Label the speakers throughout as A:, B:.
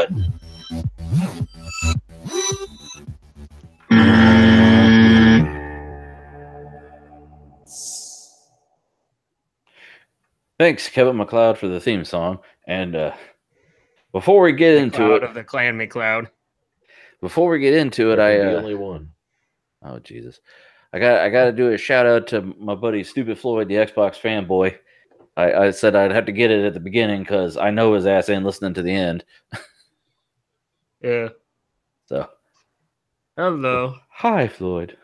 A: good.
B: Thanks, Kevin MacLeod, for the theme song. And before we get into it,
C: of the Clan MacLeod.
B: Before we get into it,
A: the only one.
B: Oh Jesus, I got to do a shout out to my buddy Stupid Floyd, the Xbox fanboy. I said I'd have to get it at the beginning because I know his ass ain't listening to the end.
C: Yeah.
B: So.
C: Hello.
B: Hi, Floyd.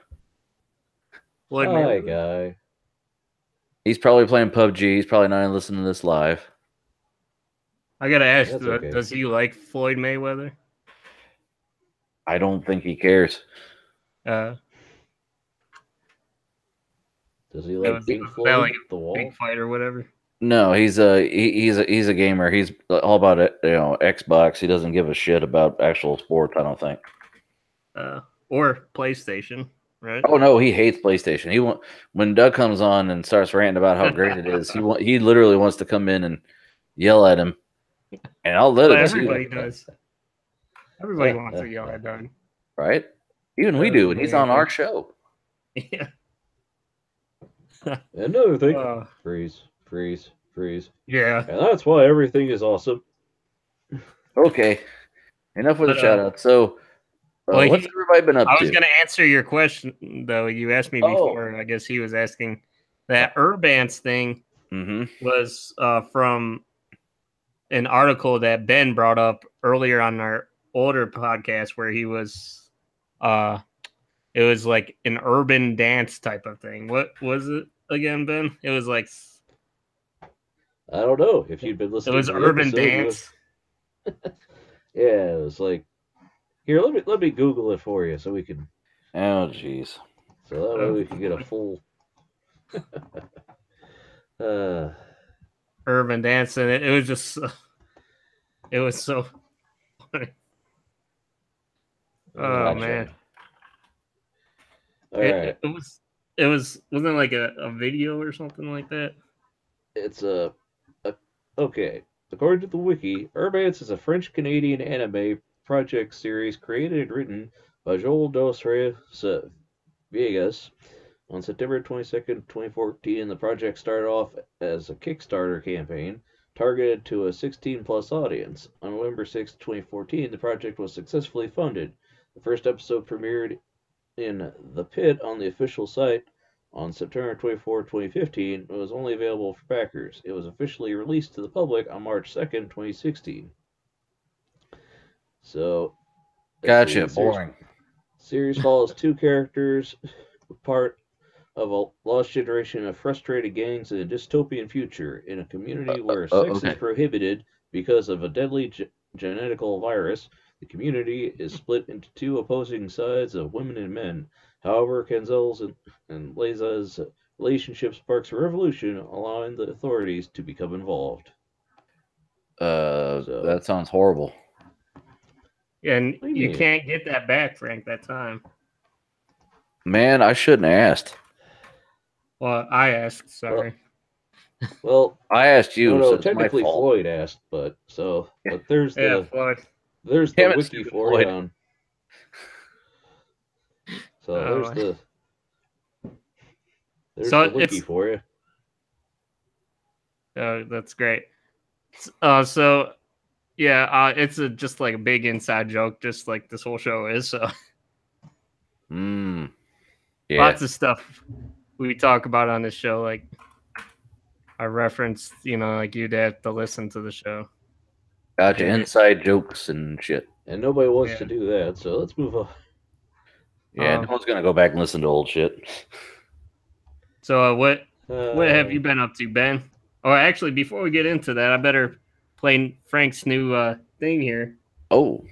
A: Hi, guy.
B: He's probably playing PUBG. He's probably not even listening to this live.
C: I gotta ask, does he like Floyd Mayweather?
B: I don't think he cares.
A: Does he like Pink Floyd,
C: like
A: The Wall?
C: Big Fight or whatever?
B: No, he's a gamer. He's all about it, Xbox. He doesn't give a shit about actual sports, I don't think.
C: Or PlayStation, right?
B: Oh no, he hates PlayStation. When Doug comes on and starts ranting about how great it is, he literally wants to come in and yell at him, and I'll let him.
C: Everybody does. Everybody wants to yell at Doug,
B: right? Even we do, and he's on our show.
C: Yeah.
A: Another thing, freeze.
C: Yeah,
A: and that's why everything is awesome.
B: Okay, enough with the shout out. So, what's everybody been up to?
C: I was going to answer your question, though. You asked me before. I guess he was asking that Urbance thing was from an article that Ben brought up earlier on our older podcast where he was, it was like an urban dance type of thing. What was it again, Ben? It was like,
A: I don't know if you'd been listening.
C: It was urban dance.
A: Yeah, it was like, here, let me Google it for you so we can.
B: Oh, jeez.
A: So that way we can get a full.
C: Urban dance, and it was just, it was so funny. Oh man!
A: All right.
C: It wasn't it like a video or something like that?
A: It's okay. According to the wiki, Urbance is a French-Canadian anime project series created and written by Joel Dos Viegas on September 22nd, 2014. The project started off as a Kickstarter campaign targeted to a 16-plus audience. On November 6, 2014, the project was successfully funded. The first episode premiered in The Pit on the official site on September 24, 2015. It was only available for backers. It was officially released to the public on March 2nd, 2016. So,
B: gotcha. Boring.
A: Series follows two characters, part of a lost generation of frustrated gangs in a dystopian future in a community where sex is prohibited because of a deadly genetical virus. The community is split into two opposing sides of women and men. However, Kenzel's and Leiza's relationship sparks a revolution, allowing the authorities to become involved.
B: That sounds horrible.
C: And you can't get that back, Frank, that time.
A: Man, I shouldn't have asked.
C: Well, I asked, sorry.
A: Well,
B: I asked you.
A: No, technically Floyd asked, but there's
C: Floyd.
A: There's the wiki for you on. So there's the wiki for you.
C: Oh, that's great. So yeah, it's just like a big inside joke, just like this whole show is. So,
B: yeah,
C: lots of stuff we talk about on this show. Like I referenced, like you'd have to listen to the show.
B: Gotcha, inside jokes and shit.
A: And nobody wants to do that, so let's move on.
B: Yeah, no one's gonna go back and listen to old shit.
C: So what have you been up to, Ben? Oh, actually, before we get into that, I better play Frank's new thing here.
B: Oh.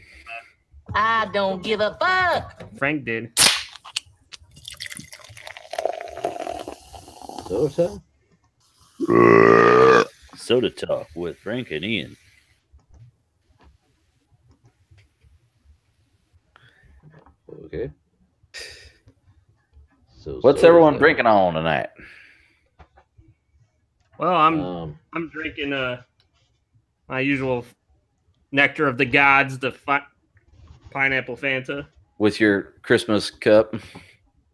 D: I don't give a fuck.
C: Frank did.
B: Soda Talk with Frank and Ian.
A: Okay.
B: So what's everyone drinking on tonight?
C: Well, I'm drinking my usual Nectar of the Gods, the pineapple Fanta.
B: With your Christmas cup.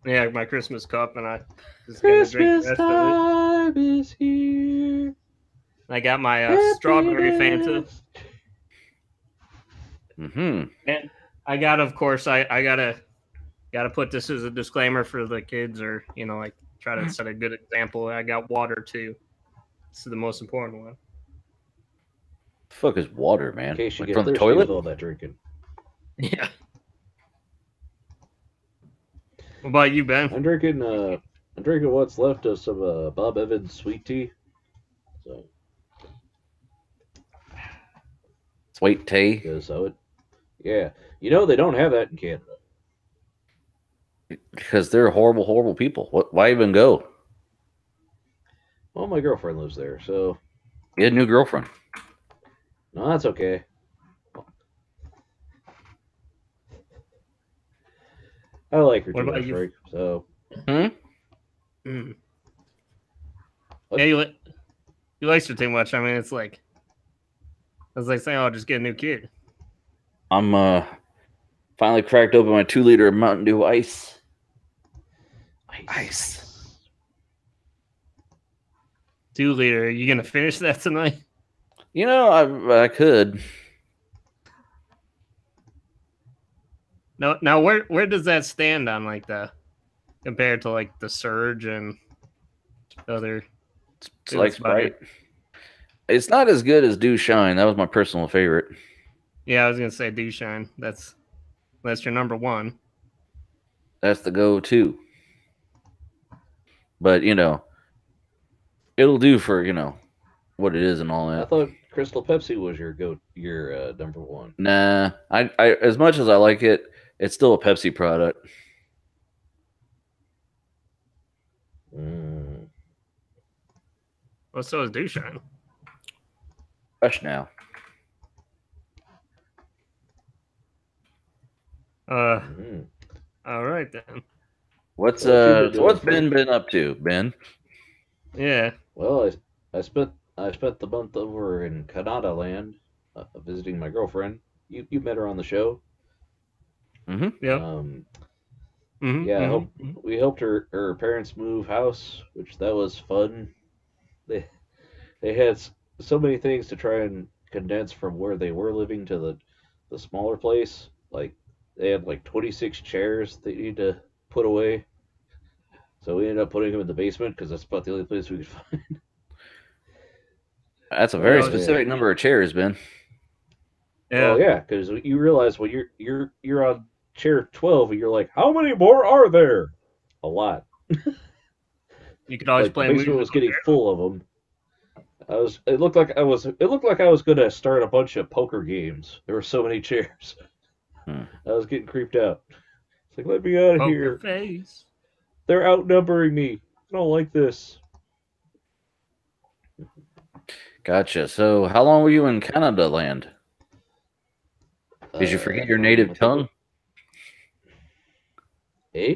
C: Yeah, my Christmas cup, and I just
A: Christmas
C: gonna drink the rest
A: time is here.
C: I got my strawberry Fanta.
B: Mm-hmm.
C: And I got, of course, I gotta put this as a disclaimer for the kids, or like try to set a good example. I got water too. This is the most important one.
B: The fuck is water, man?
A: In case you
B: like
A: get
B: from the
A: thirsty
B: toilet?
A: with all that drinking.
C: Yeah. What about you, Ben?
A: I'm drinking what's left of some Bob Evans sweet tea. So
B: Sweet tea.
A: because yeah, they don't have that in Canada.
B: Because they're horrible, horrible people. Why even go?
A: Well, my girlfriend lives there, so
B: You had a new girlfriend.
A: no, that's okay. I like her
C: What
A: too
C: about
A: much,
C: you?
A: Frank. So
C: Yeah, you likes her too much. I mean, it's like saying, "Oh, just get a new kid."
B: I'm finally cracked open my 2-liter of Mountain Dew ice. Ice.
C: 2-liter. Are you gonna finish that tonight?
B: I could.
C: No. Now, where does that stand on like compared to like the Surge and other?
B: It's like Sprite. It's not as good as Dew Shine. That was my personal favorite.
C: Yeah, I was gonna say Dew Shine. That's your number one.
B: That's the go-to. But it'll do for what it is and all that.
A: I thought Crystal Pepsi was your number one.
B: Nah, I as much as I like it, it's still a Pepsi product.
C: Well, so is Dew Shine.
B: Fresh now.
C: All right then.
B: What's Ben been up to, Ben?
C: Yeah.
A: Well, I spent the month over in Canada land visiting my girlfriend. You met her on the show.
B: Mm-hmm.
C: Yep.
A: Yeah, we helped her parents move house, which that was fun. They had so many things to try and condense from where they were living to the smaller place. Like they had like 26 chairs they need to put away. So we ended up putting them in the basement because that's about the only place we could find.
B: That's a very specific number of chairs, Ben.
C: Yeah.
A: Well, yeah, because you realize when you're on chair 12 and you're like, how many more are there? A lot.
C: You could always play.
A: The basement was getting full of them. It looked like I was gonna start a bunch of poker games. There were so many chairs. I was getting creeped out. It's like, let me out of here.
C: Face.
A: They're outnumbering me. I don't like this.
B: Gotcha. So, how long were you in Canada land? Did you forget your native tongue?
A: Eh?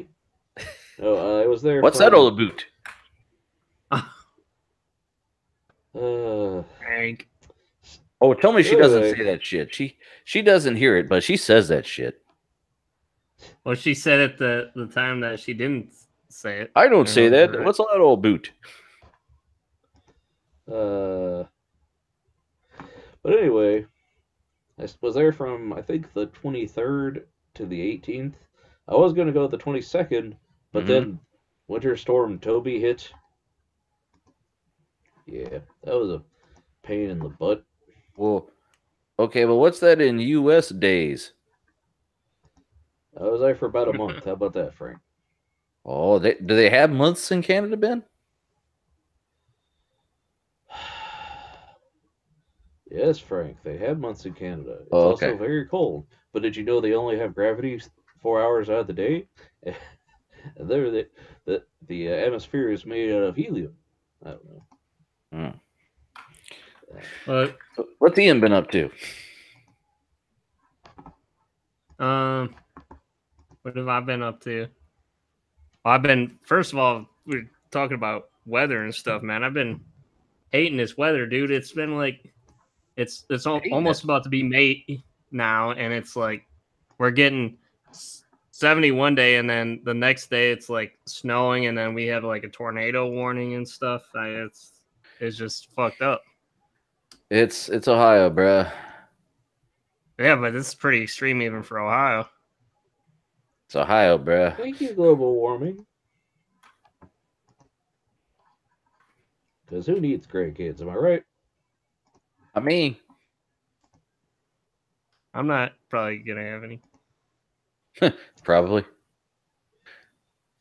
A: No, I was there.
B: What's that all about?
C: Hank.
B: Oh, tell me she doesn't say that shit. She doesn't hear it, but she says that shit.
C: Well, she said it the time that she didn't say it.
B: I don't say that. Right. What's all that all about?
A: But anyway, I was there from, I think, the 23rd to the 18th. I was going to go the 22nd, but then Winter Storm Toby hit. Yeah, that was a pain in the butt.
B: Well, okay, well, what's that in U.S. days?
A: I was there for about a month. How about that, Frank?
B: Oh, do they have months in Canada, Ben?
A: Yes, Frank, they have months in Canada. It's also very cold. But did you know they only have gravity 4 hours out of the day? And the atmosphere is made out of helium. I don't know.
B: What's Ian been up to?
C: What have I been up to? Well, first of all, we're talking about weather and stuff, man. I've been hating this weather, dude. It's been like It's almost about to be May now, and it's like we're getting 70 one day, and then the next day it's like snowing, and then we have like a tornado warning and stuff. It's just fucked up.
B: It's Ohio, bruh.
C: Yeah, but this is pretty extreme even for Ohio.
B: It's Ohio, bruh.
A: Thank you, global warming. Because who needs grandkids? Am I right?
B: I mean,
C: I'm not probably gonna have any.
B: Probably.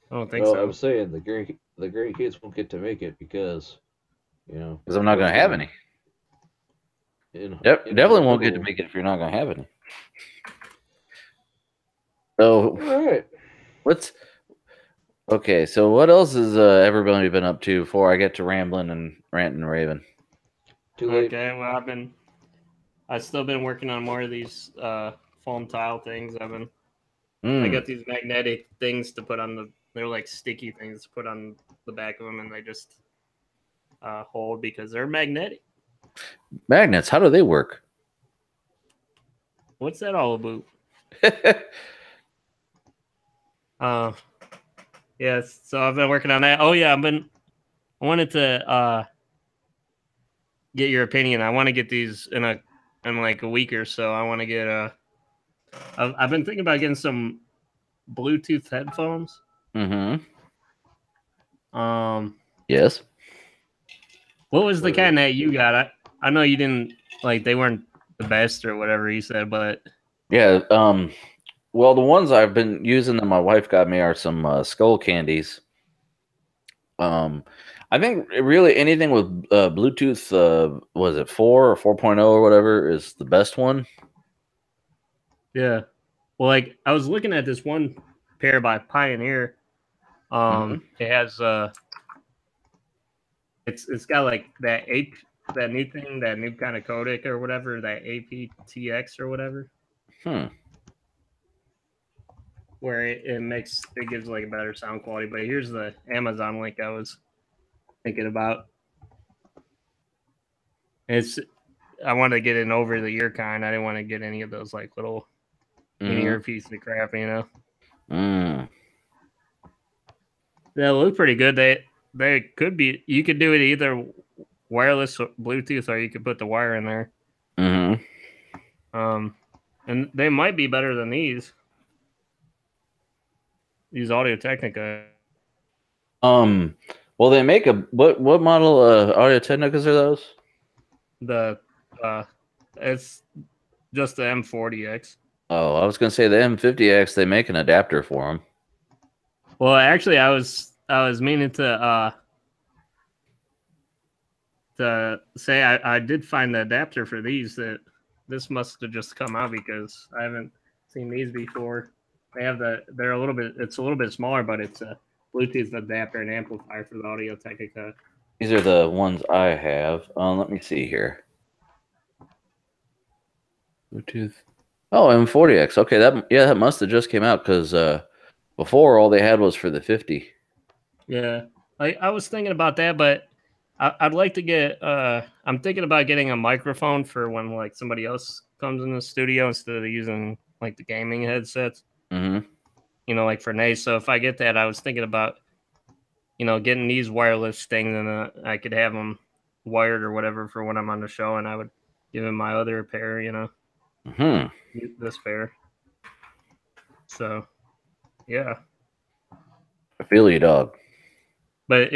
C: I don't think so.
A: I was saying the grandkids won't get to make it because,
B: because I'm not gonna have any. Definitely won't get to make it if you're not gonna have any. So,
A: all right.
B: Okay, so what else has everybody been up to before I get to rambling and ranting and raving?
A: Too late.
C: Okay, well, I've still been working on more of these foam tile things. I got these magnetic things to put on they're like sticky things to put on the back of them, and they just hold because they're magnetic.
B: Magnets, how do they work?
C: What's that all about? Yes, so I've been working on that. Oh yeah, I wanted to get your opinion. I want to get these in like a week or so. I want to get I've been thinking about getting some Bluetooth headphones.
B: Mm-hmm.
C: Yes. What was the kind that you got? I know you didn't like, they weren't the best or whatever you said, but
B: yeah. Well, the ones I've been using that my wife got me are some skull candies. I think really anything with Bluetooth, was it 4 or 4.0 or whatever, is the best one.
C: Yeah. Well, like I was looking at this one pair by Pioneer. It has it's got like that new thing, that new kind of codec or whatever, that aptX or whatever. Where it gives like a better sound quality. But here's the Amazon link I was thinking about. I wanted to get an over the ear kind. I didn't want to get any of those like little mini earpiece of crap, you know. They look pretty good. They could be. You could do it either wireless or Bluetooth, or you could put the wire in there. And they might be better than these Audio-Technica.
B: Well, they make what model Audio-Technicas are those?
C: It's just the M40X.
B: Oh, I was gonna say the M50X. They make an adapter for them.
C: Well, actually, I was meaning to say I did find the adapter for these. That this must have just come out because I haven't seen these before. They're a little bit. It's a little bit smaller, but it's a Bluetooth adapter and amplifier for the Audio-Technica.
B: These are the ones I have. Let me see here. Bluetooth. Oh, M40X. Okay, that must have just came out because before all they had was for the 50.
C: Yeah, I was thinking about that, but I'd like to get. I'm thinking about getting a microphone for when like somebody else comes in the studio instead of using like the gaming headsets. You know, like for Nate. So if I get that, I was thinking about, getting these wireless things, and I could have them wired or whatever for when I'm on the show, and I would give him my other pair. This pair. So, yeah.
B: I feel you, dog.
C: But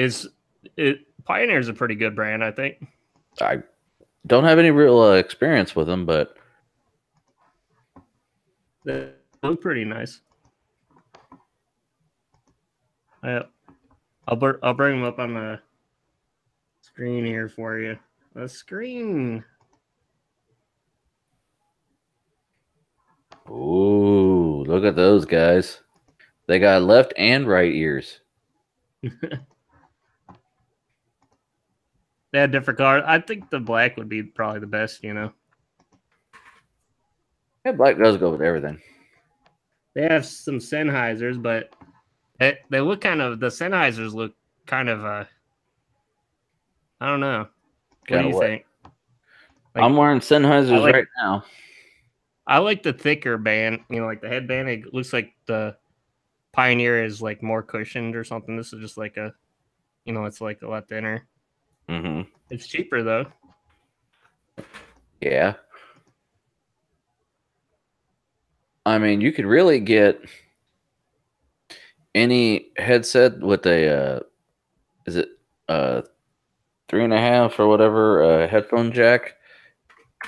C: Pioneer's a pretty good brand, I think.
B: I don't have any real experience with them, but
C: they look pretty nice. I'll bring them up on the screen here for you. The screen.
B: Ooh, look at those guys. They got left and right ears.
C: They had different colors. I think the black would be probably the best,
B: Yeah, black does go with everything.
C: They have some Sennheisers, but they look the Sennheisers look kind of, I don't know. What do you think?
B: Like, I'm wearing Sennheisers right now.
C: I like the thicker band, like the headband. It looks like the Pioneer is like more cushioned or something. This is just like it's like a lot thinner.
B: Mm-hmm.
C: It's cheaper though.
B: Yeah. I mean, you could really get any headset with a is it 3.5 or whatever headphone jack,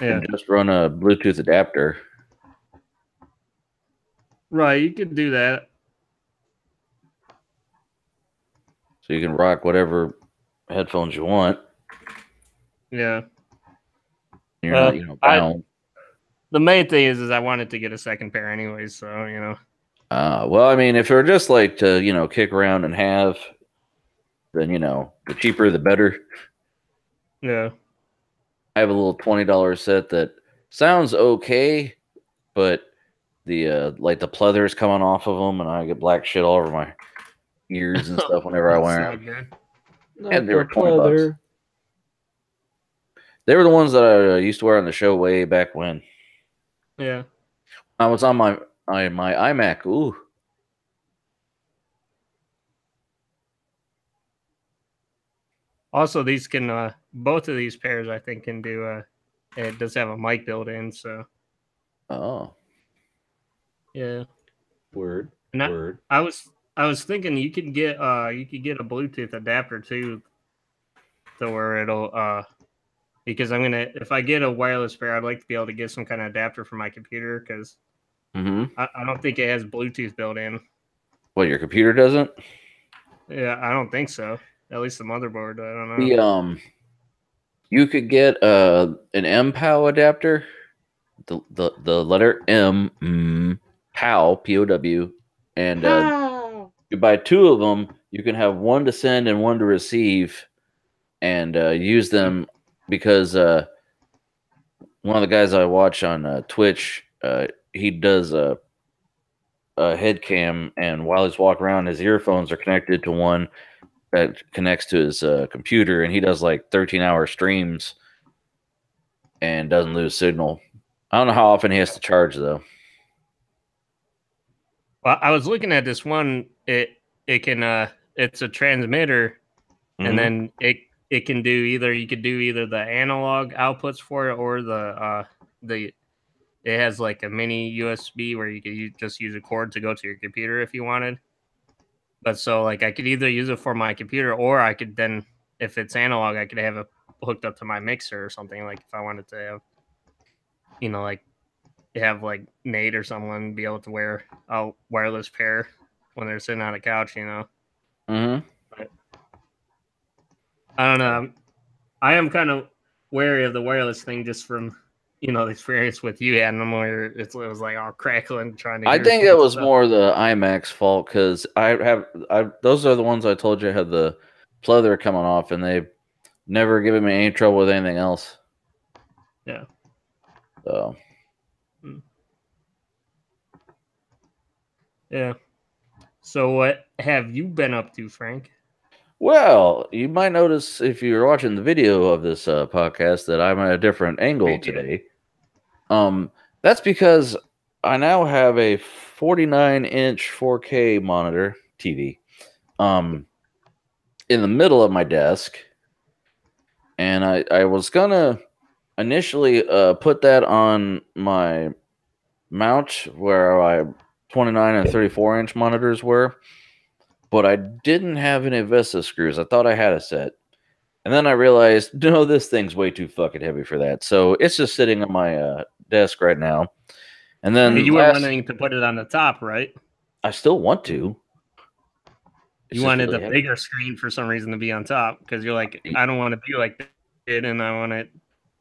B: and just run a Bluetooth adapter.
C: Right, you could do that.
B: So you can rock whatever headphones you want.
C: Yeah.
B: You're not, bound.
C: The main thing is I wanted to get a second pair anyways, so
B: well, I mean, if they're just like to kick around and have, then the cheaper the better.
C: Yeah.
B: I have a little $20 set that sounds okay, but the like the pleather's coming off of them, and I get black shit all over my ears and stuff whenever I wear them. And they were $20. They were the ones that I used to wear on the show way back when.
C: Yeah.
B: I was on my iMac. Ooh.
C: Also, these can both of these pairs I think can do it does have a mic built in, so.
B: Oh.
C: Yeah.
A: Word.
C: I was thinking you could get a Bluetooth adapter too, to where it'll because if I get a wireless pair, I'd like to be able to get some kind of adapter for my computer because I don't think it has Bluetooth built in.
B: What, your computer doesn't?
C: Yeah, I don't think so. At least the motherboard. I don't know.
B: You could get an MPOW adapter. The letter M, POW, POW, and you buy 2 of them. You can have one to send and one to receive, and use them because one of the guys I watch on Twitch, he does a head cam, and while he's walking around, his earphones are connected to one that connects to his computer, and he does like 13-hour streams and doesn't lose signal. I don't know how often he has to charge though.
C: Well, I was looking at this one. It can it's a transmitter, and then it can do you could do either the analog outputs for it or it has like a mini USB where you could just use a cord to go to your computer if you wanted. But so like I could either use it for my computer, or I could then, if it's analog, I could have it hooked up to my mixer or something. Like if I wanted to have, like have like Nate or someone be able to wear a wireless pair when they're sitting on a couch, But I don't know. I am kind of wary of the wireless thing just from the experience with you had them where it was like all crackling trying to.
B: I think it was more the iMac's fault because those are the ones I told you had the pleather coming off, and they've never given me any trouble with anything else.
C: Yeah.
B: So.
C: Yeah. So what have you been up to, Frank?
B: Well, you might notice if you're watching the video of this podcast that I'm at a different angle today. That's because I now have a 49-inch 4K monitor TV in the middle of my desk, and I was gonna initially put that on my mount where my 29 and 34-inch monitors were, but I didn't have any Vista screws. I thought I had a set. And then I realized, no, this thing's way too fucking heavy for that. So it's just sitting on my desk right now. And then
C: you were wanting to put it on the top, right?
B: I still want to.
C: You wanted the bigger screen for some reason to be on top because you're like, I don't want to be like it, and I want it.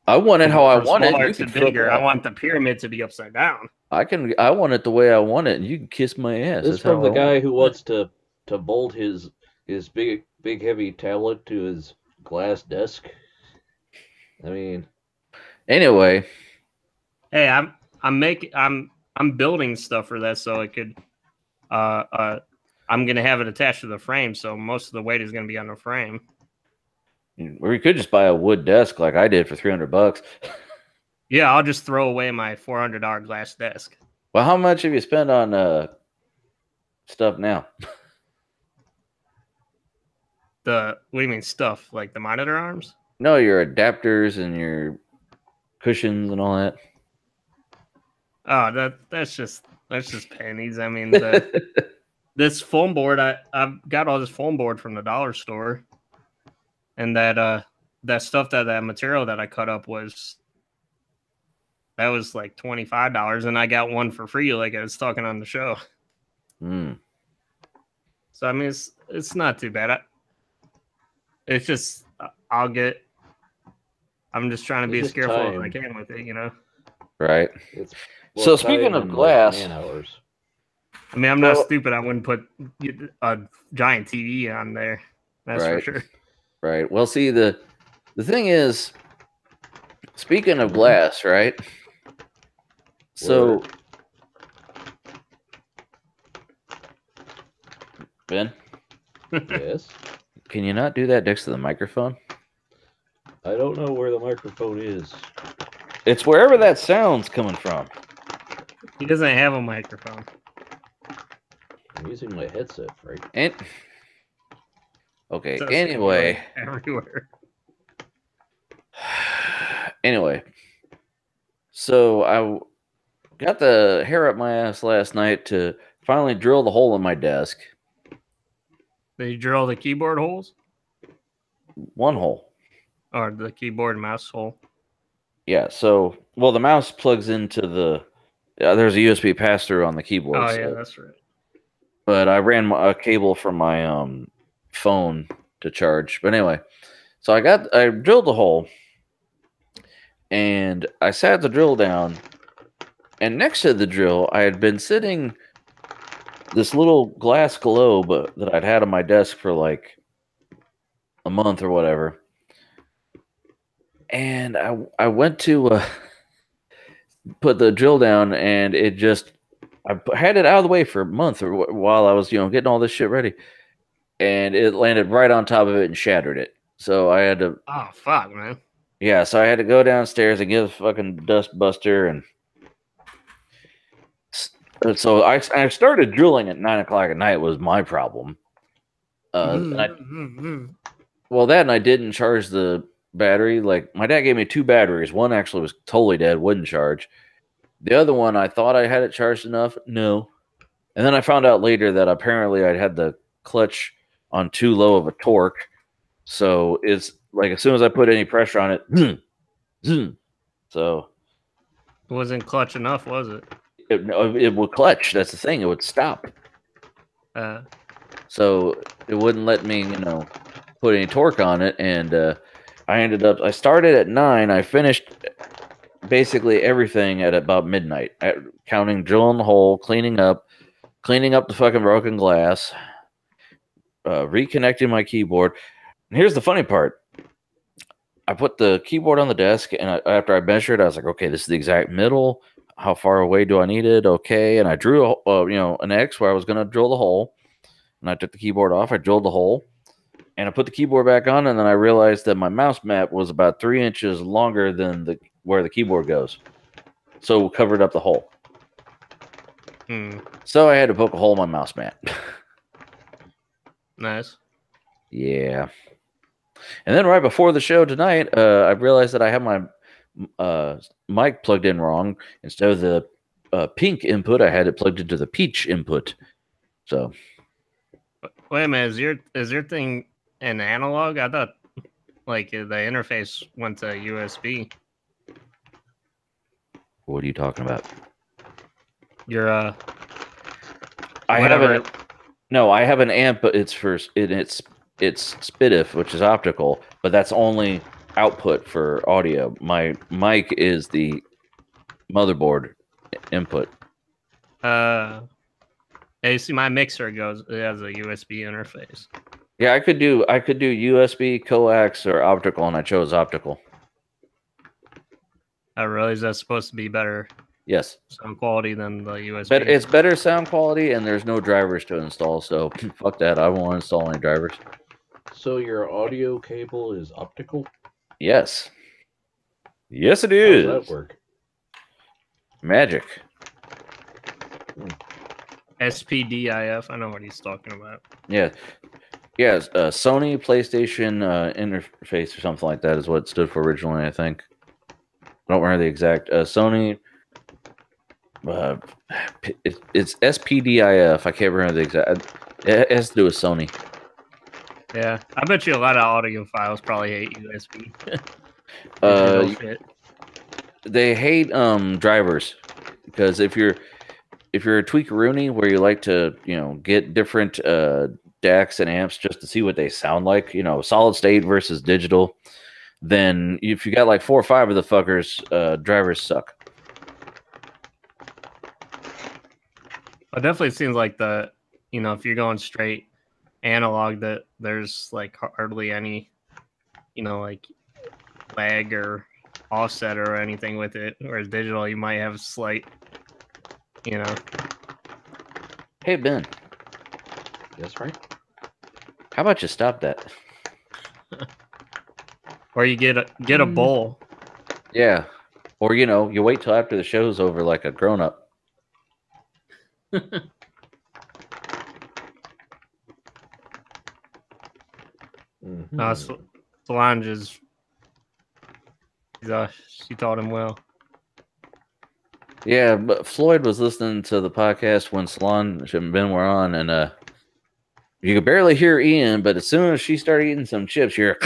B: I want it how I want it. You
C: can bigger. I want the pyramid to be upside down.
B: I want it the way I want it, and you can kiss my ass.
A: This is from the guy who wants to bolt his big heavy tablet to his glass desk. I mean,
B: anyway.
C: Hey, I'm building stuff for that, so it could. I'm gonna have it attached to the frame, so most of the weight is gonna be on the frame.
B: Or you could just buy a wood desk like I did for $300.
C: Yeah, I'll just throw away my $400 glass desk.
B: Well, how much have you spent on stuff now?
C: What do you mean stuff? Like the monitor arms?
B: No, your adapters and your cushions and all that.
C: Oh, that's just pennies. I mean, this foam board, I've got all this foam board from the dollar store, and that stuff that material that I cut up was like $25, and I got one for free, like I was talking on the show. So I mean, it's not too bad. It's just I'm just trying to be as careful as I can with it, you know.
B: Right. So speaking of glass,
C: I mean, I'm not stupid. I wouldn't put a giant TV on there. That's for sure.
B: Right. Well, see, the thing is, speaking of glass, right? So, Ben?
A: Yes?
B: Can you not do that next to the microphone?
A: I don't know where the microphone is.
B: It's wherever that sound's coming from.
C: He doesn't have a microphone.
A: I'm using my headset, Frank.
B: Okay, anyway.
C: Everywhere.
B: Anyway. So I got the hair up my ass last night to finally drill the hole in my desk.
C: Did you drill the keyboard holes?
B: One hole.
C: Or the keyboard and mouse hole?
B: Yeah, so, well, the mouse plugs into the, there's a USB pass-through on the keyboard.
C: Oh, yeah, that's right.
B: But I ran a cable from my phone to charge. But anyway, so I drilled the hole, and I sat the drill down, and next to the drill, I had been sitting this little glass globe that I'd had on my desk for like a month or whatever. And I went to put the drill down, and it just, I had it out of the way for a month or while I was, getting all this shit ready. And it landed right on top of it and shattered it. So I had to...
C: Oh, fuck, man.
B: Yeah, so I had to go downstairs and get a fucking dust buster. And so I started drilling at 9 o'clock at night was my problem. Well, that and I didn't charge the battery. Like, my dad gave me 2 batteries. One actually was totally dead, wouldn't charge. The other one, I thought I had it charged enough. No. And then I found out later that apparently I'd had the clutch on too low of a torque. So it's like as soon as I put any pressure on it, so
C: it wasn't clutch enough, was it?
B: It would clutch. That's the thing. It would stop. So it wouldn't let me, put any torque on it. And I started at 9. I finished basically everything at about midnight, counting drilling the hole, cleaning up the fucking broken glass, reconnecting my keyboard. And here's the funny part. I put the keyboard on the desk, and after I measured, I was like, okay, this is the exact middle. How far away do I need it? Okay. And I drew, an X where I was going to drill the hole. And I took the keyboard off. I drilled the hole. And I put the keyboard back on, and then I realized that my mouse mat was about 3 inches longer than where the keyboard goes. So it covered up the hole. So I had to poke a hole in my mouse mat.
C: Nice.
B: Yeah. And then right before the show tonight, I realized that I have my mic plugged in wrong. Instead of the pink input, I had it plugged into the peach input. So.
C: Wait a minute, is your thing an analog? I thought like the interface went to USB.
B: What are you talking about?
C: Your
B: I have an amp, but it's SPDIF, which is optical, but that's only output for audio. My mic is the motherboard input.
C: Hey, see, my mixer it has a USB interface.
B: Yeah, I could do USB, coax, or optical, and I chose optical.
C: I realize that's supposed to be better.
B: Yes.
C: Sound quality than the USB.
B: But it's better sound quality, and there's no drivers to install, so fuck that. I won't install any drivers.
A: So your audio cable is optical?
B: Yes. Yes, it is.
A: How does that work?
B: Magic.
C: SPDIF. I know what he's talking about.
B: Yeah. Yeah, Sony PlayStation interface or something like that is what it stood for originally, I think. I don't remember the exact. Sony, it's SPDIF. I can't remember the exact. It has to do with Sony.
C: Yeah, I bet you a lot of audio files probably hate USB.
B: They hate drivers because if you're a tweakeroonie where you like to get different DACs and amps just to see what they sound like, solid state versus digital, then if you got like 4 or 5 of the fuckers, drivers suck.
C: It definitely seems like if you're going straight analog, that there's like hardly any, like lag or offset or anything with it. Whereas digital, you might have slight,
B: Hey, Ben.
A: That's right.
B: How about you stop that?
C: Or you get a bowl.
B: Yeah. Or, you wait till after the show's over like a grown-up.
C: Solange is... she taught him well.
B: Yeah, but Floyd was listening to the podcast when Solange and Ben were on, and you could barely hear Ian, but as soon as she started eating some chips, you're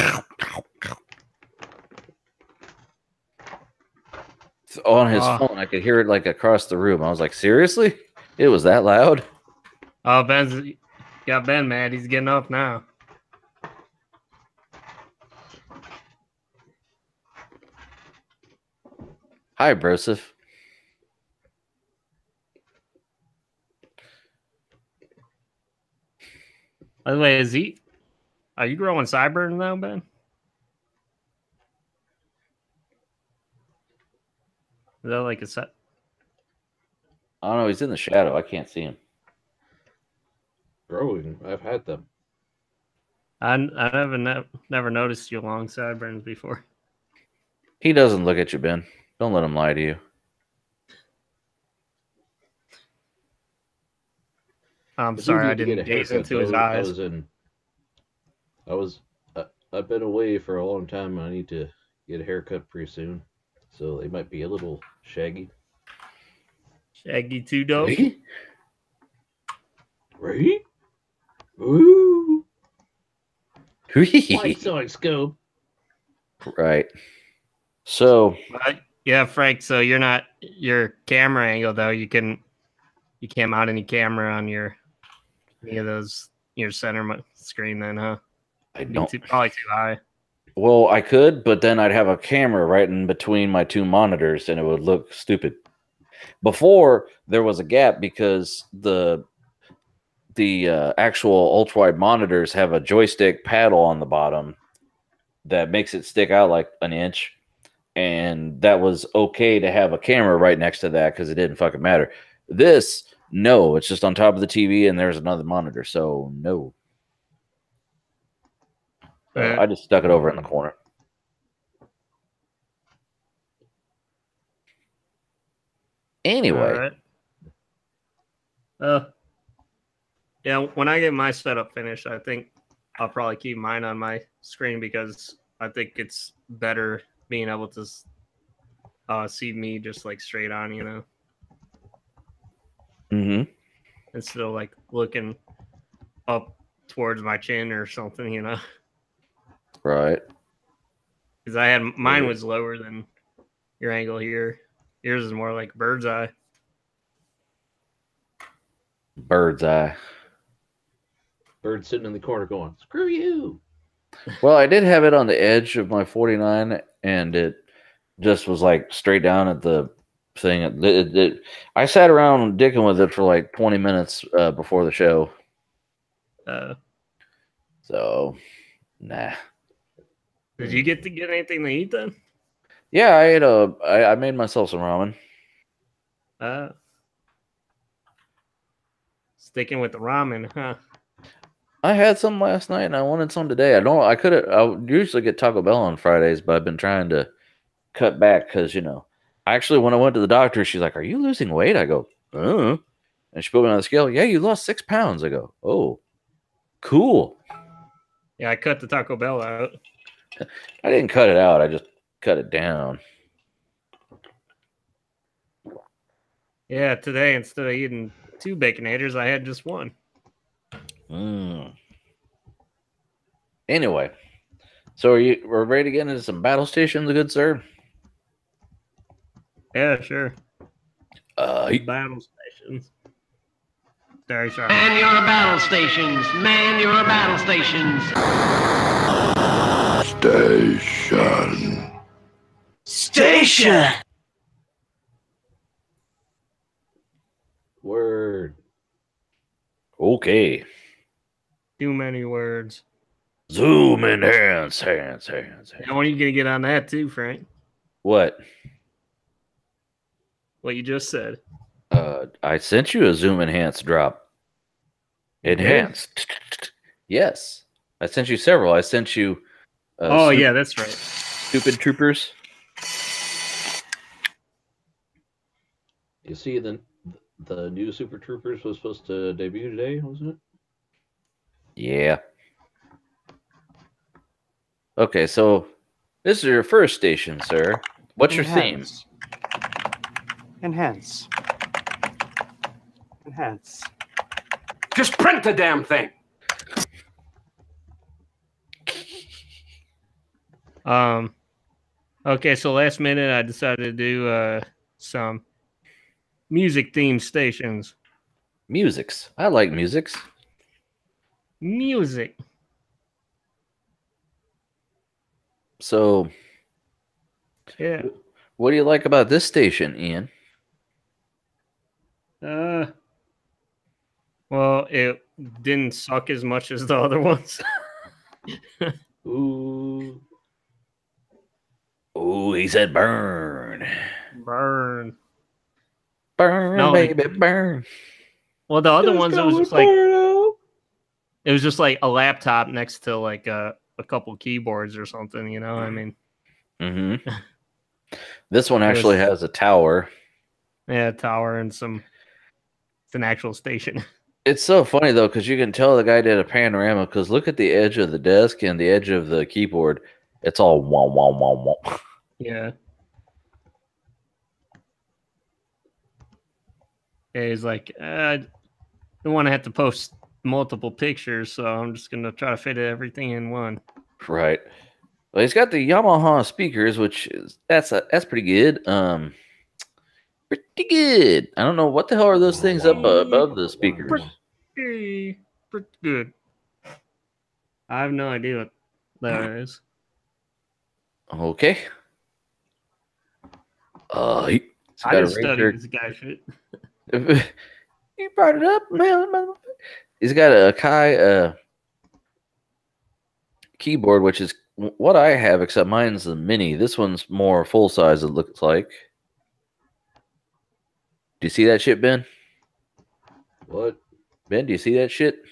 B: on his phone. I could hear it like across the room. I was like, seriously? It was that loud?
C: Oh, Ben's got Ben mad. He's getting up now.
B: Hi, Broseph.
C: By the way, are you growing sideburns now, Ben? Is that like a set?
B: I don't know. He's in the shadow. I can't see him.
A: Growing. I've had them.
C: I never noticed your long sideburns before.
B: He doesn't look at you, Ben. Don't let him lie to you.
C: I'm sorry, I didn't gaze into his eyes.
A: I've been away for a long time, and I need to get a haircut pretty soon. So they might be a little shaggy.
C: Shaggy too, dope.
A: Right? Ooh.
B: White
A: Sox scope.
B: Right. So.
C: Yeah, Frank. So you're not your camera angle though. You can't mount any camera on any of those your center screen then, huh?
B: I don't.
C: Probably too high.
B: Well, I could, but then I'd have a camera right in between my 2 monitors, and it would look stupid. Before there was a gap because the actual ultra-wide monitors have a joystick paddle on the bottom that makes it stick out like an inch, and that was okay to have a camera right next to that because it didn't fucking matter. This, no, it's just on top of the TV, and there's another monitor, so no. I just stuck it over in the corner. Anyway.
C: Yeah, when I get my setup finished, I think I'll probably keep mine on my screen because I think it's better being able to see me just like straight on,
B: Mm-hmm.
C: Instead of like looking up towards my chin or something,
B: Right.
C: Because I had mine was lower than your angle here. Yours is more like bird's eye.
B: Bird's eye.
A: Bird sitting in the corner going, screw you.
B: Well, I did have it on the edge of my 49, and it just was like straight down at the thing. I sat around dicking with it for like 20 minutes before the show. So, nah.
C: Did you get anything to eat then?
B: Yeah, I made myself some ramen.
C: Sticking with the ramen, huh?
B: I had some last night and I wanted some today. I usually get Taco Bell on Fridays, but I've been trying to cut back because, Actually, when I went to the doctor, she's like, "Are you losing weight?" I go, And she put me on the scale. Yeah, you lost 6 pounds. I go, oh, cool.
C: Yeah, I cut the Taco Bell out.
B: I didn't cut it out. I just cut it down.
C: Yeah, today instead of eating 2 Baconators, I had just 1.
B: Anyway, so we're ready to get into some battle stations, good sir?
C: Yeah, sure. Battle stations. Sorry.
D: Man your battle stations. Man your battle stations.
E: Station.
A: Word.
B: Okay.
C: Too many words.
B: Zoom in hands.
C: And when are you gonna get on that too, Frank?
B: What?
C: What you just said.
B: I sent you a zoom enhanced drop. Enhanced. Yes. I sent you several. I sent you
C: yeah, that's right.
B: Stupid Troopers.
A: You see, the new Super Troopers was supposed to debut today, wasn't it?
B: Yeah. Okay, so this is your first station, sir. What's your theme?
E: Enhance.
F: Just print the damn thing.
C: Okay, so last minute I decided to do some music themed stations.
B: Musics. I like musics.
C: Music.
B: So,
C: yeah.
B: What do you like about this station, Ian?
C: Well, it didn't suck as much as the other ones.
A: Ooh.
B: Ooh, he said burn.
C: Burn.
B: Burn, no, baby, burn.
C: Well, the other ones, it was just like... It was just like a laptop next to like a couple keyboards or something, you know? I mean...
B: Mm-hmm. This one actually has a tower.
C: Yeah, a tower and some... It's an actual station.
B: It's so funny, though, because you can tell the guy did a panorama, because look at the edge of the desk and the edge of the keyboard. It's all wah, wah, wah, wah.
C: Yeah. Yeah, he's like, I don't want to have to post multiple pictures, so I'm just going to try to fit everything in one.
B: Right. Well, he's got the Yamaha speakers, which is that's pretty good. Pretty good. I don't know what the hell are those things up above the speakers.
C: Pretty good. I have no idea what that is.
B: Okay.
C: I just studied this guy shit.
B: You brought it up, man. He's got a Kai keyboard, which is what I have, except mine's the mini. This one's more full size, it looks like. Do you see that shit, Ben?
A: What?
B: Ben, do you see that shit?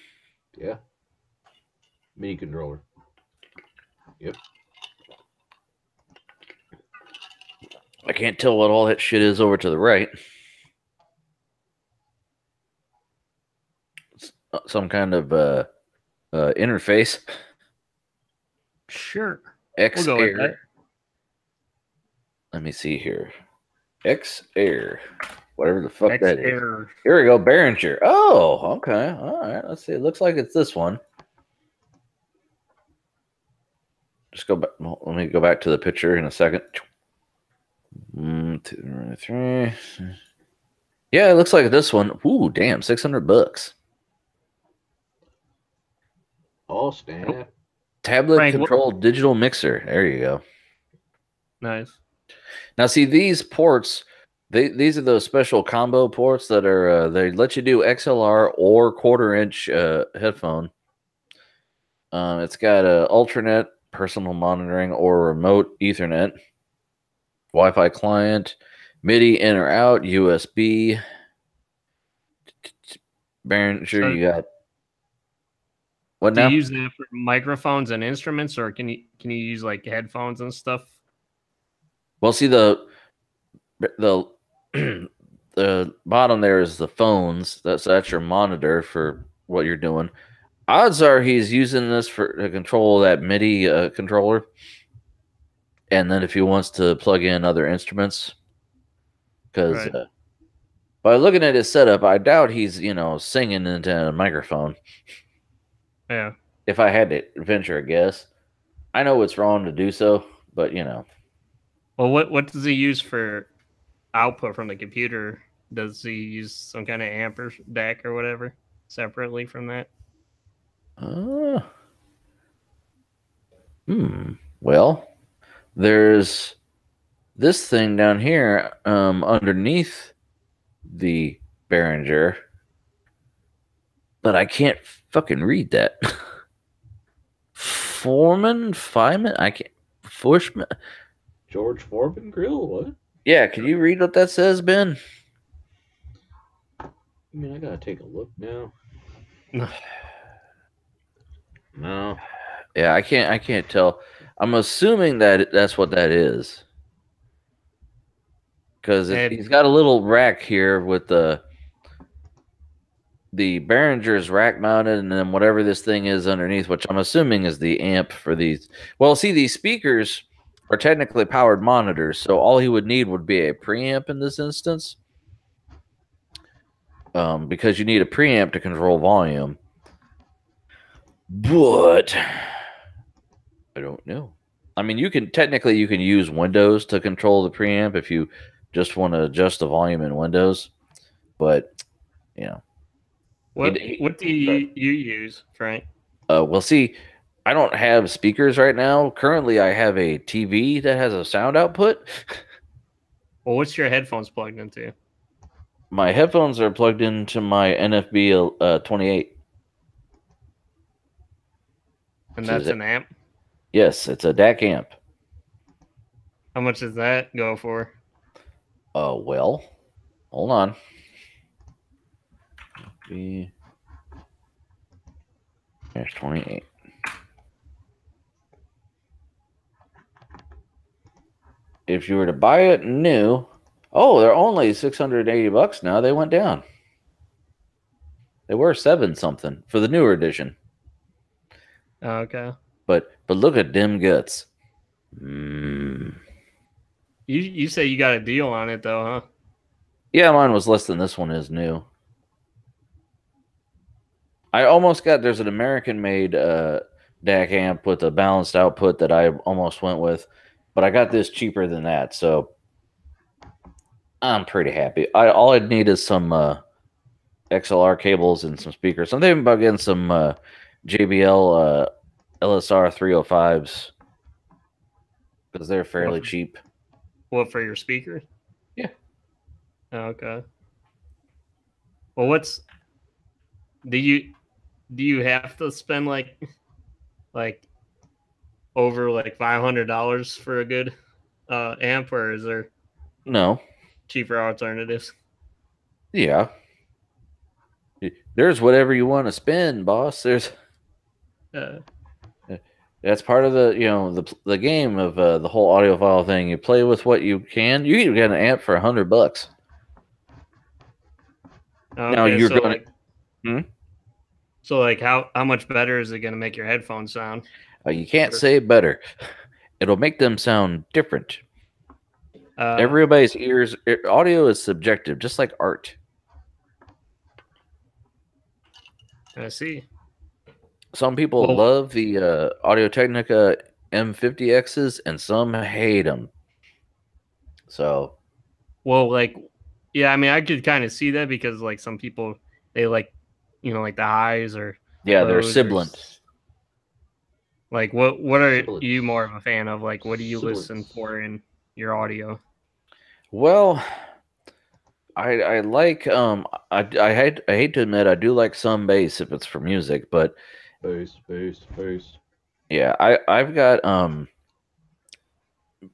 A: Yeah. Mini controller. Yep.
B: I can't tell what all that shit is over to the right. Some kind of interface.
C: Sure.
B: X
C: We'll go
B: Air.
C: with that.
B: Let me see here. X Air. Whatever the fuck
C: X
B: that
C: Air.
B: is. Here we go. Behringer. Oh, okay. All right. Let's see. It looks like it's this one. Just go back. Well, let me go back to the picture in a second. 1, 2, 3. Yeah, it looks like this one. Ooh, damn, $600.
A: All snap.
B: Tablet controlled digital mixer. There you go.
C: Nice.
B: Now, see these ports. These are those special combo ports that are they let you do XLR or 1/4-inch headphone. It's got a Ultranet, personal monitoring, or remote Ethernet, Wi-Fi client, MIDI in or out, USB. Behringer, you got what now?
C: Do you use that for microphones and instruments, or can you use like headphones and stuff?
B: Well, see the the the bottom there is the phones. That's your monitor for what you're doing. Odds are he's using this to control that MIDI controller, and then if he wants to plug in other instruments, because by looking at his setup, I doubt he's singing into a microphone.
C: Yeah.
B: If I had to venture a guess, I know it's wrong to do so, but
C: Well, what does he use for output from the computer? Does he use some kind of amp or DAC or whatever separately from that?
B: Well, there's this thing down here underneath the Behringer, but I can't fucking read that. Feynman? I can't. Forshman?
A: George Foreman grill? What?
B: Yeah, can you read what that says, Ben?
A: I mean, I gotta take a look now. No.
B: Yeah, I can't tell. I'm assuming that that's what that is. Because he's got a little rack here with the Behringer's rack mounted, and then whatever this thing is underneath, which I'm assuming is the amp for these. Well, see, these speakers are technically powered monitors, so all he would need would be a preamp in this instance. Because you need a preamp to control volume. But I don't know. I mean, you can use Windows to control the preamp if you just want to adjust the volume in Windows. But
C: what do you use, Frank?
B: Well, see, I don't have speakers right now. Currently, I have a TV that has a sound output.
C: Well, what's your headphones plugged into?
B: My headphones are plugged into my NFB 28.
C: And that's an amp?
B: Yes, it's a DAC amp.
C: How much does that go for?
B: Well, hold on. There's 28. If you were to buy it new, they're only $680 now. They went down. They were $7 something for the newer edition.
C: Okay.
B: But look at them guts.
C: You say you got a deal on it though, huh?
B: Yeah, mine was less than this one is new. I almost got, there's an American-made DAC amp with a balanced output that I almost went with, but I got this cheaper than that, so I'm pretty happy. All I'd need is some XLR cables and some speakers. I'm thinking about getting some JBL LSR 305s because they're fairly cheap.
C: What, for your speakers?
B: Yeah.
C: Okay. Well, do you have to spend like over like $500 for a good amp, or is there cheaper alternatives?
B: Yeah. There's whatever you want to spend, boss. There's that's part of the game of the whole audiophile thing. You play with what you can. You can get an amp for $100.
C: Okay,
B: now you're going to.
C: So like how much better is it going to make your headphones sound?
B: You can't say better. It'll make them sound different. Everybody's ears, audio is subjective, just like art.
C: I see.
B: Some people love the Audio-Technica M50Xs, and some hate them. So,
C: yeah, I mean, I could kind of see that because like some people they like, like the highs or
B: they're sibilants.
C: Like what are you more of a fan of? Like what do you listen for in your audio?
B: Well, I like I hate to admit I do like some bass if it's for music, but
A: bass.
B: Yeah, I've got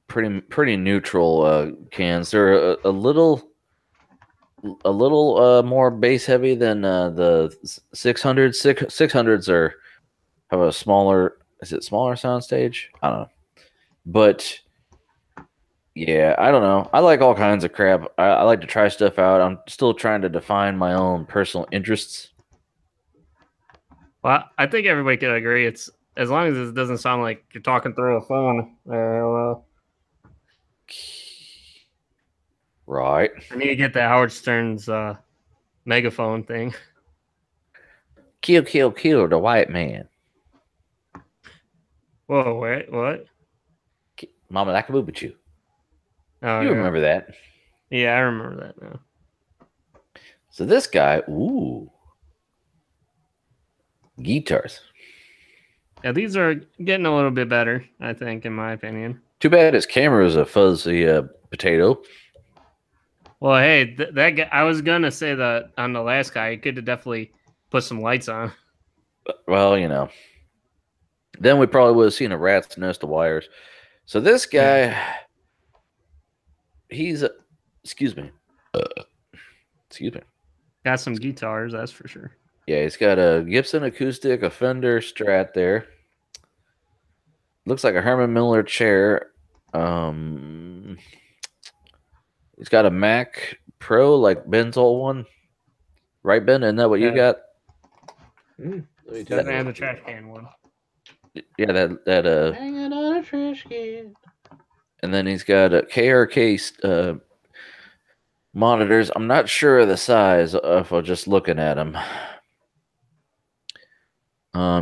B: pretty neutral cans. They're a little more bass heavy than the 600s. 600s have a smaller. Is it smaller soundstage? I don't know, but Yeah, I don't know. I like all kinds of crap. I like to try stuff out. I'm still trying to define my own personal interests.
C: Well, I think everybody can agree. It's as long as it doesn't sound like you're talking through a phone.
B: Right.
C: I need to get that Howard Stern's megaphone thing.
B: Kill, kill, kill the white man.
C: Whoa, wait, what?
B: Mama, I can move with you.
C: Oh,
B: You remember that?
C: Yeah, I remember that now.
B: So this guy, ooh, guitars.
C: Yeah, these are getting a little bit better, I think, in my opinion.
B: Too bad his camera is a fuzzy potato.
C: Well, hey, that guy, I was gonna say that on the last guy, he could have definitely put some lights on.
B: Well, you know, then we probably would have seen a rat's nest of wires. So this guy, he's excuse me,
C: got some guitars, that's for sure.
B: Yeah, he's got a Gibson acoustic, a Fender Strat there. Looks like a Herman Miller chair. He's got a Mac Pro, like Ben's old one. Right, Ben? Isn't that what you got?
C: Doesn't have the trash can one.
B: Yeah, that
A: Hanging on a trash can.
B: And then he's got a KRK monitors. I'm not sure of the size if I'm just looking at them.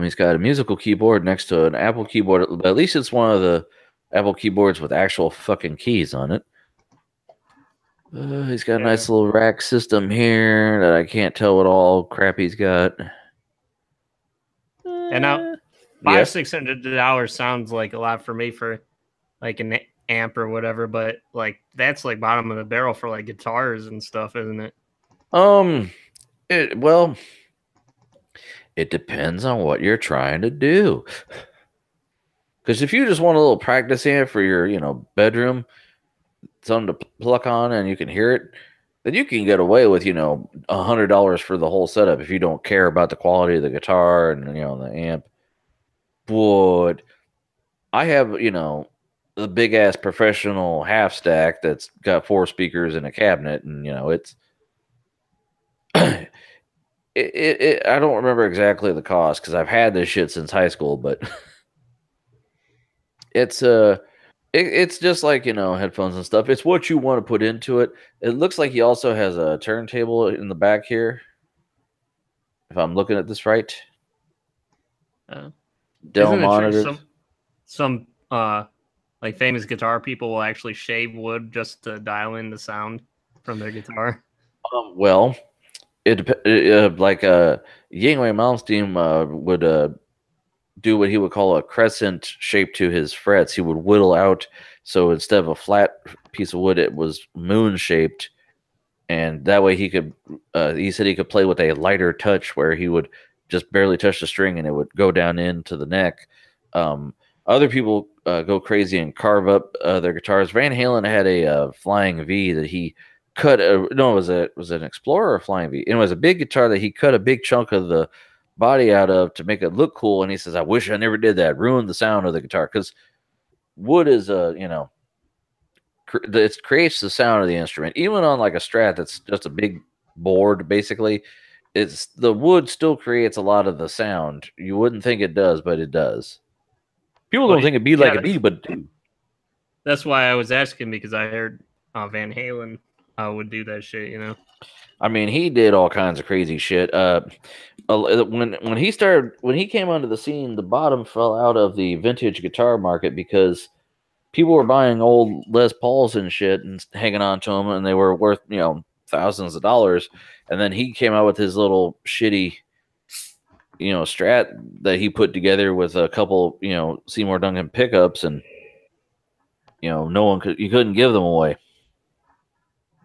B: He's got a musical keyboard next to an Apple keyboard. But at least it's one of the Apple keyboards with actual fucking keys on it. He's got a nice little rack system here that I can't tell what all crap he's got.
C: And now $500-600 sounds like a lot for me for like an amp or whatever, but like that's like bottom of the barrel for like guitars and stuff, isn't it?
B: Well, it depends on what you're trying to do. Because if you just want a little practice amp for your, bedroom, something to pluck on and you can hear it, then you can get away with, $100 for the whole setup if you don't care about the quality of the guitar and, the amp. But I have, the big ass professional half stack that's got 4 speakers and a cabinet, and it's I don't remember exactly the cost because I've had this shit since high school, but it's just like headphones and stuff. It's what you want to put into it. It looks like he also has a turntable in the back here, if I'm looking at this right. Dell monitors.
C: Some like famous guitar people will actually shave wood just to dial in the sound from their guitar.
B: Well, like Yngwie Malmsteen would do what he would call a crescent shape to his frets. He would whittle out, so instead of a flat piece of wood, it was moon shaped, and that way he could. He said he could play with a lighter touch, where he would just barely touch the string and it would go down into the neck. Other people go crazy and carve up their guitars. Van Halen had a Flying V that he cut. No, it was an Explorer or Flying V. And it was a big guitar that he cut a big chunk of the body out of to make it look cool. And he says, "I wish I never did that. Ruined the sound of the guitar." Because wood is it creates the sound of the instrument. Even on like a Strat that's just a big board, basically, it's the wood still creates a lot of the sound. You wouldn't think it does, but it does. People don't think it'd be like it be, but it do.
C: That's why I was asking, because I heard Van Halen would do that shit,
B: I mean, he did all kinds of crazy shit. When he came onto the scene, the bottom fell out of the vintage guitar market because people were buying old Les Pauls and shit and hanging on to them, and they were worth thousands of dollars. And then he came out with his little shitty Strat that he put together with a couple Seymour Duncan pickups, and you couldn't give them away.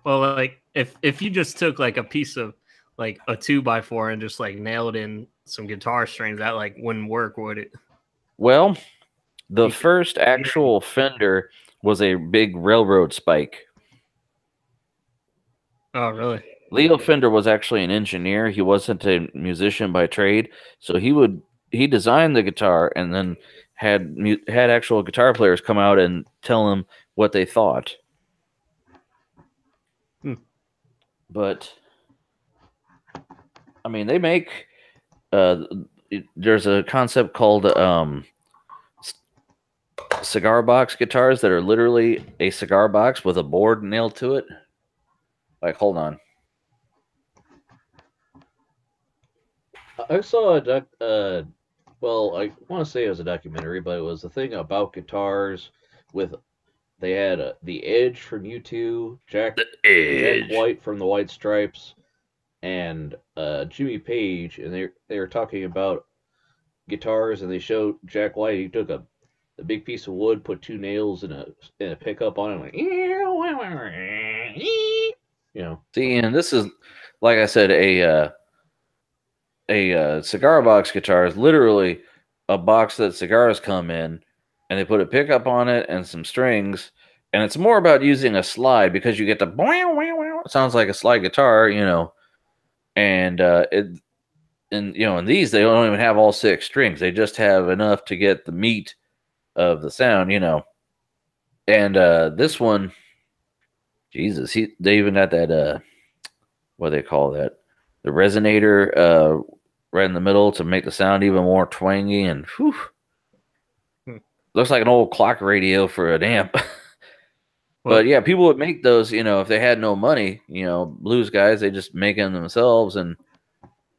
C: Well, like if you just took like a piece of like a 2x4 and just like nailed in some guitar strings, that like wouldn't work, would it?
B: Well, the first actual Fender was a big railroad spike.
C: Oh, really?
B: Leo Fender was actually an engineer. He wasn't a musician by trade, so he designed the guitar and then had actual guitar players come out and tell him what they thought. But I mean, they make there's a concept called cigar box guitars that are literally a cigar box with a board nailed to it. Like, hold on.
A: I saw a well, I want to say it was a documentary, but it was a thing about guitars with they had the Edge from U2, Jack White from the White Stripes, and Jimmy Page, and they were talking about guitars, and they showed Jack White. He took a big piece of wood, put two nails in a pickup on it, like, you know.
B: See, and this is, like I said, a cigar box guitar is literally a box that cigars come in, and they put a pickup on it and some strings, and it's more about using a slide because you get the it sounds like a slide guitar, you know, and in these they don't even have all 6 strings; they just have enough to get the meat of the sound, you know. And this one, Jesus, they even got that what do they call that? The resonator right in the middle to make the sound even more twangy and whew. Looks like an old clock radio for an amp. But yeah, people would make those, you know, if they had no money, you know, blues guys, they just make them themselves, and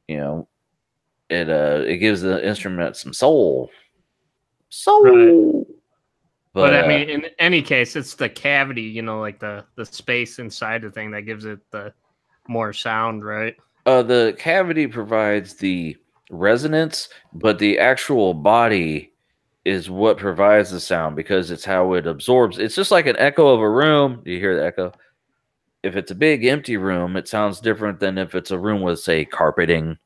B: you know, it gives the instrument some soul.
C: Right. But I mean, in any case, it's the cavity, you know, like the space inside the thing that gives it the more sound, right?
B: The cavity provides the resonance, but the actual body is what provides the sound because it's how it absorbs. It's just like an echo of a room. Do you hear the echo? If it's a big empty room, it sounds different than if it's a room with, say, carpeting.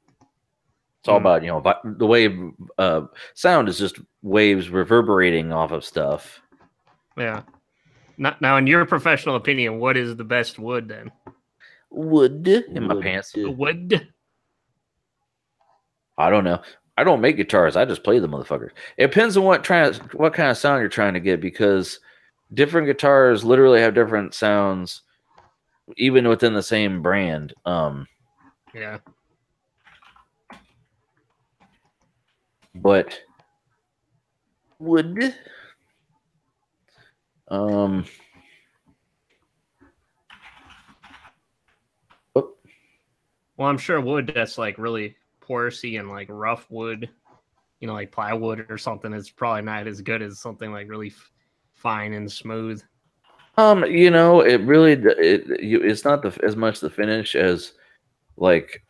B: It's all about, you know, the wave sound is just waves reverberating off of stuff.
C: Yeah. Now, in your professional opinion, what is the best wood then?
B: Wood in my pants.
C: Wood.
B: I don't know. I don't make guitars. I just play the motherfuckers. It depends on what kind of sound you're trying to get, because different guitars literally have different sounds, even within the same brand.
C: Yeah.
B: But wood.
C: Well, I'm sure wood that's like really porosy and like rough wood, you know, like plywood or something, is probably not as good as something like really fine and smooth.
B: You know, it really it's not as much the finish as like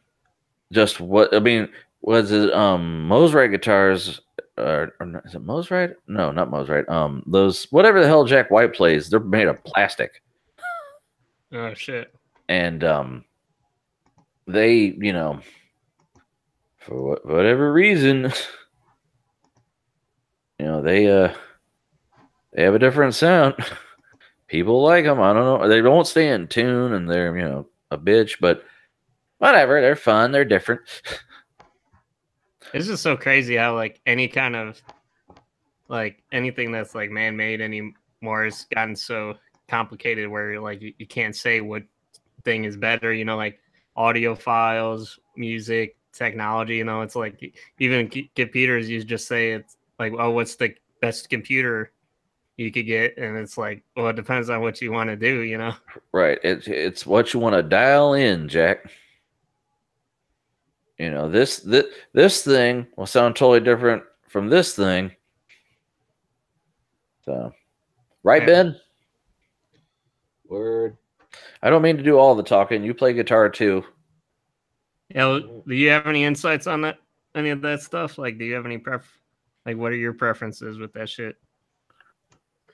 B: just what I mean. Was it Mosrite guitars? Or is it Mosrite? No, not Mosrite. Those whatever the hell Jack White plays, they're made of plastic.
C: Oh shit!
B: And they, you know, for whatever reason, you know, they have a different sound. People like them. I don't know. They don't stay in tune, and they're, you know, a bitch, but whatever. They're fun. They're different.
C: It's just so crazy how like any kind of like anything that's like man-made anymore has gotten so complicated where like you can't say what thing is better, you know, like audio files, music, technology, you know. It's like even computers, you just say it's like, oh, what's the best computer you could get, and it's like, well, it depends on what you want to do, you know.
B: Right. It's what you want to dial in, Jack. You know, this thing will sound totally different from this thing. So, right, yeah. Ben?
A: Word.
B: I don't mean to do all the talking. You play guitar too.
C: Yeah. Do you have any insights on that? Any of that stuff? Like, do you have any like, what are your preferences with that shit?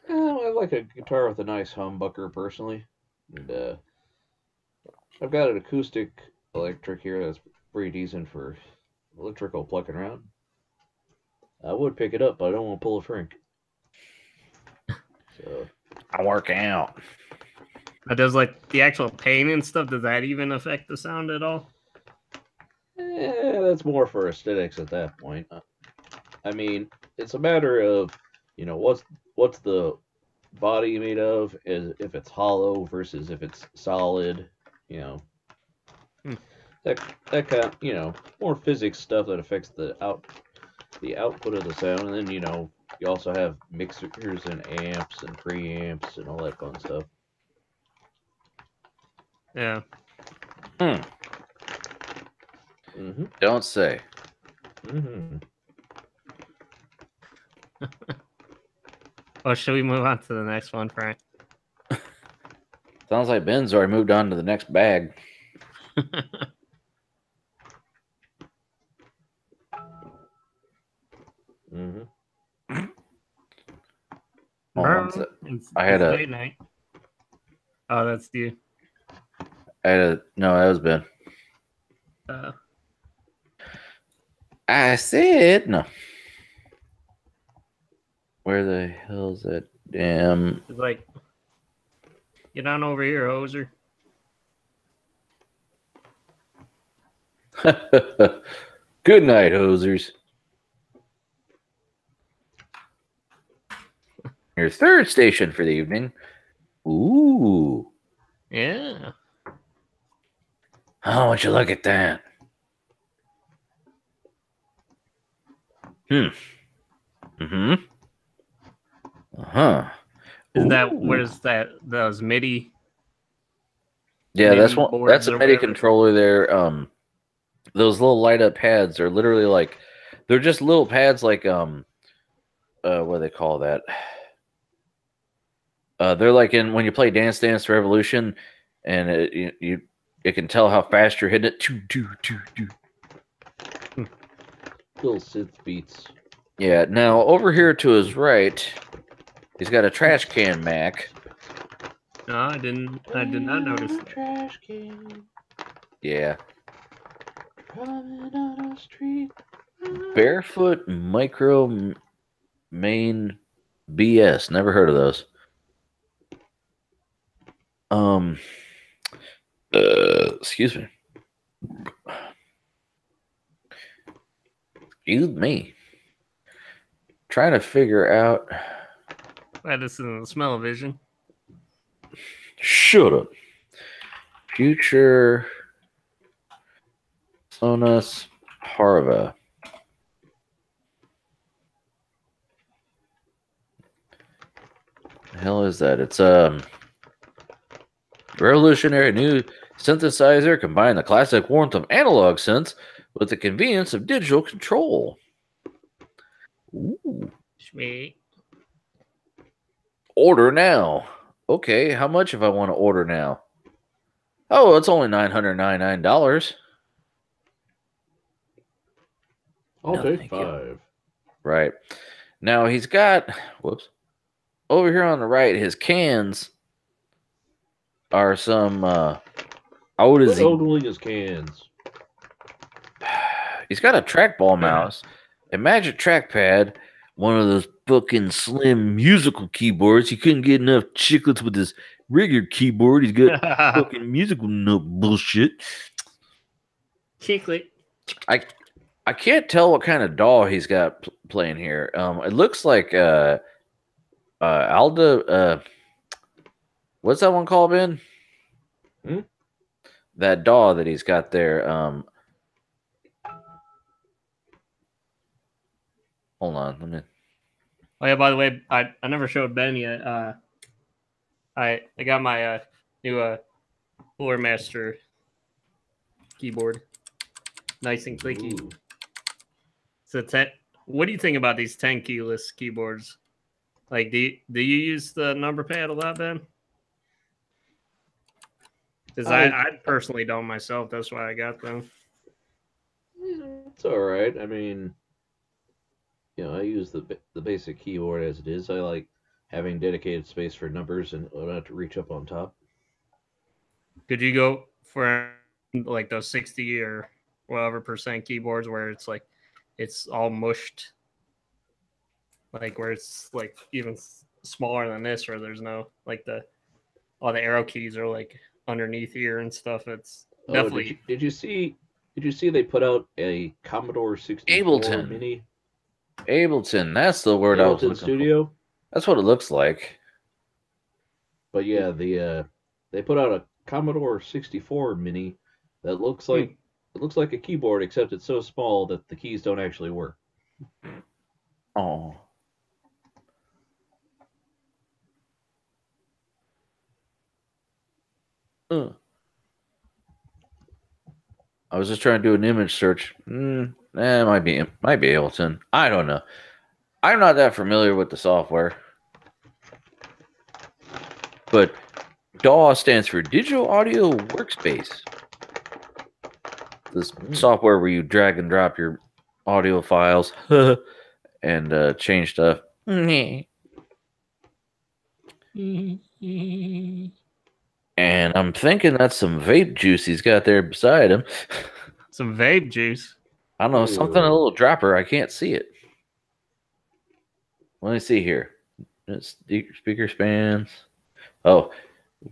A: I like a guitar with a nice humbucker, personally. And I've got an acoustic electric here that's pretty decent for electrical plucking around. I would pick it up, but I don't want to pull a Frank. So
B: I work out.
C: Does like the actual pain and stuff, does that even affect the sound at all?
A: That's more for aesthetics at that point. I mean, it's a matter of, you know, what's the body made of, is if it's hollow versus if it's solid, you know. That kind of, more physics stuff that affects the output of the sound, and then you also have mixers and amps and preamps and all that fun stuff.
C: Yeah.
B: Don't say.
C: Well, should we move on to the next one, Frank?
B: Sounds like Ben's already moved on to the next bag. I had a.
C: Night. Oh, that's you.
B: No, that was Ben. I said no. Where the hell's that damn?
C: It's like, get on over here, hoser.
B: Good night, hosers. Your third station for the evening. Ooh.
C: Yeah.
B: Oh, would you look at that? Uh-huh.
C: Is that where's that those MIDI?
B: Yeah, MIDI that's one. That's a MIDI controller there. Those little light up pads are literally like they're just little pads like what do they call that? They're like in when you play Dance Dance Revolution, and it can tell how fast you're hitting it.
A: Little synth beats.
B: Yeah. Now over here to his right, he's got a trash can Mac.
C: No, I did not notice that.
A: Trash can.
B: Yeah.
A: Coming on the street.
B: Barefoot Micro Main BS. Never heard of those. Excuse me. Excuse me. Trying to figure out.
C: Why this isn't the smell-o-vision.
B: Shut up. Future Sonus Parva. The hell is that? It's revolutionary new synthesizer combine the classic warmth of analog synths with the convenience of digital control. Ooh.
C: Sweet.
B: Order now. Okay, how much if I want to order now? Oh, it's only $999.
A: I'll take 5.
B: Right. Now he's got whoops. Over here on the right, his cans are some
A: What is his cans?
B: He's got a trackball mouse, a magic trackpad, one of those fucking slim musical keyboards. He couldn't get enough chiclets with his regular keyboard. He's got fucking musical note bullshit.
C: Chiclet.
B: I can't tell what kind of DAW he's got playing here. It looks like Alda. What's that one called, Ben? That DAW that he's got there. Hold on, let me.
C: Oh yeah, by the way, I never showed Ben yet. I got my new Floor Master keyboard, nice and clicky. Ooh. So what do you think about these 10 keyless keyboards? Like, do you use the number pad a lot, Ben? Because I personally don't myself. That's why I got them.
A: It's all right. I mean, I use the basic keyboard as it is. I like having dedicated space for numbers and not have to reach up on top.
C: Could you go for like those 60 or whatever % keyboards where it's like it's all mushed, like where it's like even smaller than this, where there's no like all the arrow keys are like underneath here and stuff? It's definitely.
A: Did you see they put out a Commodore 64 Mini?
B: Ableton, that's the word I was looking
A: Studio.
B: For. That's what it looks like.
A: But yeah, they put out a Commodore 64 Mini that looks like a keyboard, except it's so small that the keys don't actually work.
B: Oh. I was just trying to do an image search. It might be Ableton. I don't know. I'm not that familiar with the software. But DAW stands for Digital Audio Workspace. This software where you drag and drop your audio files and change stuff. And I'm thinking that's some vape juice he's got there beside him.
C: Some vape juice?
B: I don't know, something, a little dropper. I can't see it. Let me see here. Speaker stands. Oh,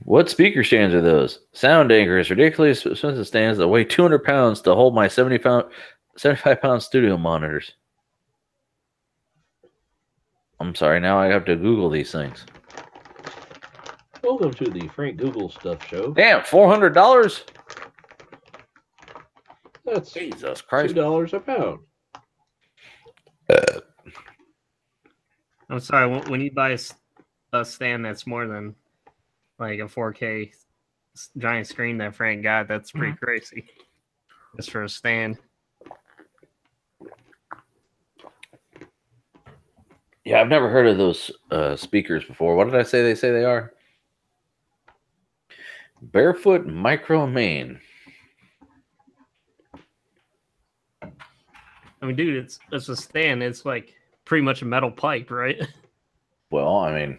B: what speaker stands are those? Sound anchors, ridiculous expensive stands that weigh 200 pounds to hold my 75-pound studio monitors. I'm sorry, now I have to Google these things.
A: Welcome to the Frank Google Stuff Show.
B: Damn, $400?
A: That's
B: Jesus Christ.
A: $2 a pound.
C: I'm sorry, when you buy a stand that's more than like a 4K giant screen that Frank got, that's pretty crazy. Just for a stand.
B: Yeah, I've never heard of those speakers before. What did I say they are? Barefoot Micro Main.
C: I mean, dude, it's a stand. It's like pretty much a metal pipe, right?
B: Well, I mean,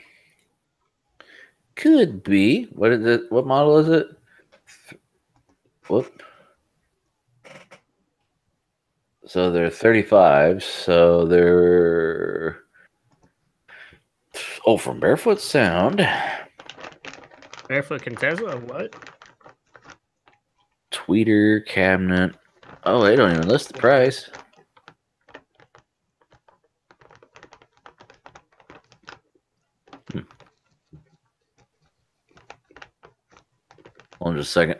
B: could be. What is it? What model is it? Whoop. So they're 35. So they're from Barefoot Sound.
C: Barefoot Contessa? What?
B: Tweeter cabinet. Oh, they don't even list the price. Hold on just a second.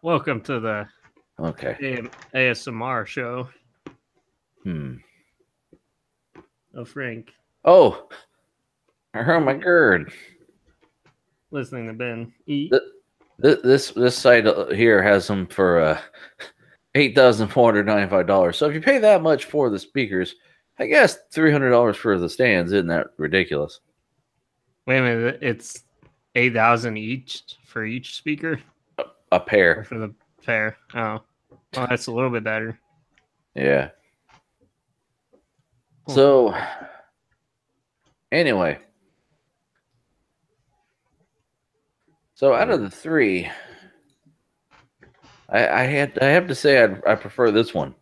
C: Welcome to the ASMR show. Oh, Frank.
B: Oh, my God.
C: Listening to Ben eat.
B: This site here has them for $8,495. So if you pay that much for the speakers, I guess $300 for the stands isn't that ridiculous?
C: Wait a minute, it's $8,000 each for each speaker.
B: A pair.
C: Or for the pair. Oh, well, that's a little bit better.
B: Yeah. So, anyway. So out of the three, I have to say I prefer this one.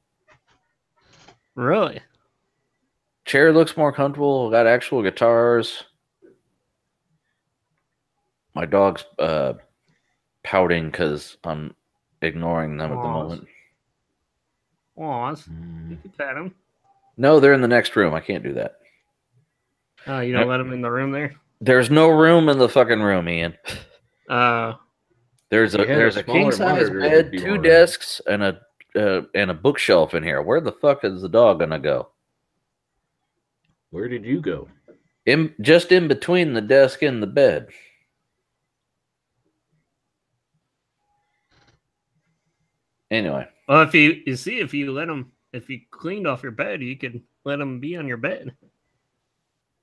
C: Really?
B: Chair looks more comfortable. Got actual guitars. My dog's pouting because I'm ignoring them at the moment.
C: Oh, you can pet him.
B: No, they're in the next room. I can't do that.
C: Oh, you don't let them in the room there?
B: There's no room in the fucking room, Ian. There's a king size bed, 2 desks, and a bookshelf in here. Where the fuck is the dog gonna go?
A: Where did you go?
B: Just in between the desk and the bed. Anyway.
C: Well, if you cleaned off your bed, you could let them be on your bed.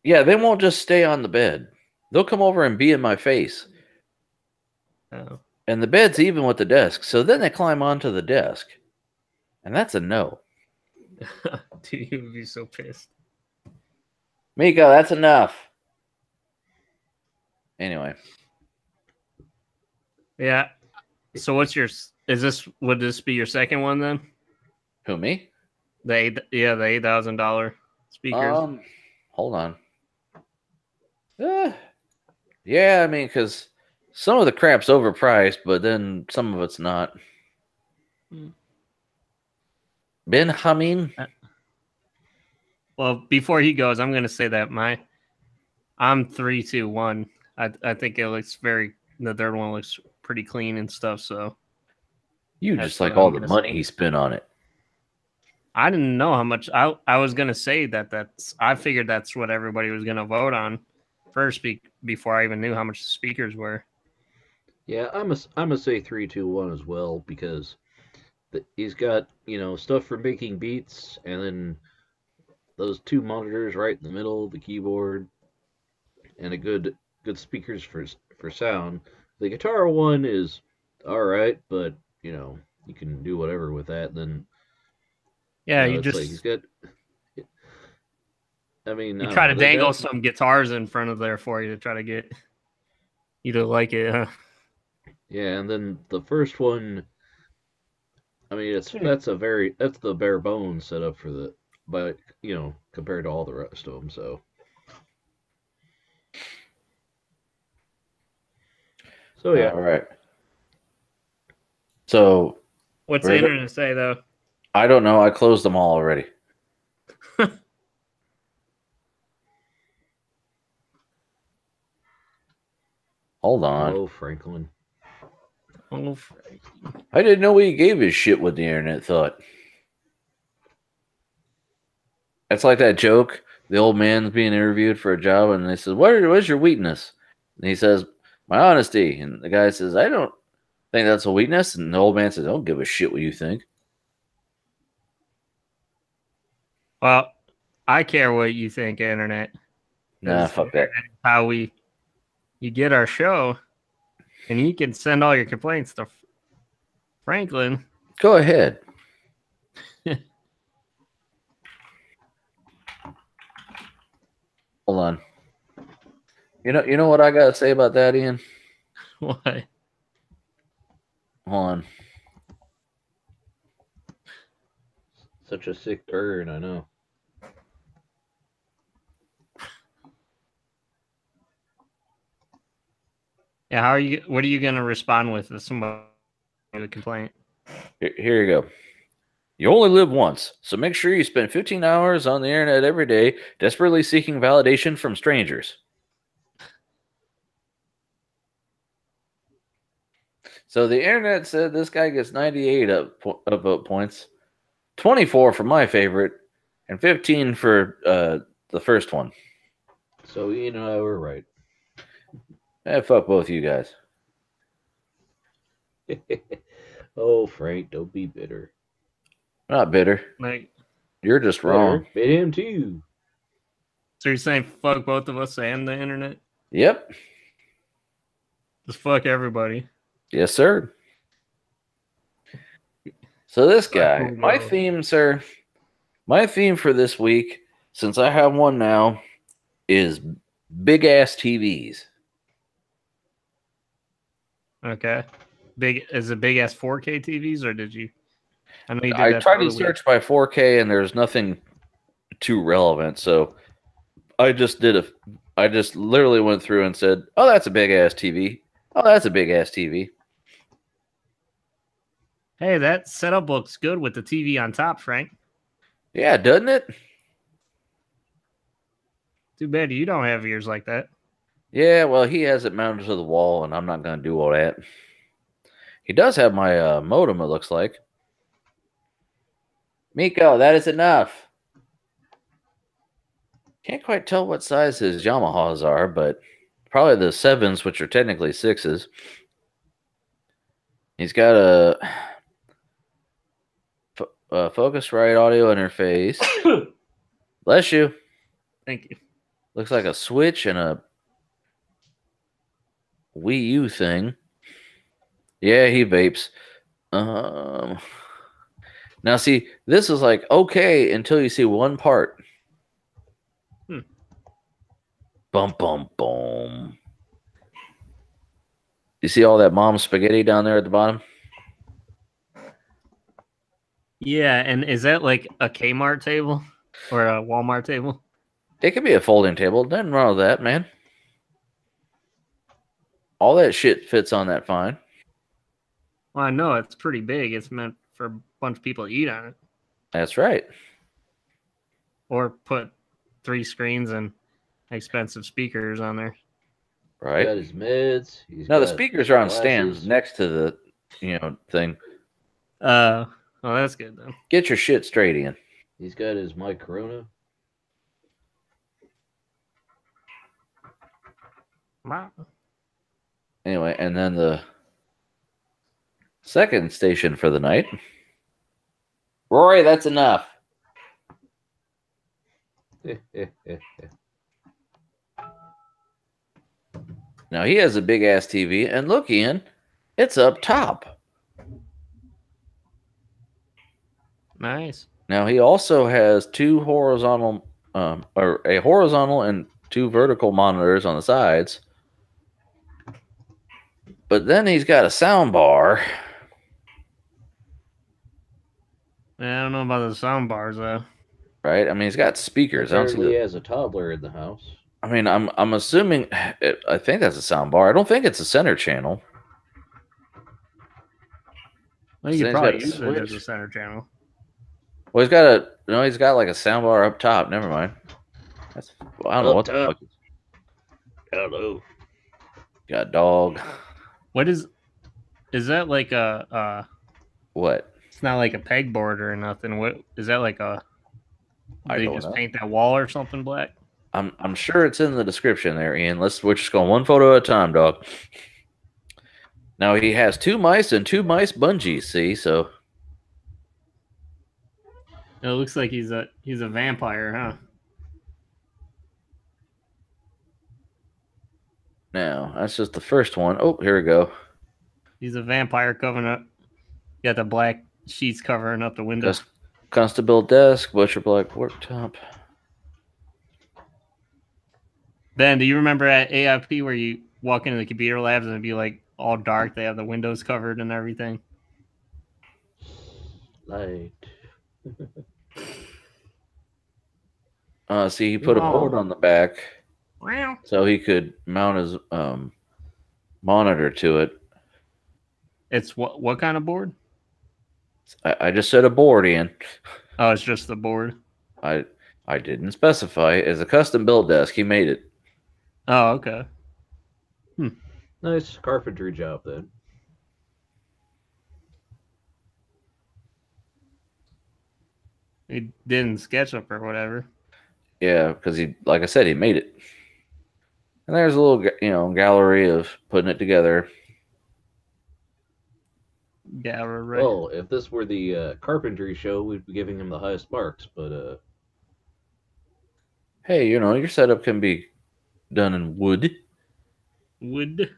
B: Yeah, they won't just stay on the bed. They'll come over and be in my face.
C: Oh.
B: And the bed's even with the desk. So then they climb onto the desk. And that's a no.
C: Dude, you would be so pissed.
B: Miko, that's enough. Anyway.
C: Yeah. So would this be your second one then?
B: Who, me?
C: The $8,000 speakers.
B: Hold on. Yeah, I mean, because some of the crap's overpriced, but then some of it's not. Ben Hameen?
C: Well, before he goes, I'm going to say that I'm 3, 2, 1. I think it looks the third one looks pretty clean and stuff. So
B: you just like all the money he spent on it.
C: I didn't know how much. I was gonna say that's. I figured that's what everybody was gonna vote on first before I even knew how much the speakers were.
A: Yeah, I'm a say 3, 2, 1 as well, because he's got, stuff for making beats, and then those 2 monitors right in the middle, the keyboard, and a good speakers for sound. The guitar one is all right, but you can do whatever with that. And then
C: you
A: it's
C: just
A: like he's got. I mean,
C: you try to dangle some guitars in front of there for you to try to get you to like it. Huh?
A: Yeah, and then the first one. I mean, that's the bare bones setup for but compared to all the rest of them. So yeah.
B: All right. So
C: what's the internet say though?
B: I don't know. I closed them all already. Hold on.
A: Oh, Franklin.
C: Oh, Franklin.
B: I didn't know he gave his shit what the internet thought. It's like that joke. The old man's being interviewed for a job, and they says, "What's your weakness?" And he says, "My honesty." And the guy says, "I don't think that's a weakness." And the old man says, "I don't give a shit what you think."
C: Well, I care what you think, internet.
B: Nah, fuck that.
C: How you get our show, and you can send all your complaints to Franklin.
B: Go ahead. Hold on. You know what I gotta say about that, Ian?
C: What?
B: Hold on.
A: Such a sick burn, I know.
C: Yeah, what are you gonna respond with if somebody with a complaint?
B: Here you go. You only live once, so make sure you spend 15 hours on the internet every day, desperately seeking validation from strangers. So the internet said this guy gets 98 upvote points, 24 for my favorite, and 15 for the first one.
A: So we're right.
B: Fuck both you guys.
A: Oh, Frank, don't be bitter.
B: I'm not bitter.
C: Like,
B: you're just wrong.
A: Bit him too.
C: So you're saying fuck both of us and the internet?
B: Yep.
C: Just fuck everybody.
B: Yes, sir. So this guy, my theme, sir, my theme for this week, since I have one now, is big ass TVs.
C: Okay. Is it big ass 4K TVs, or did you? I know you did.
B: I tried to search by 4K and there's nothing too relevant, so I just literally went through and said, "Oh, that's a big ass TV. Oh, that's a big ass TV."
C: Hey, that setup looks good with the TV on top, Frank.
B: Yeah, doesn't it?
C: Too bad you don't have ears like that.
B: Yeah, well, he has it mounted to the wall, and I'm not going to do all that. He does have my modem, it looks like. Miko, that is enough. Can't quite tell what size his Yamahas are, but probably the 7s, which are technically 6s. He's got a Focusrite audio interface. Bless you.
C: Thank you.
B: Looks like a Switch and a Wii U thing. Yeah, he vapes. Now, see, this is like okay until you see one part. Bum, bum, bum. You see all that mom's spaghetti down there at the bottom?
C: Yeah, and is that like a Kmart table or a Walmart table?
B: It could be a folding table. Nothing wrong with that, man. All that shit fits on that fine.
C: Well, I know it's pretty big. It's meant for a bunch of people to eat on it.
B: That's right.
C: Or put 3 screens and expensive speakers on there.
B: Right.
A: He's got his meds.
B: No, the speakers are on stands next to the, thing.
C: Well, that's good then.
B: Get your shit straight, Ian.
A: He's got his My Corona.
C: Wow.
B: Anyway, and then the second station for the night. Rory, that's enough. Now he has a big ass TV, and look, Ian, it's up top.
C: Nice.
B: Now he also has two horizontal, or a horizontal and two vertical monitors on the sides. But then he's got a sound bar.
C: Yeah, I don't know about the sound bars though.
B: Right? I mean, he's got speakers.
A: Apparently, he has a toddler in the house.
B: I mean, I'm assuming. I think that's a sound bar. I don't think it's a center channel.
C: Well, you could probably use it as a center channel.
B: Well, he's got like a sound bar up top. Never mind. I don't know what the fuck.
A: Hello.
B: Got a dog.
C: What is that like a
B: what?
C: It's not like a pegboard or nothing. What is that like a? They just paint that wall or something black?
B: I'm sure it's in the description there, Ian. We're just going one photo at a time, dog. Now he has two mice and two mice bungees. See, so
C: it looks like he's a vampire, huh?
B: Now that's just the first one. Oh, here we go.
C: He's a vampire covering up. Got the black sheets covering up the windows.
B: Constable desk, butcher black worktop.
C: Ben, do you remember at AFP where you walk into the computer labs and it'd be like all dark? They have the windows covered and everything.
A: Light.
B: See, he put a board on the back,
C: wow,
B: so he could mount his monitor to it.
C: It's what kind of board?
B: I just said a board, Ian.
C: Oh, it's just the board.
B: I didn't specify. It's a custom build desk. He made it.
C: Oh, okay.
A: Nice carpentry job then.
C: He didn't SketchUp or whatever.
B: Yeah, because like I said, he made it. And there's a little, gallery of putting it together.
C: Yeah, right.
A: Well, if this were the carpentry show, we'd be giving him the highest marks. But
B: hey, your setup can be done in wood.
C: Wood.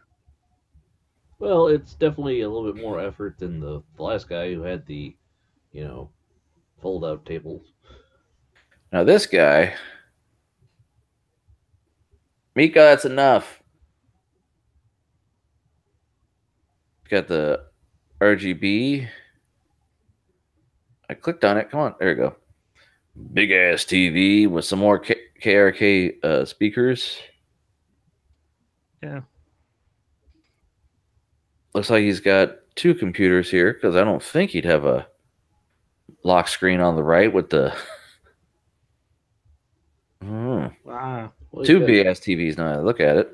A: Well, it's definitely a little bit more effort than the last guy who had the, fold-out tables.
B: Now this guy, Mika, that's enough. Got the RGB. I clicked on it. Come on, there we go. Big ass TV with some more KRK speakers.
C: Yeah.
B: Looks like he's got two computers here because I don't think he'd have a lock screen on the right with the.
C: Wow.
A: Well,
B: two BS TVs now. Look at it.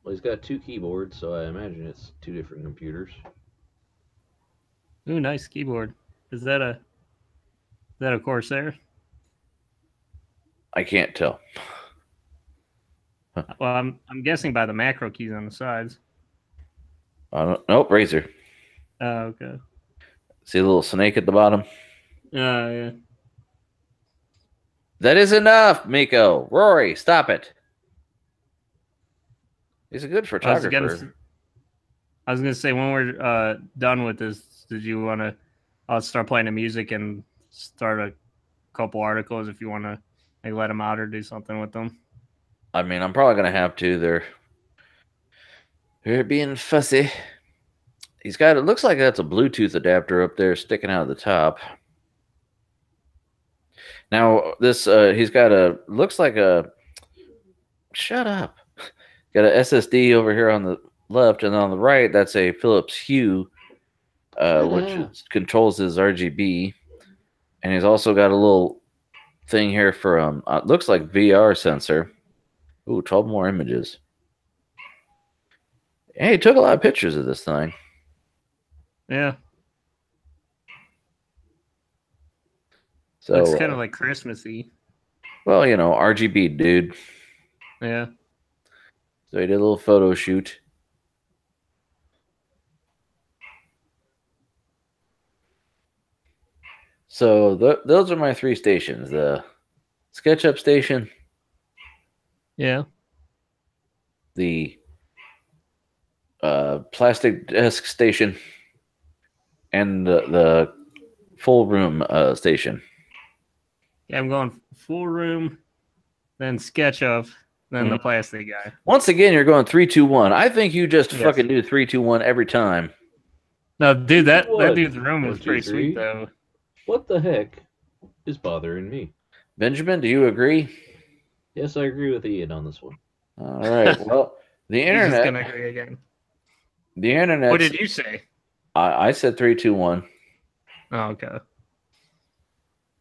A: Well, he's got two keyboards, so I imagine it's two different computers.
C: Ooh, nice keyboard. Is that a Corsair?
B: I can't tell.
C: Well, I'm guessing by the macro keys on the sides.
B: Nope, Razer.
C: Oh, okay.
B: See a little snake at the bottom?
C: Yeah.
B: That is enough, Miko. Rory, stop it. He's a good photographer.
C: I was gonna say, when we're done with this, did you want to? I'll start playing the music and start a couple articles if you want to, let them out or do something with them.
B: I mean, I'm probably gonna have to. They're being fussy. He's got. It looks like that's a Bluetooth adapter up there sticking out of the top. Now this, he's got looks like a. Shut up. Got an SSD over here on the left, and on the right, that's a Philips Hue, which controls his RGB. And he's also got a little thing here for looks like VR sensor. Ooh, 12 more images. Yeah, he took a lot of pictures of this thing.
C: Yeah.
B: So
C: looks kind of like Christmassy.
B: Well, you know, RGB, dude.
C: Yeah.
B: So he did a little photo shoot. So those are my 3 stations. The SketchUp station.
C: Yeah.
B: The plastic desk station. And the full room station.
C: Yeah, I'm going full room, then SketchUp, then the plastic guy.
B: Once again, you're going 3, 2, 1. I think you just fucking do 3, 2, 1 every time.
C: No, dude, that dude's room is pretty sweet though.
A: What the heck is bothering me?
B: Benjamin, do you agree?
A: Yes, I agree with Ian on this one.
B: All right. Well, the internet.
C: He's just gonna agree again.
B: The internet.
C: What did you say?
B: I said 3, 2, 1.
C: Oh, okay.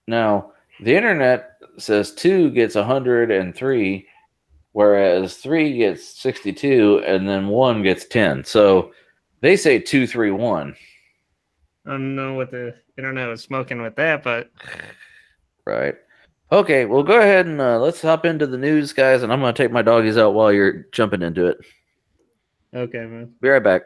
B: Now, the internet says 2 gets 103, whereas 3 gets 62, and then 1 gets 10. So they say 2, 3, 1.
C: I don't know what the internet was smoking with that, but
B: right. Okay, well, go ahead and let's hop into the news, guys, and I'm going to take my doggies out while you're jumping into it.
C: Okay, man.
B: Be right back.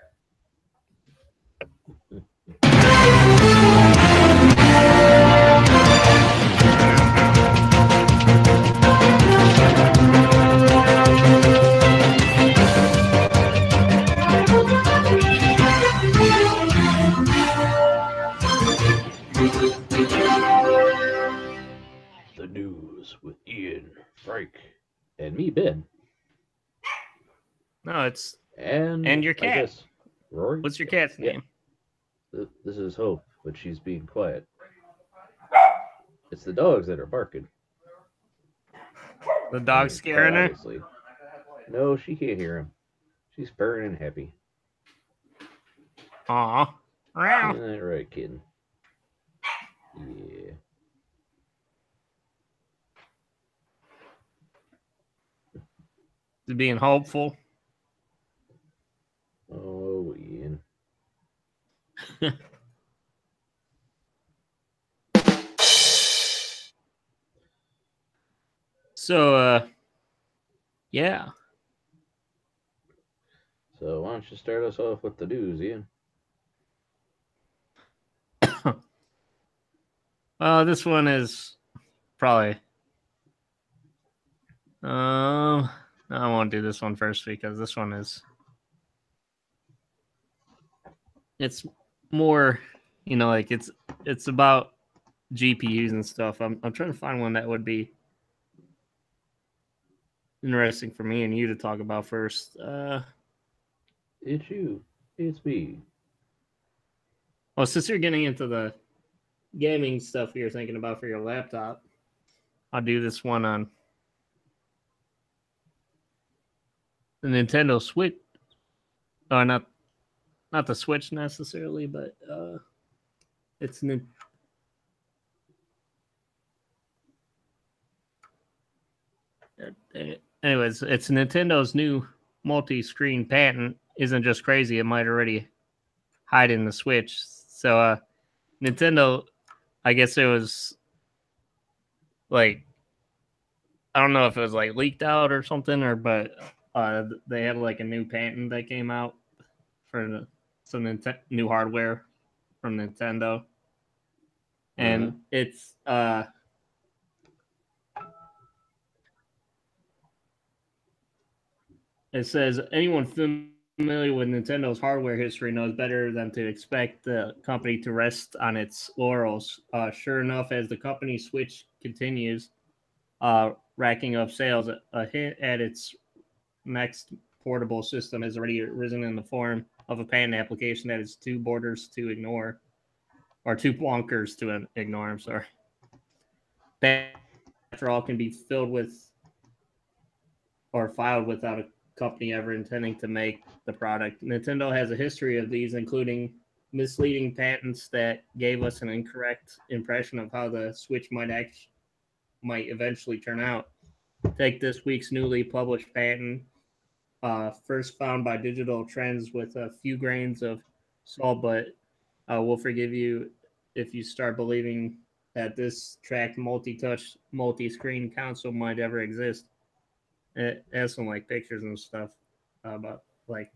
A: The news with Ian, Frank, and me, Ben.
C: No, it's
A: and
C: your cat.
A: Rory.
C: What's your cat's name?
A: This is Hope, but she's being quiet. It's the dogs that are barking.
C: The dog's scaring her?
A: Obviously. No, she can't hear him. She's purring and happy.
C: Aw.
A: All right, kitten. Yeah.
C: Is being hopeful?
A: Oh, Ian.
C: So, yeah.
A: So why don't you start us off with the news, Ian?
C: This one is probably. I won't do this one first because this one is. It's more, like it's about GPUs and stuff. I'm trying to find one that would be interesting for me and you to talk about first.
A: It's you. It's me.
C: Well, since you're getting into the gaming stuff you're thinking about for your laptop, I'll do this one on the Nintendo Switch. Oh, not the Switch necessarily, but it's anyways, it's Nintendo's new multi-screen patent isn't just crazy, it might already hide in the Switch. So Nintendo, I guess it was like, I don't know if it was like leaked out or something, but they had like a new patent that came out for some new hardware from Nintendo, and it's it says anyone familiar with Nintendo's hardware history knows better than to expect the company to rest on its laurels. Sure enough, as the company's Switch continues racking up sales, a hint at its next portable system has already arisen in the form of a patent application that is two bonkers to ignore. I'm sorry. After all, can be filled with or filed without a company ever intending to make the product. Nintendo has a history of these, including misleading patents that gave us an incorrect impression of how the Switch might eventually turn out. Take this week's newly published patent first found by digital trends with a few grains of salt, but we'll forgive you if you start believing that this tracked multi-touch, multi-screen console might ever exist. It has some like pictures and stuff about like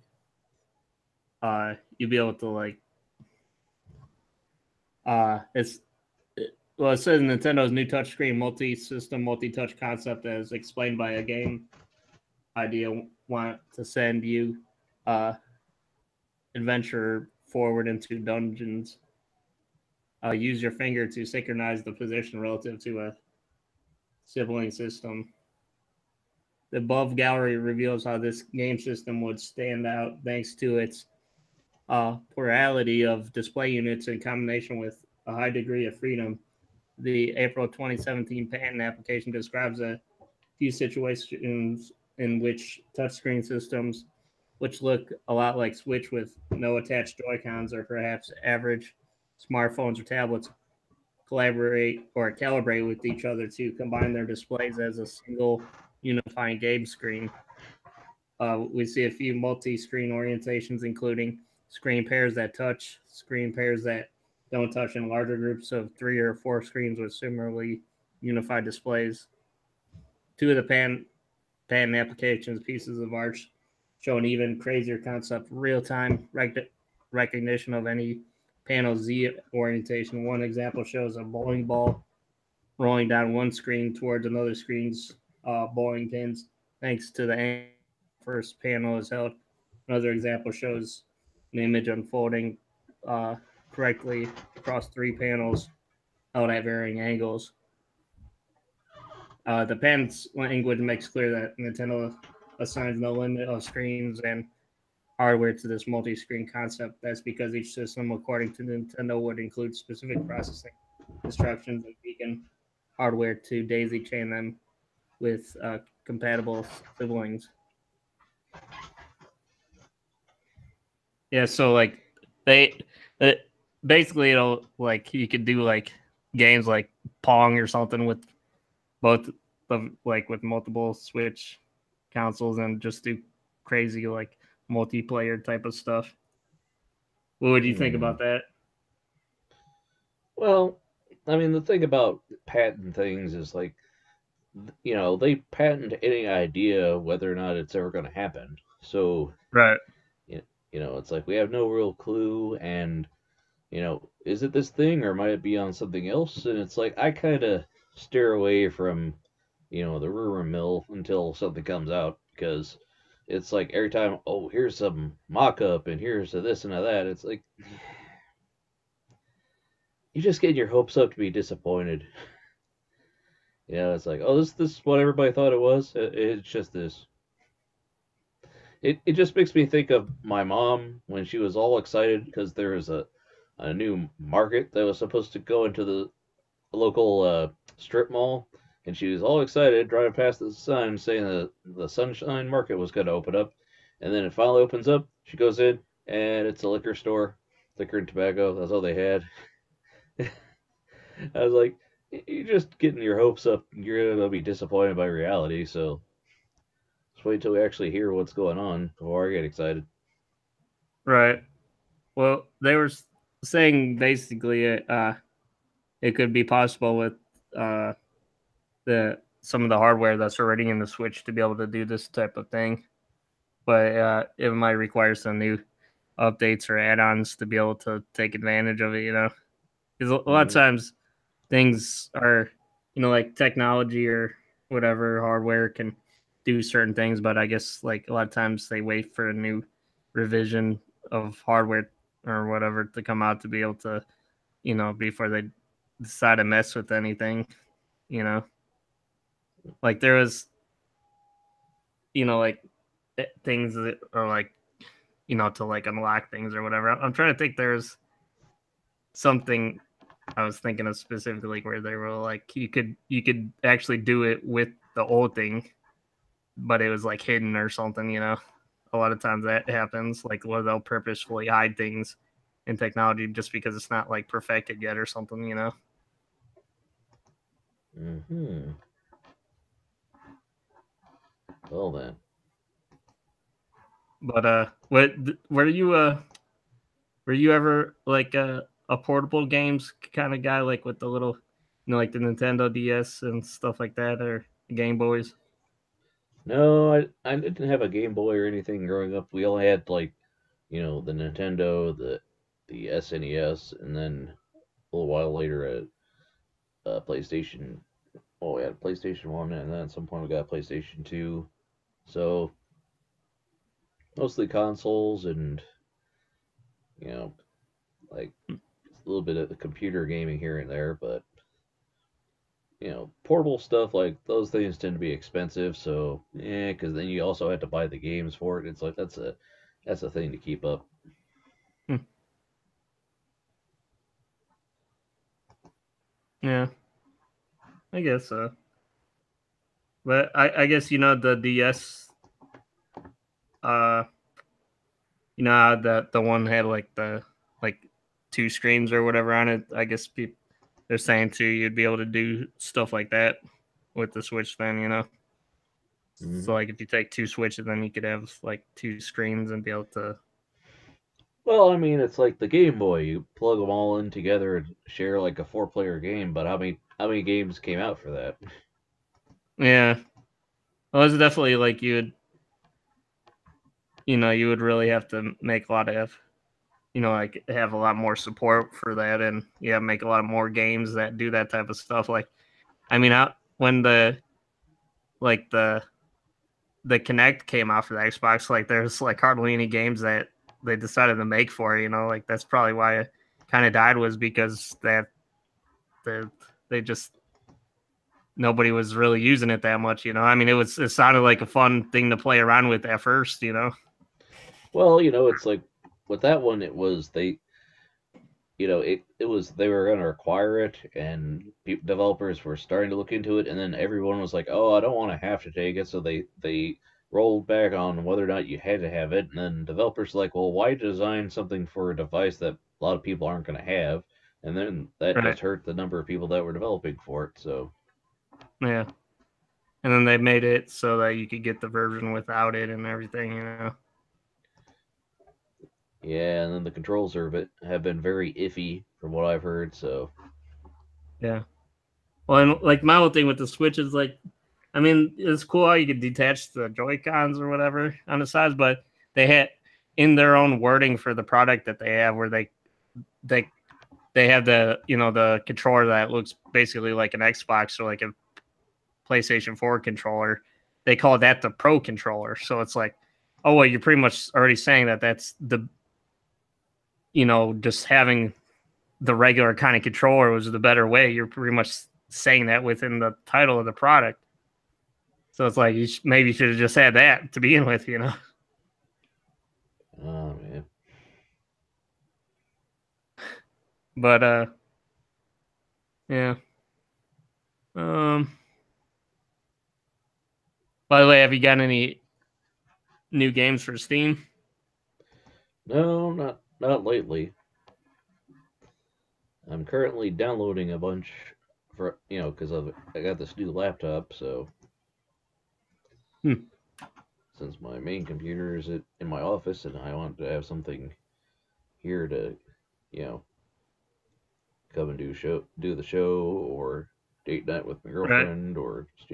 C: you'll be able to like it says Nintendo's new touchscreen multi-system, multi-touch concept as explained by a game idea want to send you adventure forward into dungeons. Use your finger to synchronize the position relative to a sibling system. The above gallery reveals how this game system would stand out thanks to its plurality of display units in combination with a high degree of freedom. The April 2017 patent application describes a few situations in which touchscreen systems, which look a lot like Switch with no attached Joy-Cons or perhaps average smartphones or tablets, collaborate or calibrate with each other to combine their displays as a single unifying game screen. We see a few multi-screen orientations, including screen pairs that touch, screen pairs that don't touch, and larger groups of 3 or 4 screens with similarly unified displays. Two of the patent applications pieces of art show an even crazier concept: real-time recognition of any panel Z orientation. One example shows a bowling ball rolling down one screen towards another screen's bowling pins, thanks to the angle first panel is held. Another example shows an image unfolding correctly across 3 panels held at varying angles. The patent's language makes clear that Nintendo assigns no limit of screens and hardware to this multi-screen concept. That's because each system, according to Nintendo, would include specific processing instructions and beacon hardware to daisy chain them with compatible siblings. Yeah, so like they basically it'll like you could do like games like Pong or something with both of like with multiple Switch consoles and just do crazy like multiplayer type of stuff. What would you think about that?
A: Well, I mean, the thing about patent things is like, they patent any idea whether or not it's ever going to happen. So,
C: right,
A: it's like we have no real clue, and is it this thing or might it be on something else? And it's like I kind of steer away from, the rumor mill until something comes out, because it's like every time, oh, here's some mock-up and here's a this and a that. It's like you just get your hopes up to be disappointed. It's like, oh, this is what everybody thought it was. It's just this. It just makes me think of my mom when she was all excited because there was a new market that was supposed to go into the local strip mall, and she was all excited driving past the sign saying that the Sunshine Market was going to open up, and then it finally opens up. She goes in, and it's a liquor store, liquor and tobacco. That's all they had. I was like, you're just getting your hopes up. You're going to be disappointed by reality, so just wait till we actually hear what's going on before I get excited.
C: Right. Well, they were saying basically it could be possible with some of the hardware that's already in the Switch to be able to do this type of thing, but it might require some new updates or add-ons to be able to take advantage of it. Because a lot of times things are, like technology or whatever hardware can do certain things, but I guess like a lot of times they wait for a new revision of hardware or whatever to come out to be able to, before they decide to mess with anything, like there was, like things that are like, to like unlock things or whatever. I'm trying to think. There's something I was thinking of specifically where they were like you could actually do it with the old thing, but it was like hidden or something. A lot of times that happens, like where they'll purposefully hide things in technology just because it's not like perfected yet or something.
A: Well then.
C: But were you ever like a portable games kind of guy, like with the little, like the Nintendo DS and stuff like that, or Game Boys?
A: No, I didn't have a Game Boy or anything growing up. We only had like, the Nintendo, the SNES, and then a little while later a PlayStation. Oh, we had a PlayStation 1, and then at some point we got a PlayStation 2. So mostly consoles and, like a little bit of computer gaming here and there, but portable stuff like those things tend to be expensive. So because then you also have to buy the games for it. It's like that's a thing to keep up.
C: Yeah, I guess so. But I guess the DS, the one had like the two screens or whatever on it. I guess they're saying too you'd be able to do stuff like that with the Switch then,
A: Mm-hmm.
C: So like if you take two Switches, then you could have like two screens and be able to.
A: Well, I mean, it's like the Game Boy. You plug them all in together and share like a 4-player game. But how many games came out for that?
C: Yeah, well, it's definitely like you would really have to make a lot of, like have a lot more support for that, and make a lot of more games that do that type of stuff. Like, I mean, when the Kinect came out for the Xbox, like there's like hardly any games that they decided to make for it. Like that's probably why it kind of died, was because they just nobody was really using it that much. I mean, it sounded like a fun thing to play around with at first.
A: Well, it's like with that one, it was they they were going to require it, and developers were starting to look into it, and then everyone was like, "Oh, I don't want to have to take it," so they rolled back on whether or not you had to have it, and then developers were like, "Well, why design something for a device that a lot of people aren't going to have?" And then that just hurt the number of people that were developing for it. So
C: yeah, and then they made it so that you could get the version without it and everything.
A: Yeah, and then the controls of it have been very iffy from what I've heard, so.
C: Yeah. Well, and like my whole thing with the Switch is like, I mean, it's cool how you could detach the Joy-Cons or whatever on the sides, but they had in their own wording for the product that they have where they have the, the controller that looks basically like an Xbox or like a PlayStation 4 controller. They call that the Pro controller. So it's like, oh, well, you're pretty much already saying that that's the, just having the regular kind of controller was the better way. You're pretty much saying that within the title of the product. So it's like you maybe should have just had that to begin with,
A: Oh man.
C: But yeah. By the way, have you got any new games for Steam?
A: No, not lately. I'm currently downloading a bunch for because I got this new laptop, so since my main computer is in my office and I wanted to have something here to come and do the show or date night with my girlfriend, or just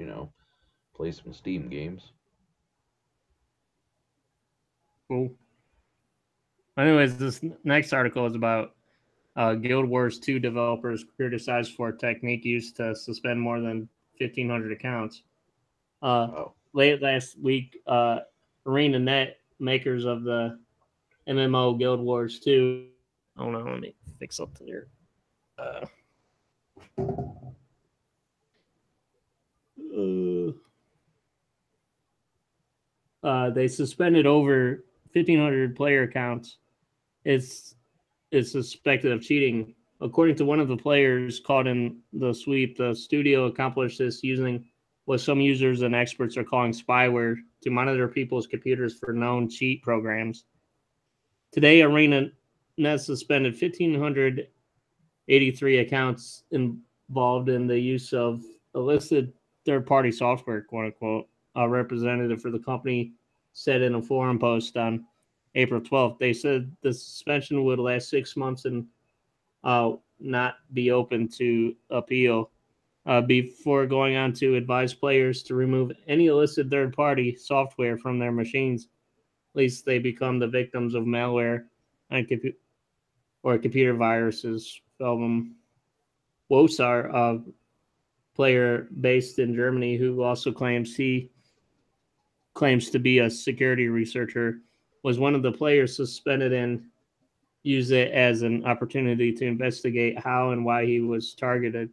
A: play some Steam games.
C: Cool. Anyways, this next article is about Guild Wars 2 developers criticized for a technique used to suspend more than 1,500 accounts. Late last week, ArenaNet, makers of the MMO Guild Wars 2. Hold on, let me fix something here. They suspended over 1,500 player accounts. It's suspected of cheating. According to one of the players caught in the sweep, the studio accomplished this using what some users and experts are calling spyware to monitor people's computers for known cheat programs. Today, ArenaNet suspended 1,583 accounts involved in the use of illicit third-party software, quote-unquote. A representative for the company said in a forum post on April 12th. They said the suspension would last 6 months and not be open to appeal before going on to advise players to remove any illicit third-party software from their machines, least they become the victims of malware and or computer viruses. Wosar, a player based in Germany who also claims to be a security researcher, was one of the players suspended and used it as an opportunity to investigate how and why he was targeted.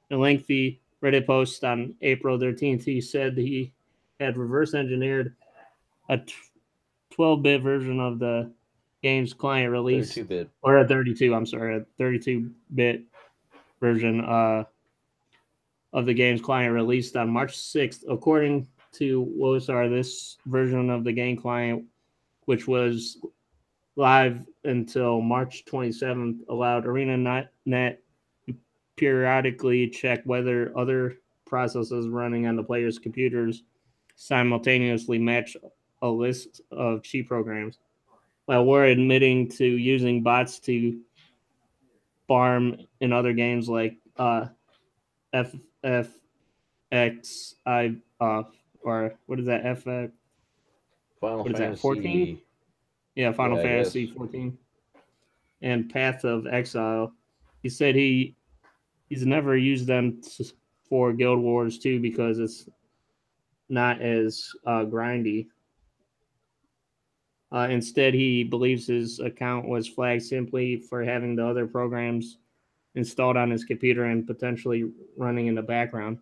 C: In a lengthy Reddit post on April 13th, he said he had reverse engineered a 12-bit version of the game's client release,
A: 32-bit.
C: or a 32-bit version of the game's client released on March 6th. According to Wosar, this version of the game client, which was live until March 27th, allowed ArenaNet to periodically check whether other processes running on the player's computers simultaneously match a list of cheat programs, while we're admitting to using bots to farm in other games like FFXI, or what is that?
A: Final
C: what is that?
A: Fantasy
C: 14? Yeah, Final
A: Yeah,
C: Fantasy 14 and Path of Exile. He said he's never used them for Guild Wars 2 because it's not as grindy. Instead, he believes his account was flagged simply for having the other programs installed on his computer and potentially running in the background.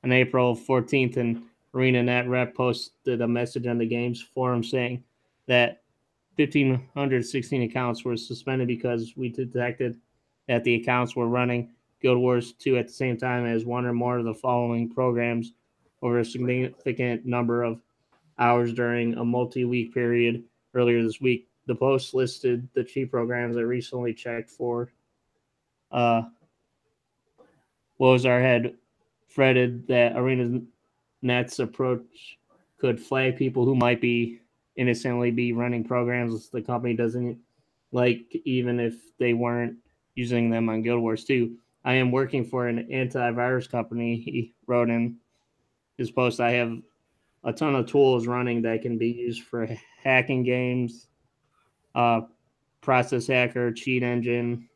C: On April 14th, an ArenaNet rep posted a message on the game's forum saying that 1,516 accounts were suspended because we detected that the accounts were running Guild Wars 2 at the same time as one or more of the following programs over a significant number of hours during a multi-week period earlier this week. The post listed the cheat programs that recently checked for. Wosar had fretted that ArenaNet's approach could flag people who might be innocently be running programs the company doesn't like, even if they weren't using them on Guild Wars 2. I am working for an antivirus company, he wrote in his post. I have a ton of tools running that can be used for hacking games, Process Hacker, Cheat Engine,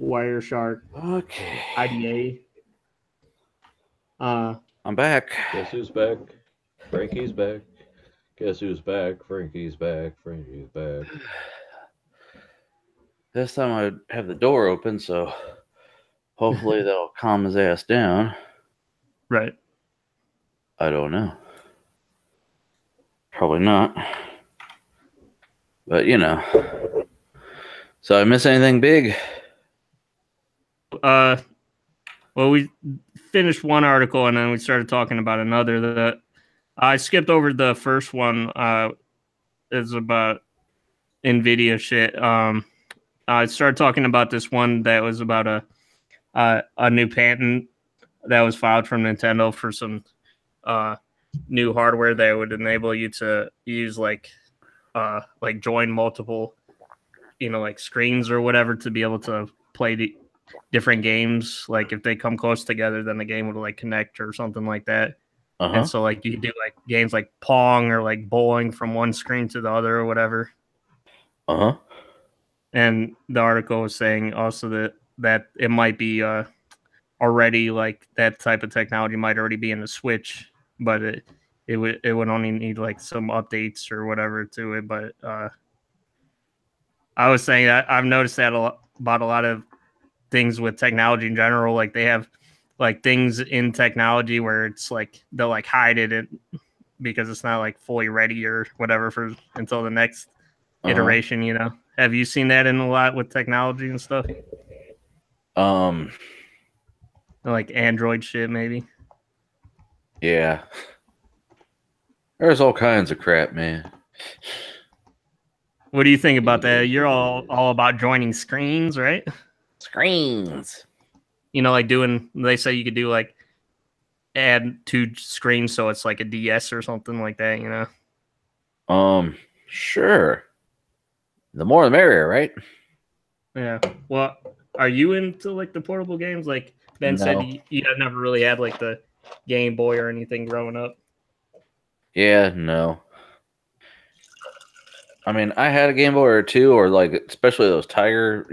C: Wireshark,
B: Okay.
C: IDA.
B: I'm back.
A: Guess who's back? Frankie's back. Guess who's back? Frankie's back. Frankie's back.
B: This time I have the door open, so hopefully that'll calm his ass down.
C: Right.
B: I don't know. Probably not. But, you know. So I miss anything big?
C: Well, we finished one article and then we started talking about another. I skipped over the first one. It's about NVIDIA shit. I started talking about this one that was about a new patent that was filed from Nintendo for some new hardware that would enable you to use like join multiple, like screens or whatever to be able to play the different games. Like if they come close together, then the game would like connect or something like that. And so like you could do like games like Pong or like bowling from one screen to the other or whatever. And the article was saying also that it might be already, like that type of technology might already be in the Switch, but it would only need like some updates or whatever to it. But I was saying that I've noticed that about a lot of things with technology in general. Like they have like things in technology where it's like they'll like hide it because it's not like fully ready or whatever for until the next iteration. Have you seen that in a lot with technology and stuff? Like Android shit, maybe.
B: Yeah. There's all kinds of crap, man.
C: What do you think about that? You're all about joining screens, right?
B: Screens.
C: Like they say you could do like add 2 screens so it's like a DS or something like that,
B: Sure. The more the merrier, right?
C: Yeah. Well, are you into like the portable games? Like Ben said, you never really had like the Game Boy or anything growing up.
B: Yeah, no. I mean, I had a Game Boy or two, or like especially those Tiger,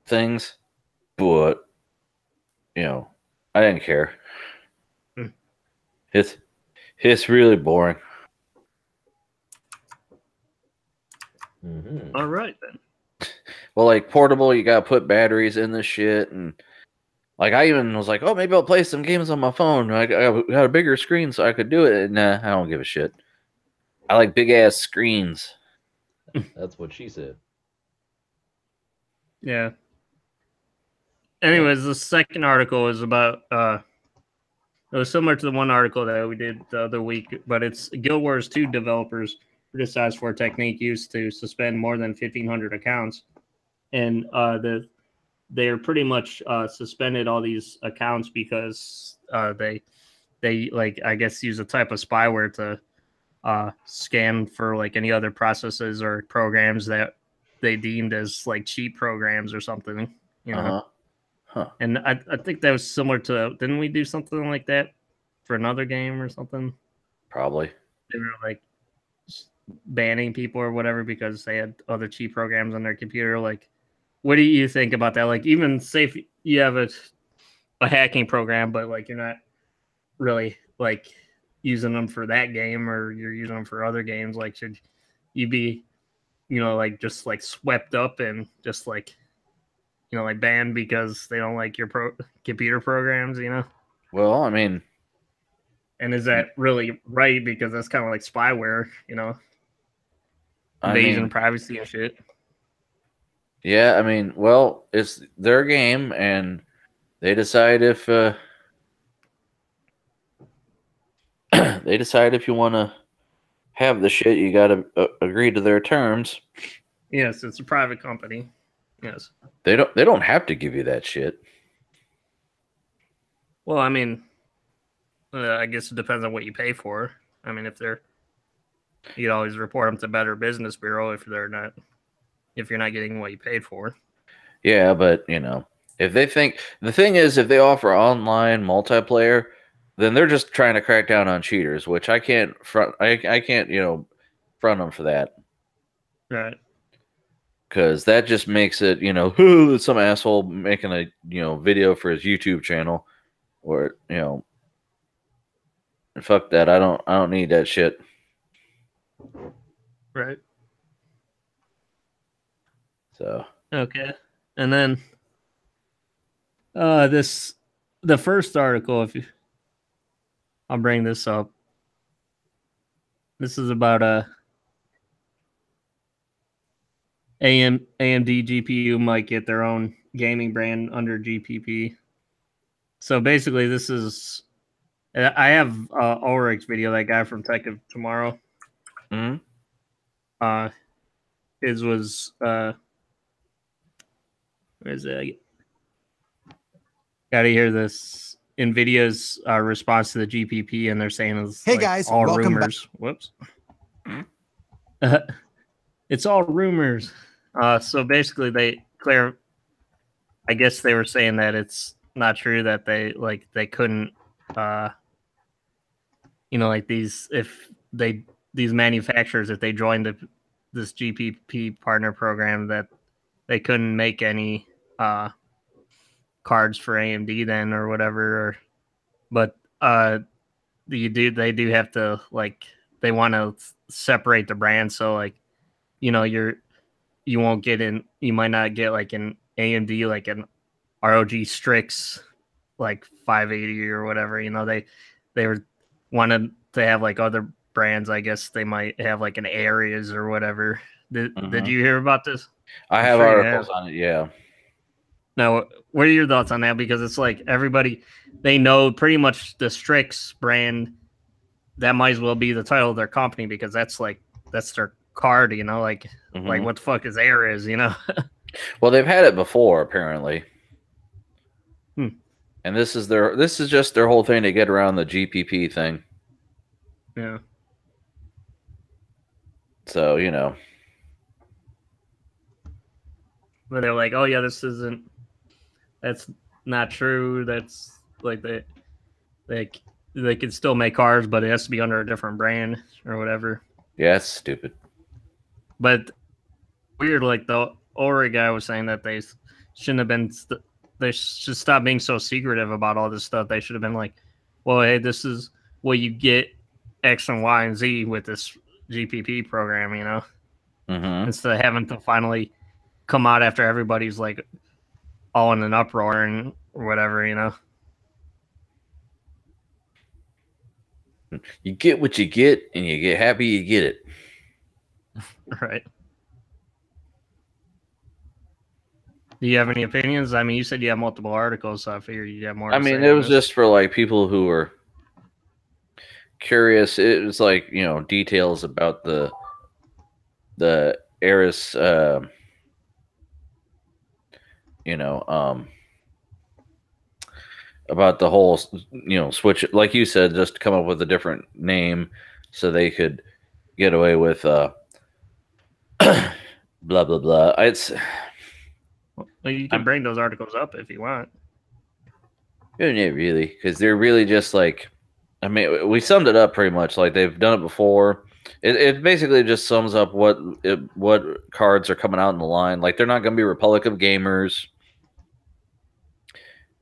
B: things, but I didn't care. It's really boring.
C: All right then.
B: Well, like portable, you gotta put batteries in this shit, and like I even was like, oh, maybe I'll play some games on my phone. I got a bigger screen so I could do it. Nah, I don't give a shit. I like big ass screens.
A: That's what she said.
C: Yeah. Anyways, the second article is about it was similar to the one article that we did the other week, but it's Guild Wars 2 developers criticized for a technique used to suspend more than 1,500 accounts. And they're pretty much suspended all these accounts because they like, I guess, use a type of spyware to scan for like any other processes or programs that they deemed as like cheap programs or something,
B: Huh.
C: And I think that was similar to, didn't we do something like that for another game or something?
B: Probably.
C: They were like banning people or whatever because they had other cheap programs on their computer. Like, what do you think about that? Like, even say if you have a hacking program, but like you're not really like using them for that game, or you're using them for other games, like should you be, like just like swept up and just like, like banned because they don't like your computer programs,
B: Well, I mean,
C: and is that really right? Because that's kind of like spyware, invasion of privacy and shit.
B: Yeah, I mean, well, it's their game, and they decide if they decide if you want to have the shit, you got to agree to their terms.
C: Yes, it's a private company. Yes.
B: They don't have to give you that shit.
C: Well, I mean, I guess it depends on what you pay for. I mean, you'd always report them to Better Business Bureau if you're not getting what you paid for.
B: Yeah, but if they think, the thing is, if they offer online multiplayer, then they're just trying to crack down on cheaters, which I can't front. I can't front them for that.
C: Right.
B: Because that just makes it, some asshole making a video for his YouTube channel, or fuck that. I don't need that shit.
C: Right.
B: So
C: okay, and then the first article, I'll bring this up. This is about AMD GPU might get their own gaming brand under GPP. So basically, this is, I have Ulrich's video, that guy from Tech of Tomorrow. His was where is it? Gotta hear this. NVIDIA's response to the GPP, and they're saying it's
G: hey guys,
C: all
G: welcome
C: rumors. Whoops. It's all rumors. So basically, I guess they were saying that it's not true that they couldn't, like these manufacturers, if they joined this GPP partner program, that they couldn't make any cards for AMD then or whatever. But they do have to, like, they want to separate the brand, so like, you won't get in, you might not get like an AMD, like an ROG Strix like 580 or whatever. They were wanted to have like other brands. I guess they might have like an Aries or whatever. Did you hear about this?
B: I have articles on it. Yeah.
C: Now, what are your thoughts on that? Because it's like everybody, they know pretty much the Strix brand. That might as well be the title of their company, because that's their card, like what the fuck is Aries,
B: Well, they've had it before, apparently. And this is just their whole thing to get around the GPP thing.
C: Yeah.
B: So, you know.
C: But they're like, oh yeah, that's not true. That's like they can still make cars, but it has to be under a different brand or whatever.
B: Yeah, that's stupid.
C: But weird, like the Ori guy was saying that they shouldn't have been. They should stop being so secretive about all this stuff. They should have been like, well, hey, this is what you get X and Y and Z with this GPP program, you know, instead of having to finally come out after everybody's like all in an uproar and whatever, you know.
B: You get what you get, and you get happy you get it.
C: Right. Do you have any opinions? I mean, you said you have multiple articles, so I figured you'd have more.
B: I mean, it was just for like people who were curious. It was like, you know, details about the Eris, you know, about the whole, you know, switch. Like you said, just come up with a different name so they could get away with blah blah blah. It's.
C: Well, you can bring those articles up if you want.
B: Yeah, really, because they're really just like, I mean, we summed it up pretty much. Like they've done it before. It basically just sums up what cards are coming out in the line. Like they're not going to be Republic of Gamers,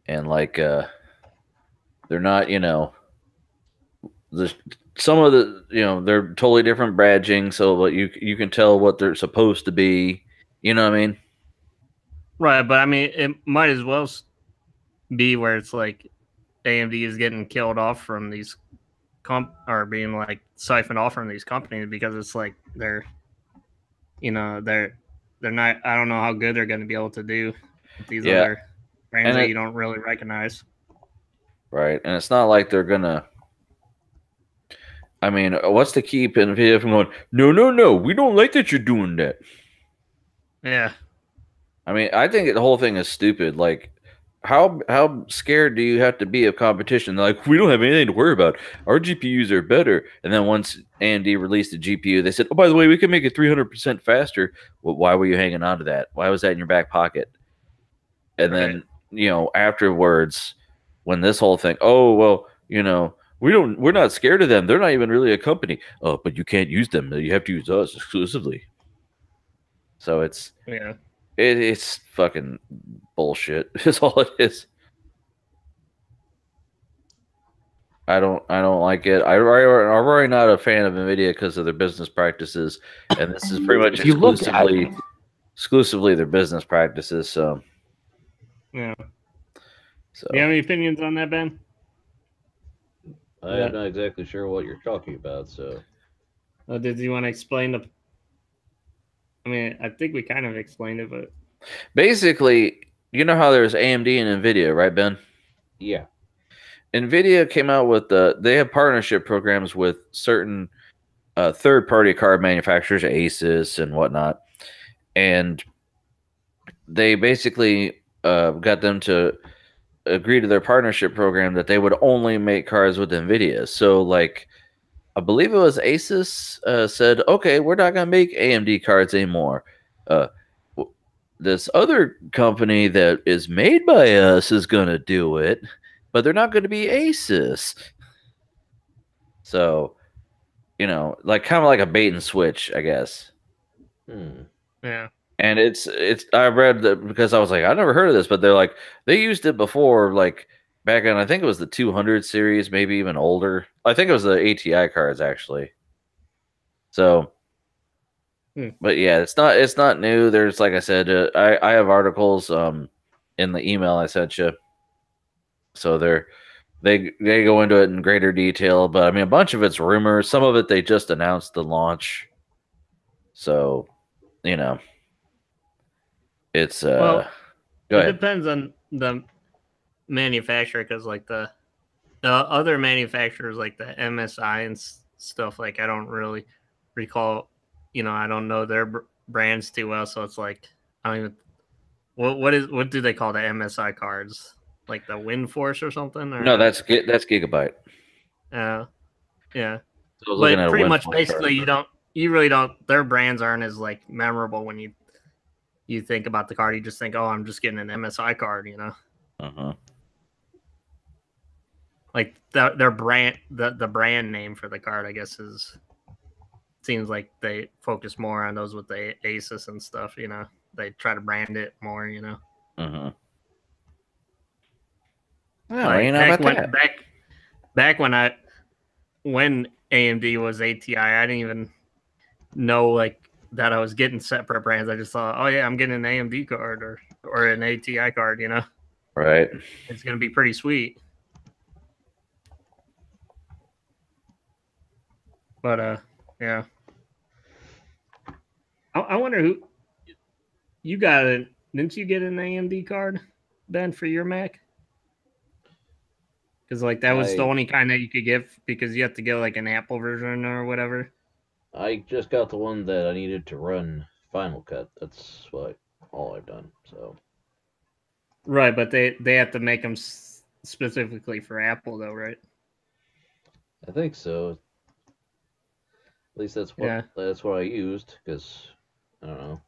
B: and like they're not, you know, some of the, you know, they're totally different badging, so but you can tell what they're supposed to be. You know what I mean?
C: Right, but I mean, it might as well be where it's like AMD is getting killed off from these or being like siphoned off from these companies because it's like they're, you know, they're not. I don't know how good they're going to be able to do with these other brands that you don't really recognize.
B: Right, and it's not like they're gonna. I mean, what's to keep NVIDIA from going? No, we don't like that you're doing that.
C: Yeah.
B: I mean, I think the whole thing is stupid. Like, how scared do you have to be of competition? They're like, we don't have anything to worry about. Our GPUs are better. And then once AMD released a GPU, they said, oh, by the way, we can make it 300% faster. Well, why were you hanging on to that? Why was that in your back pocket? And then, you know, afterwards, when this whole thing, oh, well, you know, we're not scared of them. They're not even really a company. Oh, but you can't use them. You have to use us exclusively. So it's it's fucking bullshit. Is all it is. I don't like it. I'm already not a fan of NVIDIA because of their business practices, and this is pretty much exclusively their business practices. So
C: yeah. So do you have any opinions on that, Ben?
A: I'm not exactly sure what you're talking about. So,
C: did you want to explain the? I mean, I think we kind of explained it, but
B: basically, you know how there's AMD and NVIDIA, right, Ben?
A: Yeah.
B: NVIDIA came out with they have partnership programs with certain third-party card manufacturers, Asus and whatnot, and they basically got them to agree to their partnership program that they would only make cards with NVIDIA. So, like, I believe it was Asus said, okay, we're not going to make AMD cards anymore. This other company that is made by us is going to do it, but they're not going to be Asus. So, you know, like kind of like a bait and switch, I guess.
C: Yeah.
B: And it's I read that because I was like, I never heard of this, but they're like, they used it before, like back in, I think it was the 200 series, maybe even older. I think it was the ATI cards actually. So, but yeah, it's not new. There's, like I said, I have articles in the email I sent you. So they go into it in greater detail, but I mean, a bunch of it's rumors. Some of it they just announced the launch. So, you know, it's
C: well,
B: go ahead.
C: It depends on the manufacturer, because like the other manufacturers like the MSI and stuff, like I don't really recall, you know, I don't know their brands too well, so it's like I don't even what do they call the MSI cards, like the Wind Force or something? Or?
B: No, that's Gigabyte.
C: Yeah,
B: So
C: but pretty much basically card. you really don't. Their brands aren't as like memorable when you think about the card. You just think, oh, I'm just getting an MSI card, you know. Like their brand, the brand name for the card, I guess seems like they focus more on those with the Asus and stuff. You know, they try to brand it more. You know.
B: Well, you know
C: back when AMD was ATI, I didn't even know like that I was getting separate brands. I just thought, oh yeah, I'm getting an AMD card or an ATI card, you know.
B: Right.
C: It's gonna be pretty sweet. But yeah. I wonder who you got it. Didn't you get an AMD card, Ben, for your Mac? Because like that was the only kind that you could get because you have to get like an Apple version or whatever.
A: I just got the one that I needed to run Final Cut. That's all I've done. So.
C: Right, but they have to make them specifically for Apple, though, right?
A: I think so. At least that's what I used. Because I don't know.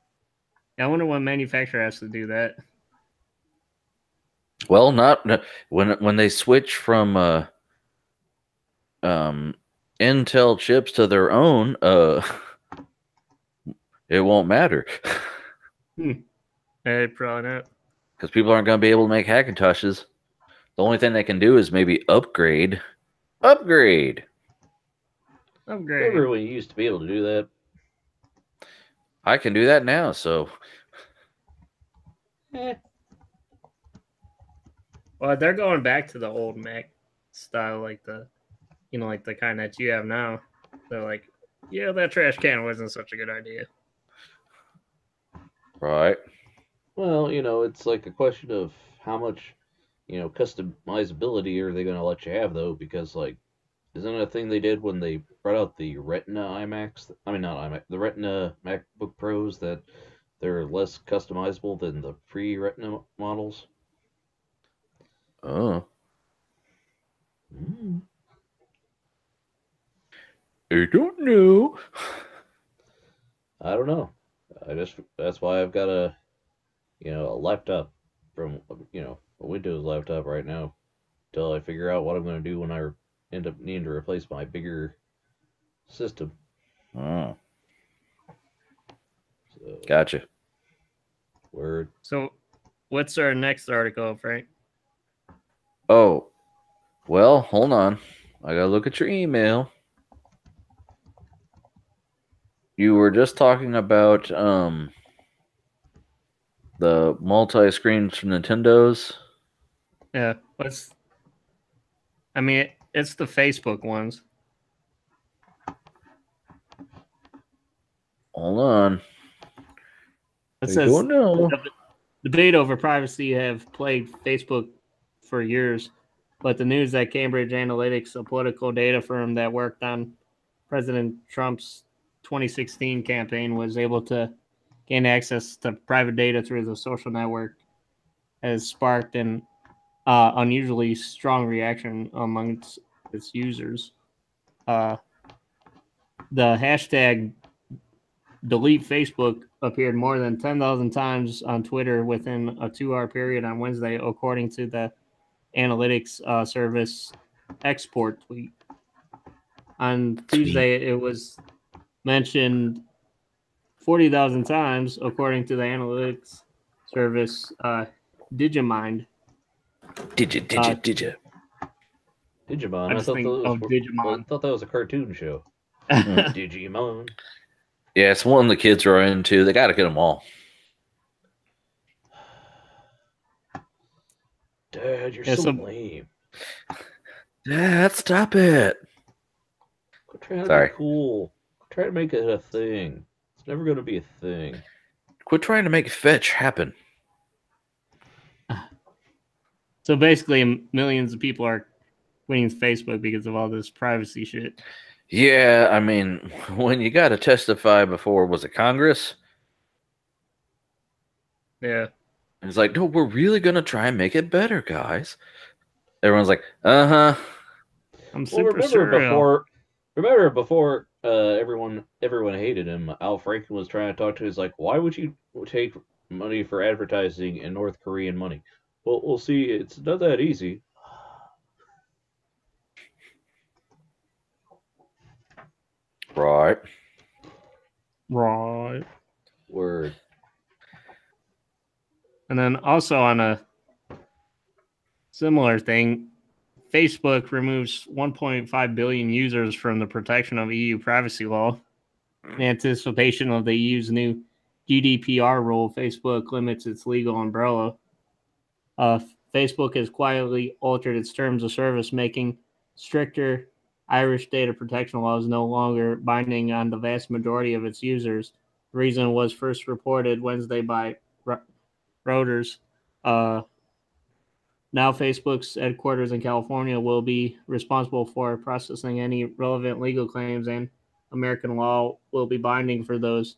C: I wonder what manufacturer has to do that.
B: Well, not when they switch from Intel chips to their own, it won't matter.
C: Probably not.
B: Because people aren't going to be able to make Hackintoshes. The only thing they can do is maybe upgrade. Upgrade.
A: Remember when you used to be able to do that?
B: I can do that now, so.
C: Well, they're going back to the old Mac style, like the kind that you have now. They're like, yeah, that trash can wasn't such a good idea.
B: Right.
A: Well, it's like a question of how much, customizability are they going to let you have, though? Because, like, isn't it a thing they did when they brought out the Retina iMacs? I mean, not iMac, the Retina MacBook Pros, that they're less customizable than the pre-Retina models?
B: Oh. I don't know.
A: I don't know. That's why I've got a laptop from, a Windows laptop right now until I figure out what I'm going to do when I end up needing to replace my bigger system.
B: Oh. So, gotcha.
A: Word.
C: So, what's our next article, Frank?
B: Oh, well, hold on. I gotta look at your email. You were just talking about the multi-screens from Nintendos.
C: Yeah, it's the Facebook ones.
B: Hold on.
C: It says the debate over privacy have plagued Facebook for years, but the news that Cambridge Analytica, a political data firm that worked on President Trump's 2016 campaign, was able to gain access to private data through the social network has sparked an unusually strong reaction amongst its users. The hashtag delete Facebook appeared more than 10,000 times on Twitter within a 2-hour period on Wednesday, according to the analytics service Export tweet. On Tuesday, it was mentioned 40,000 times, according to the analytics service Digimind.
A: Digimon. I thought that was a cartoon show. Digimon.
B: Yeah, it's one the kids are into. They got to get them all.
A: Dad, you're so lame.
B: Dad, stop it.
A: Quit trying to be cool. Try to make it a thing. It's never going to be a thing.
B: Quit trying to make fetch happen.
C: So basically, millions of people are quitting Facebook because of all this privacy shit.
B: Yeah, I mean, when you got to testify before, was it Congress?
C: Yeah.
B: It's like, no, we're really going to try and make it better, guys. Everyone's like, uh-huh.
C: I'm super surreal.
A: Remember before everyone hated him. Al Franken was trying to talk to him. He's like, why would you take money for advertising in North Korean money? Well, we'll see. It's not that easy.
B: Right.
A: Word.
C: And then also on a similar thing, Facebook removes 1.5 billion users from the protection of EU privacy law. In anticipation of the EU's new GDPR rule, Facebook limits its legal umbrella. Facebook has quietly altered its terms of service, making stricter Irish data protection laws no longer binding on the vast majority of its users. The reason was first reported Wednesday by Reuters. Now, Facebook's headquarters in California will be responsible for processing any relevant legal claims, and American law will be binding for those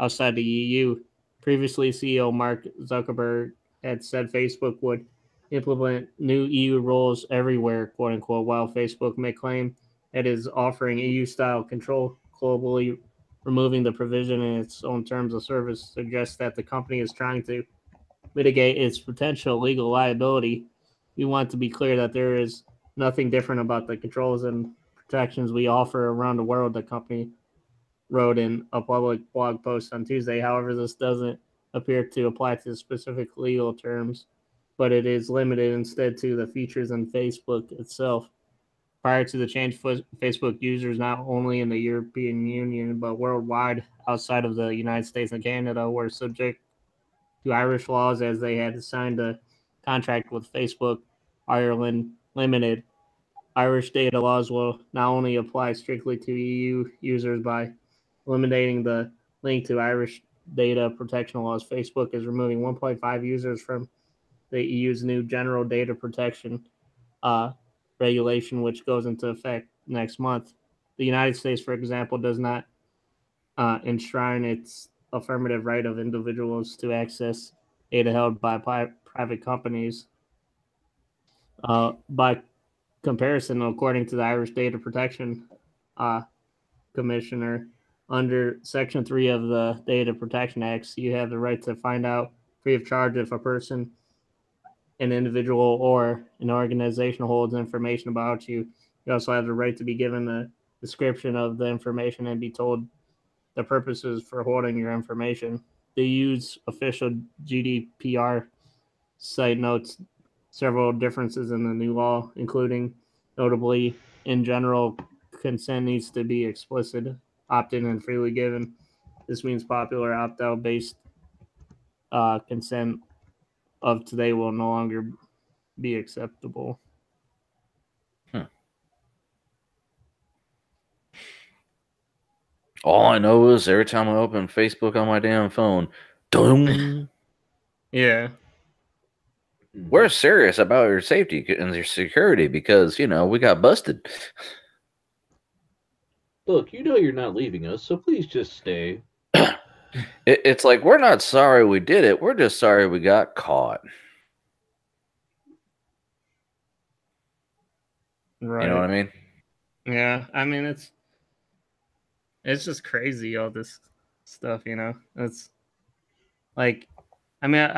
C: outside the EU. Previously, CEO Mark Zuckerberg had said Facebook would implement new EU rules everywhere, quote unquote, while Facebook may claim it is offering EU style control globally. Removing the provision in its own terms of service suggests that the company is trying to mitigate its potential legal liability. We want to be clear that there is nothing different about the controls and protections we offer around the world, the company wrote in a public blog post on Tuesday. However, this doesn't appear to apply to specific legal terms, but it is limited instead to the features in Facebook itself. Prior to the change, Facebook users not only in the European Union but worldwide outside of the United States and Canada were subject to Irish laws as they had signed a contract with Facebook Ireland Limited. Irish data laws will not only apply strictly to EU users by eliminating the link to Irish data protection laws. Facebook is removing 1.5 users from the EU's new general data protection regulation, which goes into effect next month. The United States, for example, does not enshrine its affirmative right of individuals to access data held by private companies. By comparison, according to the Irish Data Protection Commissioner, under Section 3 of the Data Protection Act, you have the right to find out free of charge if a person, an individual, or an organization holds information about you. You also have the right to be given a description of the information and be told the purposes for holding your information. The EU's official GDPR site notes several differences in the new law, including, notably, in general, consent needs to be explicit, opt-in, and freely given. This means popular opt-out based consent of today will no longer be acceptable.
B: All I know is every time I open Facebook on my damn phone, dong.
C: Yeah.
B: We're serious about your safety and your security because, we got busted.
A: Look, you're not leaving us, so please just stay.
B: It's like, we're not sorry we did it. We're just sorry we got caught.
C: Right.
B: You know what I mean?
C: Yeah. I mean, it's just crazy, all this stuff, It's like, I mean,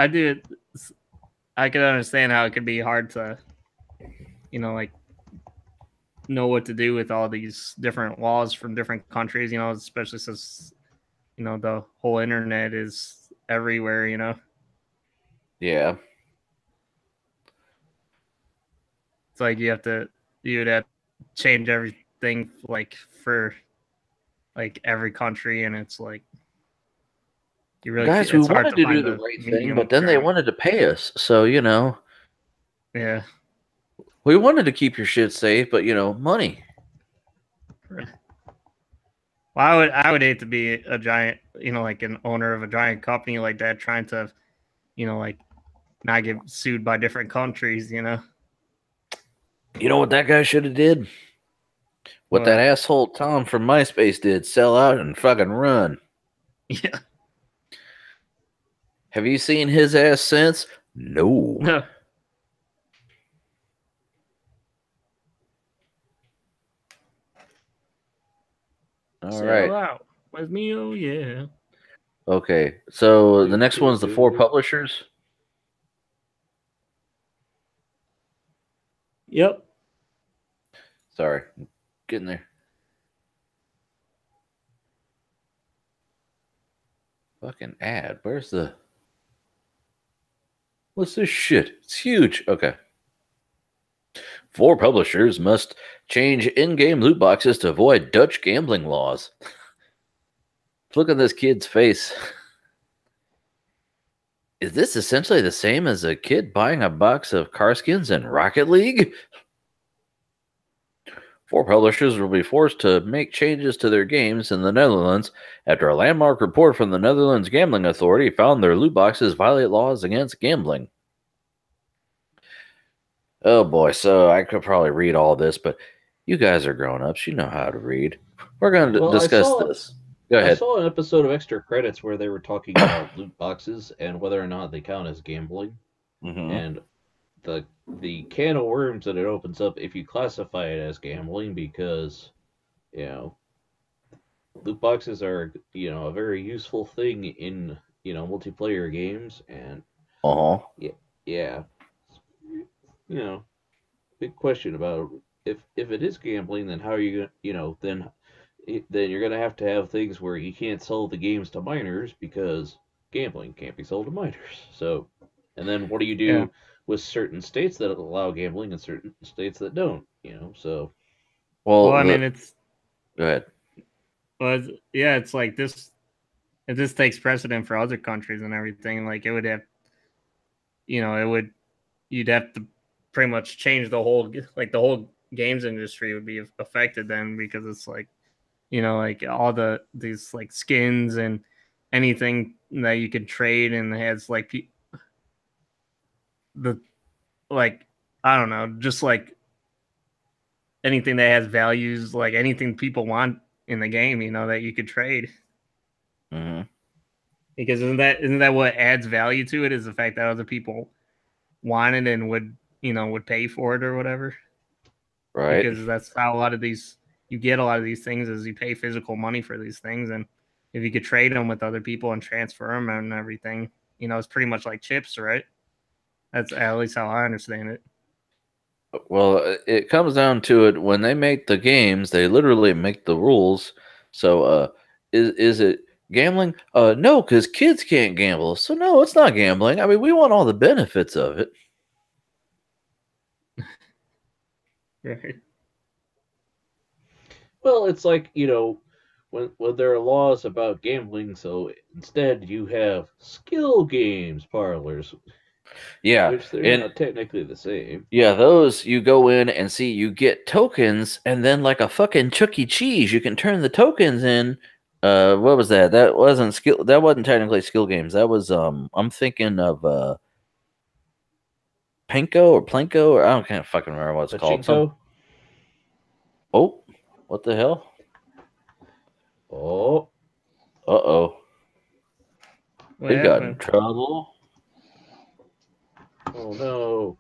C: I could understand how it could be hard to, know what to do with all these different laws from different countries, especially since, the whole internet is everywhere,
B: Yeah.
C: It's like you'd have to change everything for every country, and it's like you really
B: guys, we wanted to do the right thing, but then they wanted to pay us, so
C: yeah,
B: we wanted to keep your shit safe, but money.
C: Well, I would hate to be a giant, like an owner of a giant company like that, trying to, not get sued by different countries,
B: You know what that guy should have did? What that asshole Tom from MySpace did, sell out and fucking run.
C: Yeah.
B: Have you seen his ass since? No.
C: No.
B: All right.
C: Out with me, oh yeah.
B: Okay, so the next one's the 4 publishers.
C: Yep.
B: Sorry, getting there. Fucking ad. Where's the... What's this shit? It's huge. Okay. 4 publishers must change in-game loot boxes to avoid Dutch gambling laws. Look at this kid's face. Is this essentially the same as a kid buying a box of car skins in Rocket League? 4 publishers will be forced to make changes to their games in the Netherlands after a landmark report from the Netherlands Gambling Authority found their loot boxes violate laws against gambling. Oh boy, so I could probably read all this, but you guys are grown-ups. You know how to read. We're going to discuss this. Go ahead.
A: I saw an episode of Extra Credits where they were talking about loot boxes and whether or not they count as gambling. And the can of worms that it opens up if you classify it as gambling, because, you know, loot boxes are, you know, a very useful thing in, you know, multiplayer games, and yeah, you know, big question about if it is gambling, then how are you gonna, you know, then you're gonna have to have things where you can't sell the games to minors because gambling can't be sold to minors. So, and then what do you do with certain states that allow gambling and certain states that don't? You know, so.
C: Well, I mean, it's.
B: Go ahead.
C: Well, yeah, it's like this. If this takes precedent for other countries and everything, like it would have, you know, you'd have to pretty much change the whole games industry would be affected then, because it's like, you know, like all these like skins and anything that you could trade and has like I don't know, just like anything that has values, like anything people want in the game, you know, that you could trade. Because isn't that what adds value to it, is the fact that other people want it and would pay for it or whatever.
B: Right.
C: Because that's how you get a lot of these things, is you pay physical money for these things, and if you could trade them with other people and transfer them and everything, you know, it's pretty much like chips, right? That's at least how I understand it.
B: Well, it comes down to it. When they make the games, they literally make the rules. So, is it gambling? No, because kids can't gamble. So no, it's not gambling. I mean, we want all the benefits of it.
C: Right.
A: Well, it's like, you know, when there are laws about gambling, so instead you have skill games parlors.
B: Yeah,
A: which they're not technically the same.
B: Yeah, those you go in and see, you get tokens, and then like a fucking Chuck E. Cheese, you can turn the tokens in. What was that? That wasn't skill. That wasn't technically skill games. That was I'm thinking of Panko or Planko, or I can't fucking remember what it's called. Oh, what the hell?
A: Oh.
B: Uh-oh. We got in trouble.
A: Oh, no.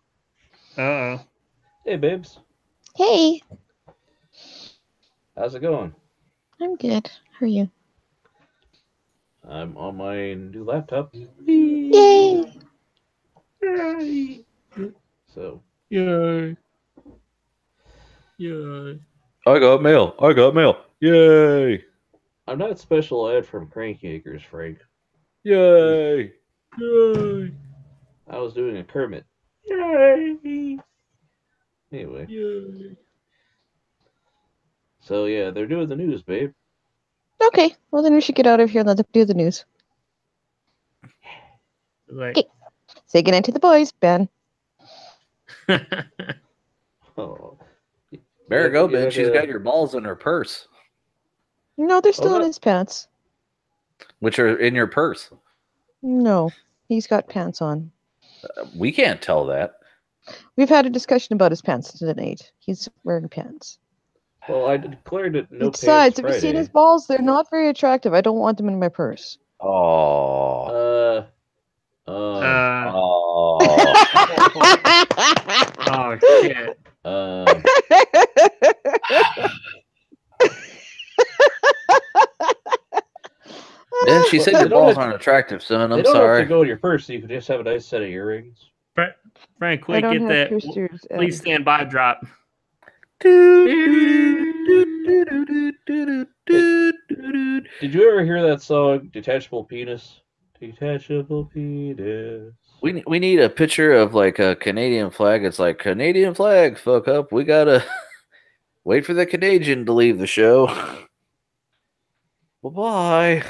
C: Uh-oh.
A: Hey, babes.
G: Hey.
A: How's it going?
G: I'm good. How are you?
A: I'm on my new laptop.
G: Yay!
C: Yay!
A: So.
C: Yay! Yay!
B: I got mail. I got mail. Yay!
A: I'm not special ed from Crank Acres, Frank.
B: Yay! Yay!
A: I was doing a Kermit. Yay! Anyway.
C: Yay!
A: So, yeah, they're doing the news, babe.
G: Okay, well then we should get out of here and let them do the news. Okay. Say goodnight to the boys, Ben.
A: Oh.
B: There you go, Ben. She's got your balls in her purse.
G: No, they're still in his pants.
B: Which are in your purse.
G: No, he's got pants on.
B: We can't tell that.
G: We've had a discussion about his pants tonight. He's wearing pants.
A: Well, I declared it no pants
G: Besides, have
A: Friday.
G: you seen his balls? They're not very attractive. I don't want them in my purse.
B: Oh.
C: Oh shit.
B: Ben, she said your balls aren't attractive, son. I'm sorry.
A: They don't have to go in your purse. You could just have a nice set of earrings.
C: Frank, quick, get that. Please stand by drop.
A: Did you ever hear that song, Detachable Penis? Detachable Penis.
B: We need a picture of like a Canadian flag. It's like, Canadian flag, fuck up. We gotta wait for the Canadian to leave the show. Bye-bye.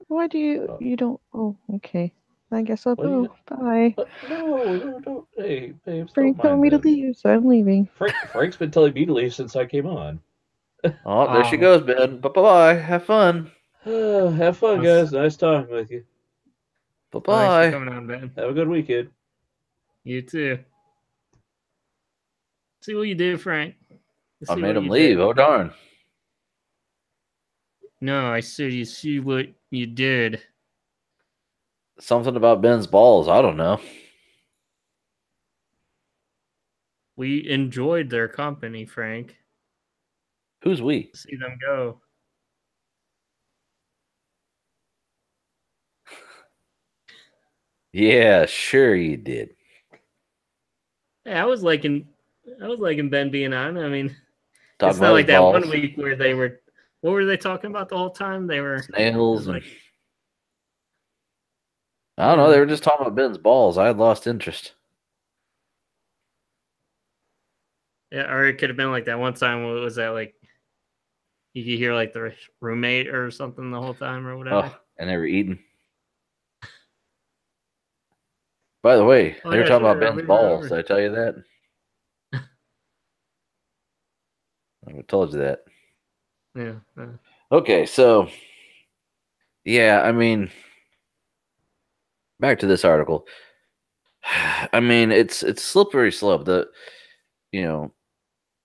G: Why do you don't? Oh, okay. I guess I'll go. Bye.
A: No, don't. Hey, babes,
G: Frank told me to leave, so I'm leaving.
A: Frank's been telling me to leave since I came on.
B: Oh, there she goes, Ben. Bye-bye. Have fun.
A: Have fun, guys. Nice talking with you.
B: Bye-bye.
C: Thanks for coming on, Ben.
A: Have a good weekend.
C: You too. See what you did, Frank.
B: I made him leave. Oh, darn.
C: No, I said you see what you did.
B: Something about Ben's balls. I don't know.
C: We enjoyed their company, Frank.
B: Who's we?
C: See them go.
B: Yeah, sure you did.
C: Yeah, I was liking Ben being on. I mean,
B: Talking
C: it's not like that
B: balls.
C: 1 week where they were. What were they talking about the whole time? They were
B: snails. Like, I don't know. They were just talking about Ben's balls. I had lost interest.
C: Yeah, or it could have been like that one time. What was that like? You could hear like the roommate or something the whole time or whatever.
B: Oh, and they were eating. By the way, they were talking about Ben's balls. Did I tell you that? I told you that.
C: Yeah.
B: Okay, so yeah, I mean, back to this article. I mean, it's slippery slope. The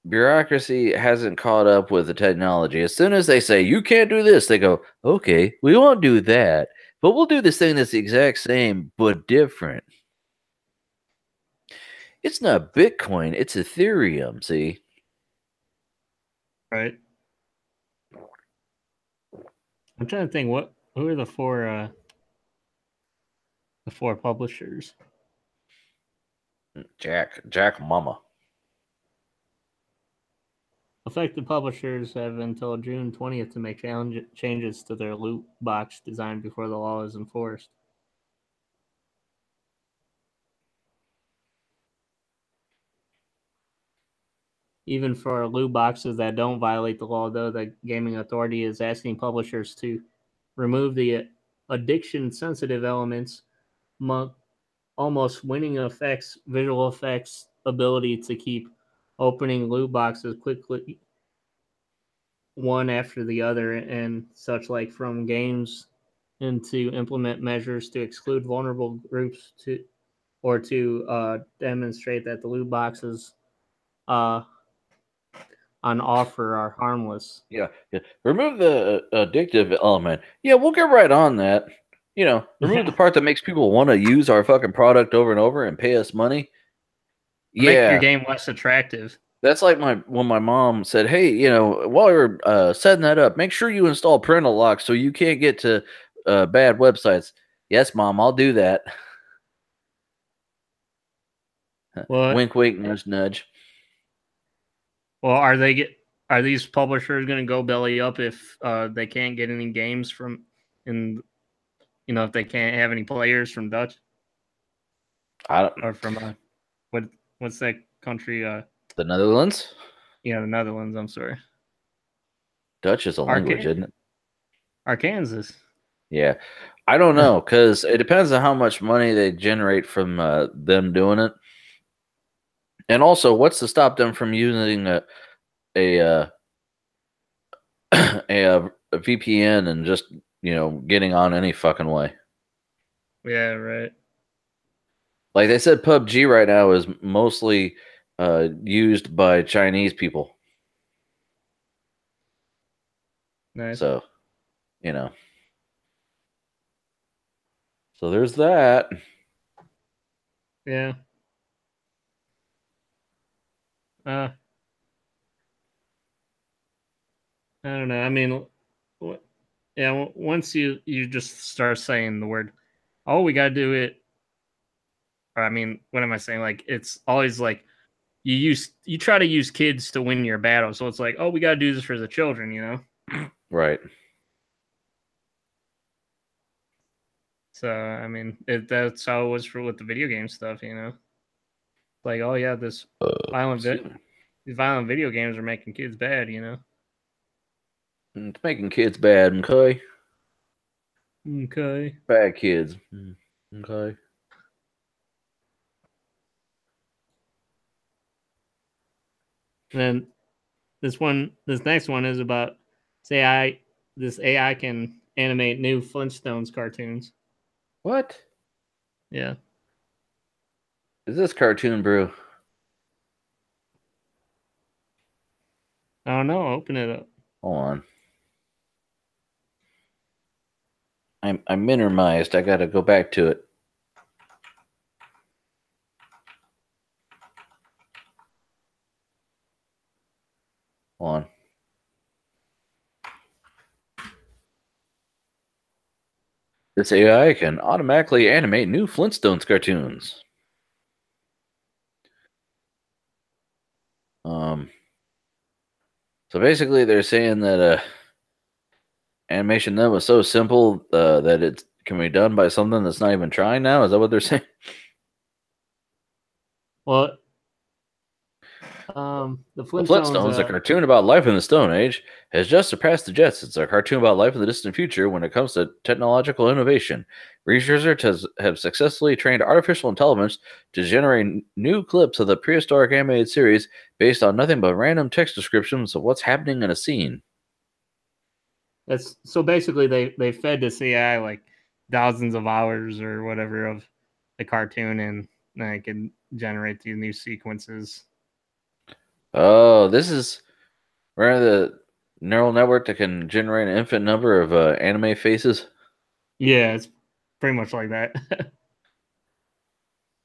B: bureaucracy hasn't caught up with the technology. As soon as they say you can't do this, they go, okay, we won't do that, but we'll do this thing that's the exact same but different. It's not Bitcoin, it's Ethereum, see?
C: Right. I'm trying to think who are the four publishers?
B: Jack Mama.
C: Affected publishers have until June 20th to make changes to their loot box design before the law is enforced. Even for loot boxes that don't violate the law, though, the Gaming Authority is asking publishers to remove the addiction-sensitive elements, almost winning effects, visual effects, ability to keep opening loot boxes quickly, one after the other, and such like from games, and to implement measures to exclude vulnerable groups to demonstrate that the loot boxes on offer are harmless.
B: Yeah. Remove the addictive element. Yeah, we'll get right on that. Remove the part that makes people want to use our fucking product over and over and pay us money.
C: Make your game less attractive.
B: That's like when my mom said, hey, while you're setting that up, make sure you install parental lock so you can't get to bad websites. Yes, Mom, I'll do that.
C: What?
B: Wink, wink, nudge, nudge.
C: Well, are these publishers going to go belly up if they can't get any games if they can't have any players from Dutch?
B: I don't.
C: Or from what's that country?
B: The Netherlands.
C: Yeah, the Netherlands. I'm sorry.
B: Dutch is a language, isn't it?
C: Arkansas.
B: Yeah, I don't know because it depends on how much money they generate from them doing it, and also what's to stop them from using a VPN and just getting on any fucking way.
C: Yeah, right.
B: Like they said, PUBG right now is mostly used by Chinese people.
C: Nice.
B: So, so there's that.
C: Yeah. I don't know. I mean, Yeah, once you just start saying the word, oh, we got to do it. Or, I mean, what am I saying? Like, it's always like you try to use kids to win your battle. So it's like, oh, we got to do this for the children, you know?
B: Right.
C: So, I mean, that's how it was with the video game stuff, you know? Like, oh, yeah, these violent video games are making kids bad, you know?
B: It's making kids bad, okay?
C: Okay.
B: Bad kids. Okay.
C: And then this next one is about this AI can animate new Flintstones cartoons.
B: What?
C: Yeah.
B: Is this Cartoon Brew?
C: I don't know. Open it up.
B: Hold on. I'm minimized. I gotta go back to it. Hold on. This AI can automatically animate new Flintstones cartoons. So basically, they're saying that animation then was so simple that it can be done by something that's not even trying now. Is that what they're saying?
C: Well, the Flintstones,
B: a cartoon about life in the Stone Age, has just surpassed the Jetsons, a cartoon about life in the distant future when it comes to technological innovation. Researchers have successfully trained artificial intelligence to generate new clips of the prehistoric animated series based on nothing but random text descriptions of what's happening in a scene.
C: That's so basically they fed this AI like thousands of hours or whatever of the cartoon, and I can generate these new sequences.
B: Oh, this is where the neural network that can generate an infinite number of anime faces.
C: Yeah, it's pretty much like that.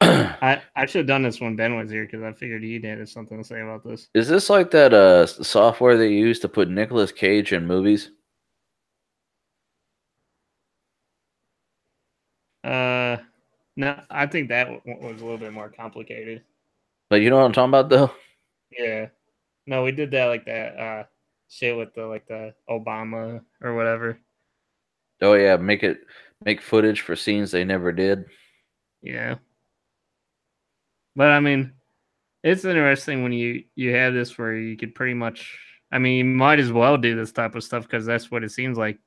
C: I should have done this when Ben was here because I figured he had something to say about this.
B: Is this like that software they use to put Nicolas Cage in movies?
C: No, I think that was a little bit more complicated.
B: But you know what I'm talking about, though?
C: Yeah. No, we did that like that shit with the Obama or whatever.
B: Oh yeah, make footage for scenes they never did.
C: Yeah. But I mean, it's interesting when you have this where you could pretty much, I mean, you might as well do this type of stuff because that's what it seems like.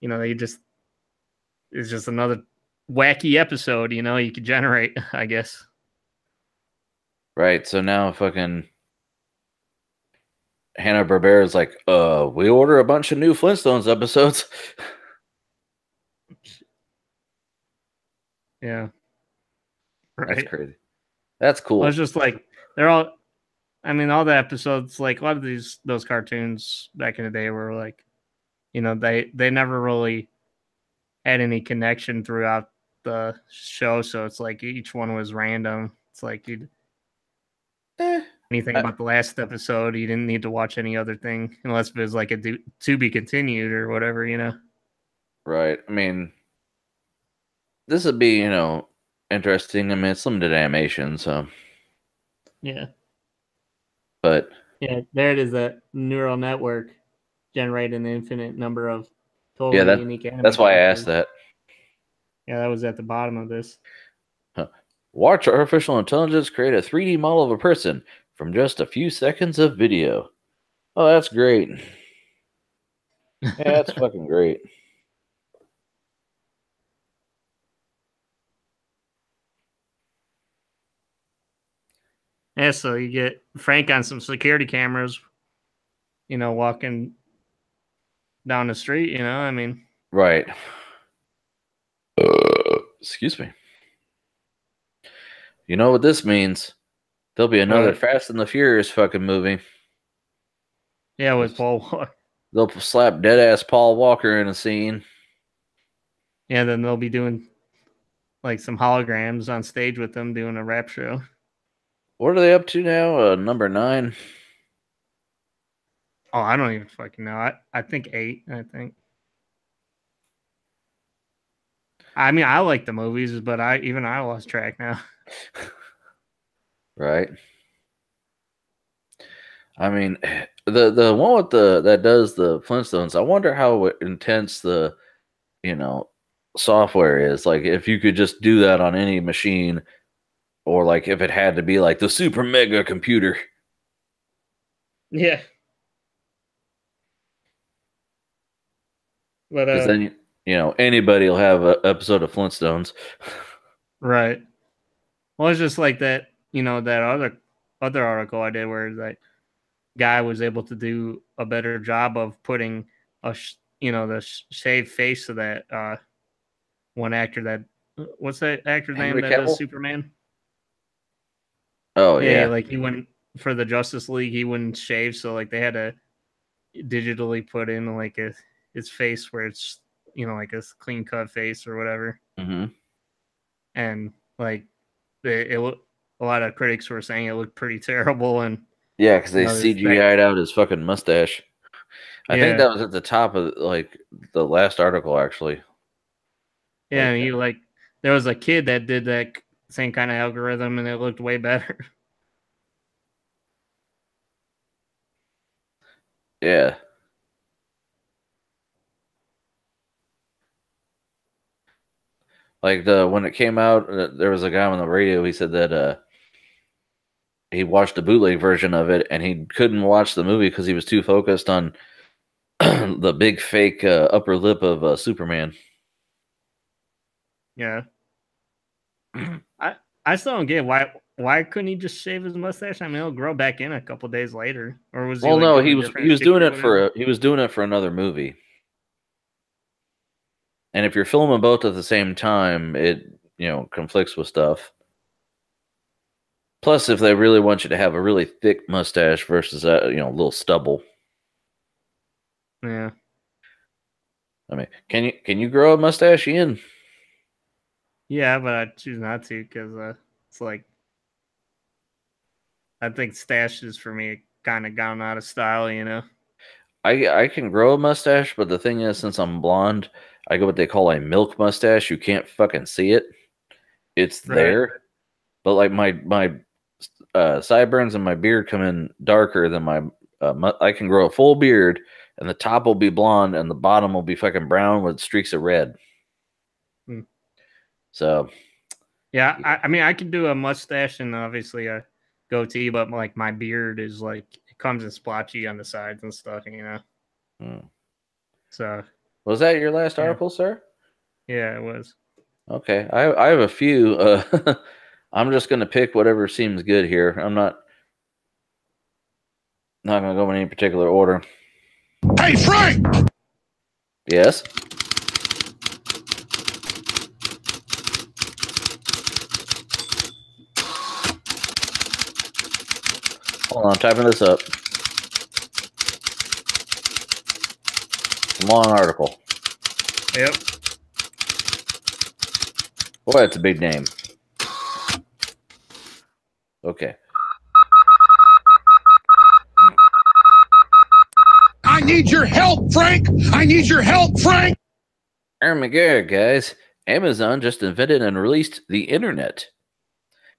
C: You know, it's just another wacky episode, you know, you could generate, I guess.
B: Right. So now fucking Hanna-Barbera is like, we order a bunch of new Flintstones episodes.
C: Yeah. Right.
B: That's crazy. That's cool.
C: Well, it's just like they're all, I mean, all the episodes, like a lot of those cartoons back in the day were like, you know, they never really had any connection throughout the show, so it's like each one was random. It's like you'd anything about the last episode, you didn't need to watch any other thing unless it was like a to be continued or whatever, you know.
B: Right. I mean, this would be, interesting. I mean, it's limited animation, so
C: yeah.
B: But
C: yeah, there it is. That neural network generating an infinite number of totally unique anime.
B: That's why I asked that.
C: Yeah, that was at the bottom of this.
B: Watch artificial intelligence create a 3D model of a person from just a few seconds of video. Oh, that's great. Yeah, that's fucking great.
C: Yeah, so you get Frank on some security cameras, you know, walking down the street, you know, I mean.
B: Right. Excuse me. You know what this means? There'll be another Fast and the Furious fucking movie.
C: Yeah, with Paul Walker.
B: They'll slap dead-ass Paul Walker in a scene.
C: Yeah, then they'll be doing like some holograms on stage with them doing a rap show.
B: What are they up to now? Number 9?
C: Oh, I don't even fucking know. I think 8, I think. I mean, I like the movies, but I lost track now.
B: Right. I mean, the one with that does the Flintstones. I wonder how intense the software is. Like, if you could just do that on any machine, or like if it had to be like the super mega computer.
C: Yeah. But
B: Because then anybody will have an episode of Flintstones.
C: Right. Well, it's just like that. That other article I did where that guy was able to do a better job of putting the shaved face of that one actor that what's that actor's name
B: Henry
C: that does
B: Cavill?
C: Superman?
B: Oh
C: Yeah,
B: yeah.
C: like he went for the Justice League, he wouldn't shave, so like they had to digitally put in like his face where it's like a clean cut face or whatever.
B: Mm-hmm.
C: And like a lot of critics were saying it looked pretty terrible, and
B: yeah, because they CGI'd out his fucking mustache. I think that was at the top of like the last article, actually.
C: Yeah, and there was a kid that did that same kind of algorithm, and it looked way better.
B: Yeah. Like when it came out, there was a guy on the radio. He said that he watched the bootleg version of it, and he couldn't watch the movie because he was too focused on the big fake upper lip of Superman.
C: Yeah. I still don't get why couldn't he just shave his mustache? I mean, it'll grow back in a couple days later, or was he?
B: Well,
C: like,
B: no,
C: doing
B: he was doing it for another movie. And if you're filming both at the same time, it conflicts with stuff. Plus, if they really want you to have a really thick mustache versus a little stubble.
C: Yeah.
B: I mean, can you grow a mustache, Ian?
C: Yeah, but I choose not to because it's like I think stashes for me kind of gone out of style,
B: I can grow a mustache, but the thing is, since I'm blonde, I go what they call a milk mustache. You can't fucking see it. It's there, but like my sideburns and my beard come in darker than my. I can grow a full beard, and the top will be blonde, and the bottom will be fucking brown with streaks of red. So,
C: yeah, I mean, I can do a mustache and obviously a goatee, but like my beard is like it comes in splotchy on the sides and stuff, So,
B: was that your last article, sir?
C: Yeah, it was.
B: Okay, I have a few. I'm just gonna pick whatever seems good here. I'm not gonna go in any particular order.
H: Hey, Frank!
B: Yes? Hold on, I'm typing this up. It's a long article.
C: Yep.
B: Boy, that's a big name. Okay.
H: I need your help, Frank! I need your help, Frank!
B: Oh my god, guys. Amazon just invented and released the internet.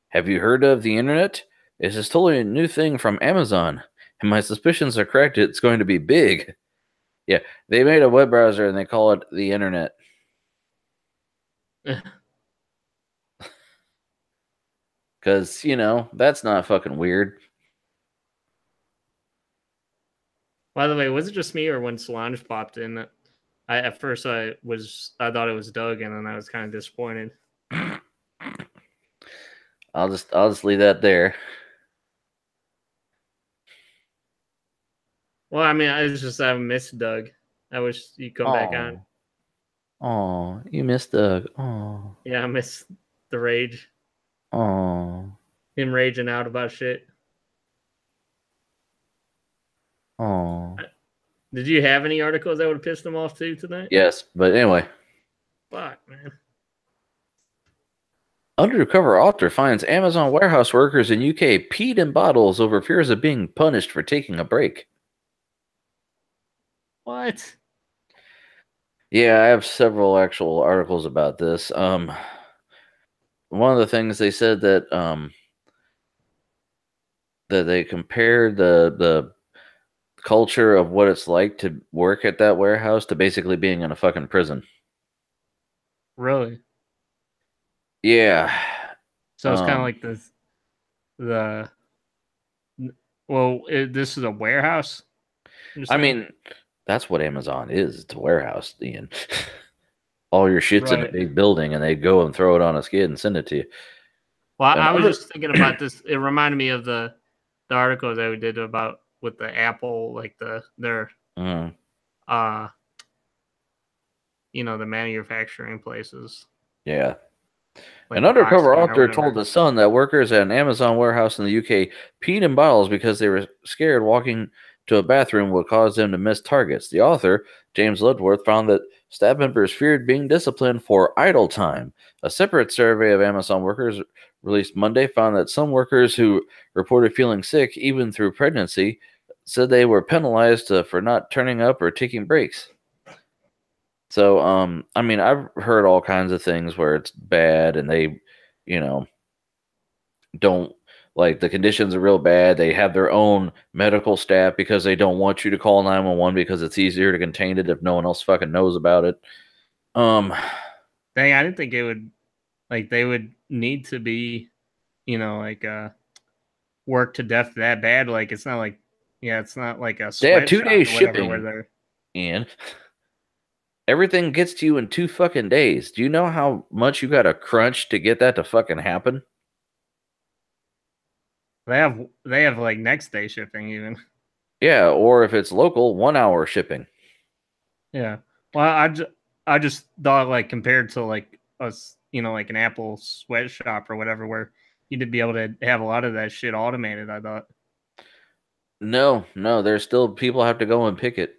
B: Have you heard of the internet? It's a totally new thing from Amazon. And my suspicions are correct, it's going to be big. Yeah, they made a web browser and they call it the internet. Because, that's not fucking weird.
C: By the way, was it just me or when Solange popped in? At first I thought it was Doug, and then I was kind of disappointed.
B: I'll just leave that there.
C: Well, I mean, I missed Doug. I wish you'd come back on.
B: Oh, you missed Doug. Oh.
C: Yeah, I miss the rage.
B: Oh.
C: Him raging out about shit.
B: Oh.
C: Did you have any articles that would have pissed him off too tonight?
B: Yes, but anyway.
C: Fuck, man.
B: Undercover author finds Amazon warehouse workers in UK peed in bottles over fears of being punished for taking a break.
C: What?
B: Yeah, I have several actual articles about this. One of the things they said that that they compared the culture of what it's like to work at that warehouse to basically being in a fucking prison.
C: Really?
B: Yeah.
C: So it's kind of like the this is a warehouse.
B: I mean, that's what Amazon is. It's a warehouse, Ian. All your shit's in a big building, and they go and throw it on a skid and send it to you.
C: Well, I was just thinking about this. It reminded me of the article that we did about with the Apple, like their the manufacturing places.
B: Yeah.
C: Like
B: an undercover author told The Sun that workers at an Amazon warehouse in the UK peed in bottles because they were scared walking to a bathroom would cause them to miss targets. The author, James Ludworth, found that staff members feared being disciplined for idle time. A separate survey of Amazon workers released Monday found that some workers who reported feeling sick, even through pregnancy, said they were penalized for not turning up or taking breaks. So, I mean, I've heard all kinds of things where it's bad and they, don't like the conditions are real bad. They have their own medical staff because they don't want you to call 911 because it's easier to contain it if no one else fucking knows about it.
C: Dang, I didn't think it would, like, they would need to be, work to death that bad. Like, it's not like, it's not like a
B: they have 2 days
C: shipping.
B: Where and everything gets to you in 2 fucking days. Do you know how much you got to crunch to get that to fucking happen?
C: They have like next day shipping even.
B: Yeah, or if it's local, 1 hour shipping.
C: Yeah. Well, I just thought like compared to like us, like an Apple sweatshop or whatever, where you'd be able to have a lot of that shit automated. I thought.
B: No, there's still people have to go and pick it.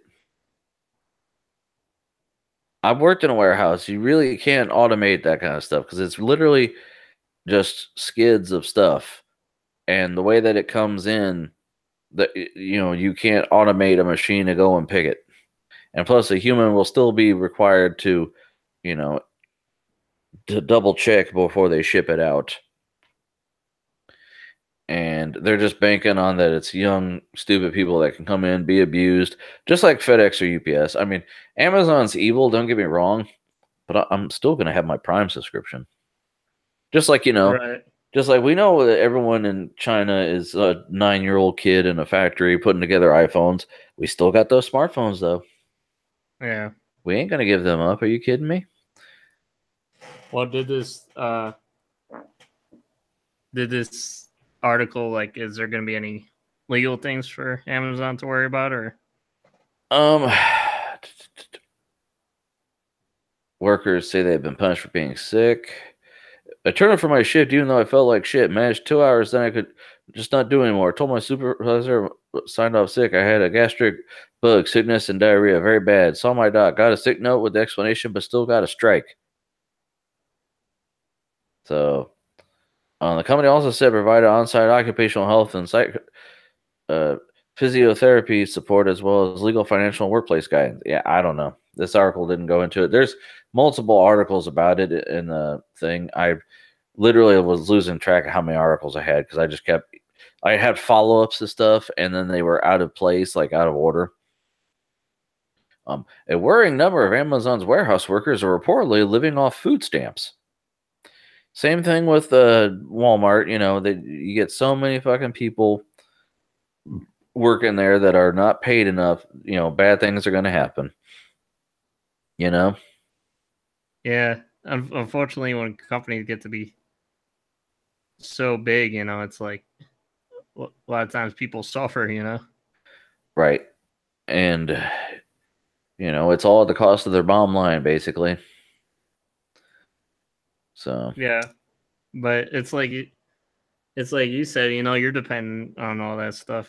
B: I've worked in a warehouse. You really can't automate that kind of stuff because it's literally just skids of stuff. And the way that it comes in, you can't automate a machine to go and pick it. And plus, a human will still be required to, to double check before they ship it out. And they're just banking on that it's young, stupid people that can come in, be abused, just like FedEx or UPS. I mean, Amazon's evil, don't get me wrong, but I'm still going to have my Prime subscription. Just like, just like we know that everyone in China is a 9-year-old kid in a factory putting together iPhones. We still got those smartphones, though.
C: Yeah.
B: We ain't going to give them up. Are you kidding me?
C: Well, did this article, like, is there going to be any legal things for Amazon to worry about, or?
B: Workers say they've been punished for being sick. I turned in for my shift even though I felt like shit. Managed 2 hours, then I could just not do anymore. I told my supervisor, signed off sick. I had a gastric bug, sickness, and diarrhea. Very bad. Saw my doc. Got a sick note with the explanation, but still got a strike. So, the company also said provided on-site occupational health and physiotherapy support as well as legal, financial, and workplace guidance. Yeah, I don't know. This article didn't go into it. There's multiple articles about it in the thing. I literally was losing track of how many articles I had because I had follow-ups to stuff, and then they were out of place, like out of order. A worrying number of Amazon's warehouse workers are reportedly living off food stamps. Same thing with Walmart. You get so many fucking people working there that are not paid enough. Bad things are going to happen.
C: Yeah. Unfortunately, when companies get to be so big, it's like a lot of times people suffer.
B: Right. And it's all at the cost of their bottom line, basically. So
C: yeah, but it's like you said, you're dependent on all that stuff.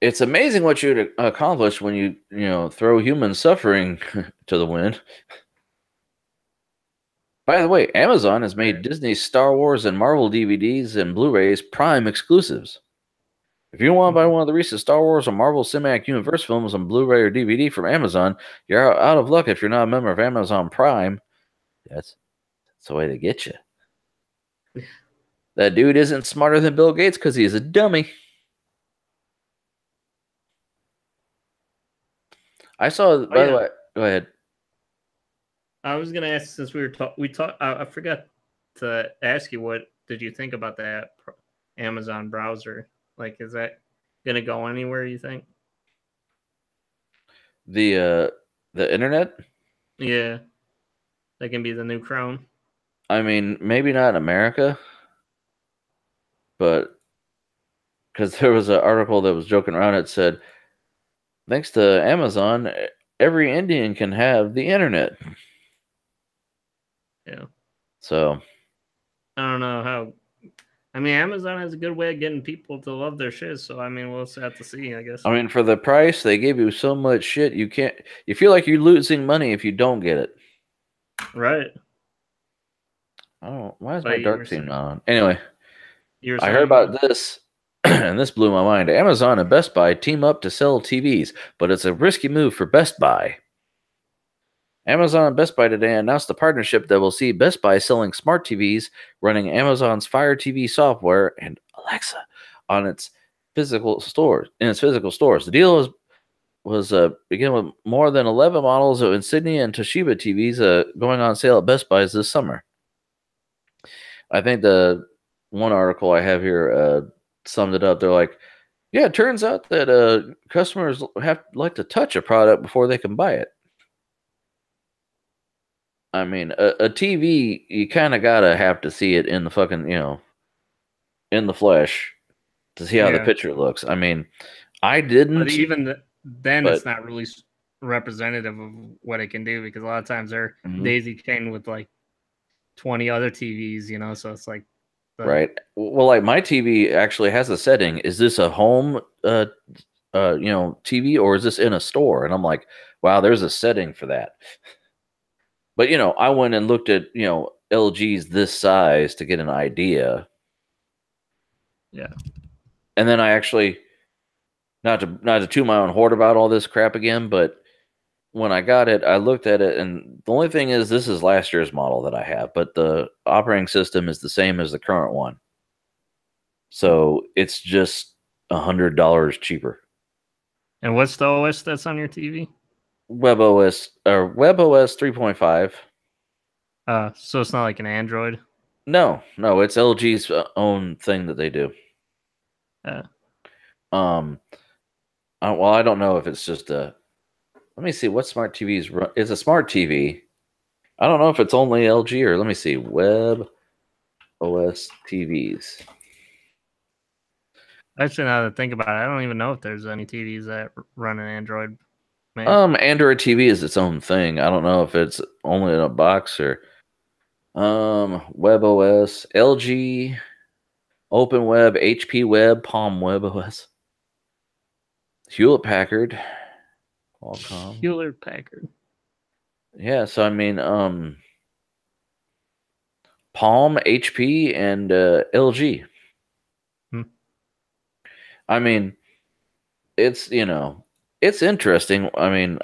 B: It's amazing what you accomplish when you throw human suffering to the wind. By the way, Amazon has made Disney's Star Wars and Marvel DVDs and Blu-rays Prime exclusives. If you want to buy one of the recent Star Wars or Marvel Cinematic Universe films on Blu-ray or DVD from Amazon, you're out of luck if you're not a member of Amazon Prime. That's the way to get you. That dude isn't smarter than Bill Gates because he's a dummy. I saw. By the way, go ahead.
C: I was gonna ask, since we were I forgot to ask you, what did you think about that Amazon browser? Like, is that gonna go anywhere, you think?
B: The internet?
C: Yeah, that can be the new Chrome.
B: I mean, maybe not in America, but because there was an article that was joking around, it said, thanks to Amazon, every Indian can have the internet.
C: Yeah.
B: So
C: I don't know how. I mean, Amazon has a good way of getting people to love their shit. So I mean, we'll have to see, I guess.
B: I mean, for the price, they give you so much shit. You feel like you're losing money if you don't get it.
C: Right.
B: Oh, why is my dark theme not on? Anyway,
C: I
B: heard about this, and this blew my mind. Amazon and Best Buy team up to sell TVs, but it's a risky move for Best Buy. Amazon and Best Buy today announced a partnership that will see Best Buy selling smart TVs running Amazon's Fire TV software and Alexa on its physical stores. The deal was begin with more than 11 models of Insignia and Toshiba TVs going on sale at Best Buy's this summer. I think the one article I have here summed it up. They're like, yeah, it turns out that customers like to touch a product before they can buy it. I mean, a TV, you kind of gotta have to see it in the fucking, in the flesh to see how the picture looks. I mean, I didn't.
C: But even then, it's not really representative of what it can do, because a lot of times they're daisy chained with like 20 other TVs, so it's like.
B: Right. Well, like my TV actually has a setting. Is this a home, TV, or is this in a store? And I'm like, wow, there's a setting for that. But, I went and looked at, LG's this size to get an idea.
C: Yeah.
B: And then I actually, not to toot my own horn about all this crap again, but when I got it, I looked at it, and the only thing is this is last year's model that I have, but the operating system is the same as the current one. So it's just $100 cheaper.
C: And what's the OS that's on your TV?
B: WebOS 3.5.
C: So it's not like an Android?
B: No, it's LG's own thing that they do. Well, I don't know if it's just a. Let me see what smart TVs run. It's a smart TV. I don't know if it's only LG or let me see. WebOS TVs.
C: Actually, now that I think about it, I don't even know if there's any TVs that run an Android.
B: Maybe. Android TV is its own thing. I don't know if it's only in a box or WebOS, LG, OpenWeb, HP Web, Palm WebOS, Hewlett Packard, Qualcomm.
C: Hewlett Packard.
B: Yeah, so I mean, Palm, HP, and LG. I mean, it's it's interesting. I mean,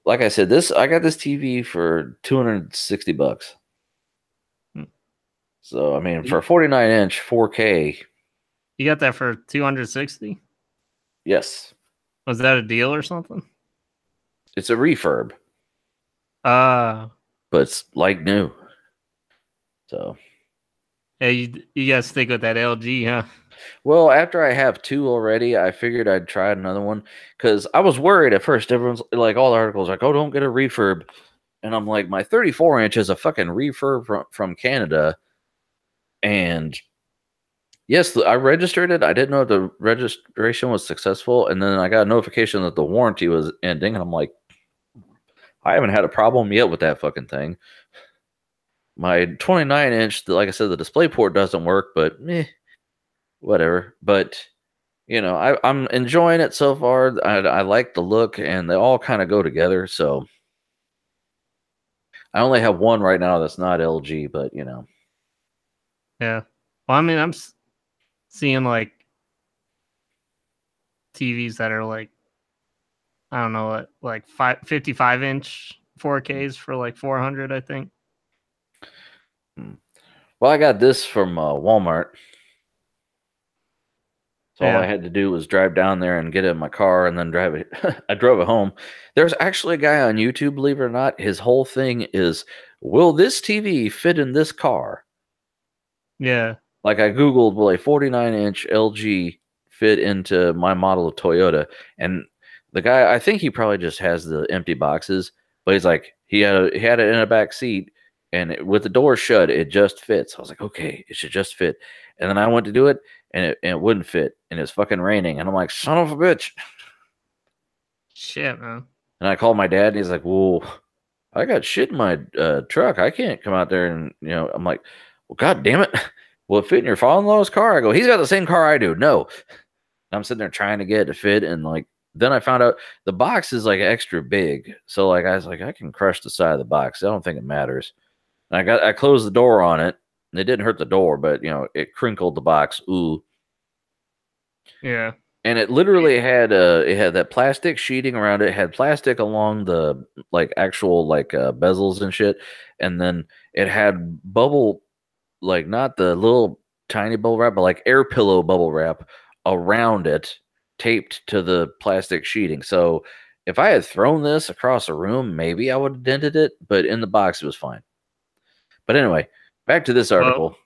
B: like I said, I got this TV for $260. So I mean, for a 49-inch 4K.
C: You got that for $260?
B: Yes.
C: Was that a deal or something?
B: It's a refurb. But it's like new. So.
C: Hey, you gotta stick with that LG, huh?
B: Well, after I have two already, I figured I'd try another one because I was worried at first. Everyone's like, all the articles like, oh, don't get a refurb. And I'm like, my 34-inch is a fucking refurb from Canada. And yes, I registered it. I didn't know if the registration was successful. And then I got a notification that the warranty was ending. And I'm like, I haven't had a problem yet with that fucking thing. My 29-inch, like I said, the DisplayPort doesn't work, but whatever. But, I'm enjoying it so far. I like the look, and they all kind of go together. So I only have one right now that's not LG, but,
C: Yeah. Well, I mean, seeing like TVs that are like, I don't know, like 55-inch 4Ks for like 400, I think.
B: Well, I got this from Walmart. So all I had to do was drive down there and get it in my car and then drive it. I drove it home. There's actually a guy on YouTube, believe it or not. His whole thing is, will this TV fit in this car?
C: Yeah.
B: Like I Googled, will a 49-inch LG fit into my model of Toyota? And the guy, I think he probably just has the empty boxes, but he's like, he had it in a back seat, and with the door shut, it just fits. I was like, okay, it should just fit. And then I went to do it, and it wouldn't fit, and it's fucking raining, and I'm like, son of a bitch.
C: Shit, man.
B: And I called my dad, and he's like, well, I got shit in my truck. I can't come out there, and I'm like, well, god damn it. Will it fit in your father-in-law's car? I go, he's got the same car I do. No. I'm sitting there trying to get it to fit, and like then I found out the box is like extra big. So like I was like, I can crush the side of the box. I don't think it matters. And I closed the door on it. And it didn't hurt the door, but it crinkled the box. Ooh.
C: Yeah.
B: And it literally had it had that plastic sheeting around it. It had plastic along the like actual like bezels and shit. And then it had bubble, like not the little tiny bubble wrap, but like air pillow bubble wrap around it, taped to the plastic sheeting. So if I had thrown this across a room, maybe I would have dented it, but in the box it was fine. But anyway, back to this article.
C: Well,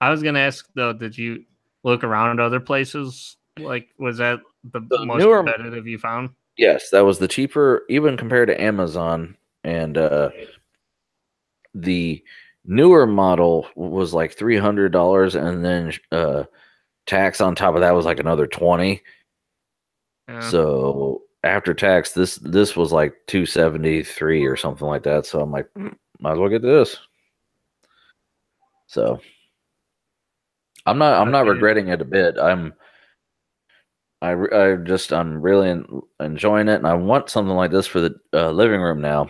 C: I was gonna ask though, did you look around other places? Like, was that the most competitive you found?
B: Yes, that was the cheaper, even compared to Amazon. And the newer model was like $300, and then tax on top of that was like another $20. Yeah. So after tax, this was like $273 or something like that. So I'm like, might as well get this. So I'm not regretting it a bit. I'm really enjoying it, and I want something like this for the living room now.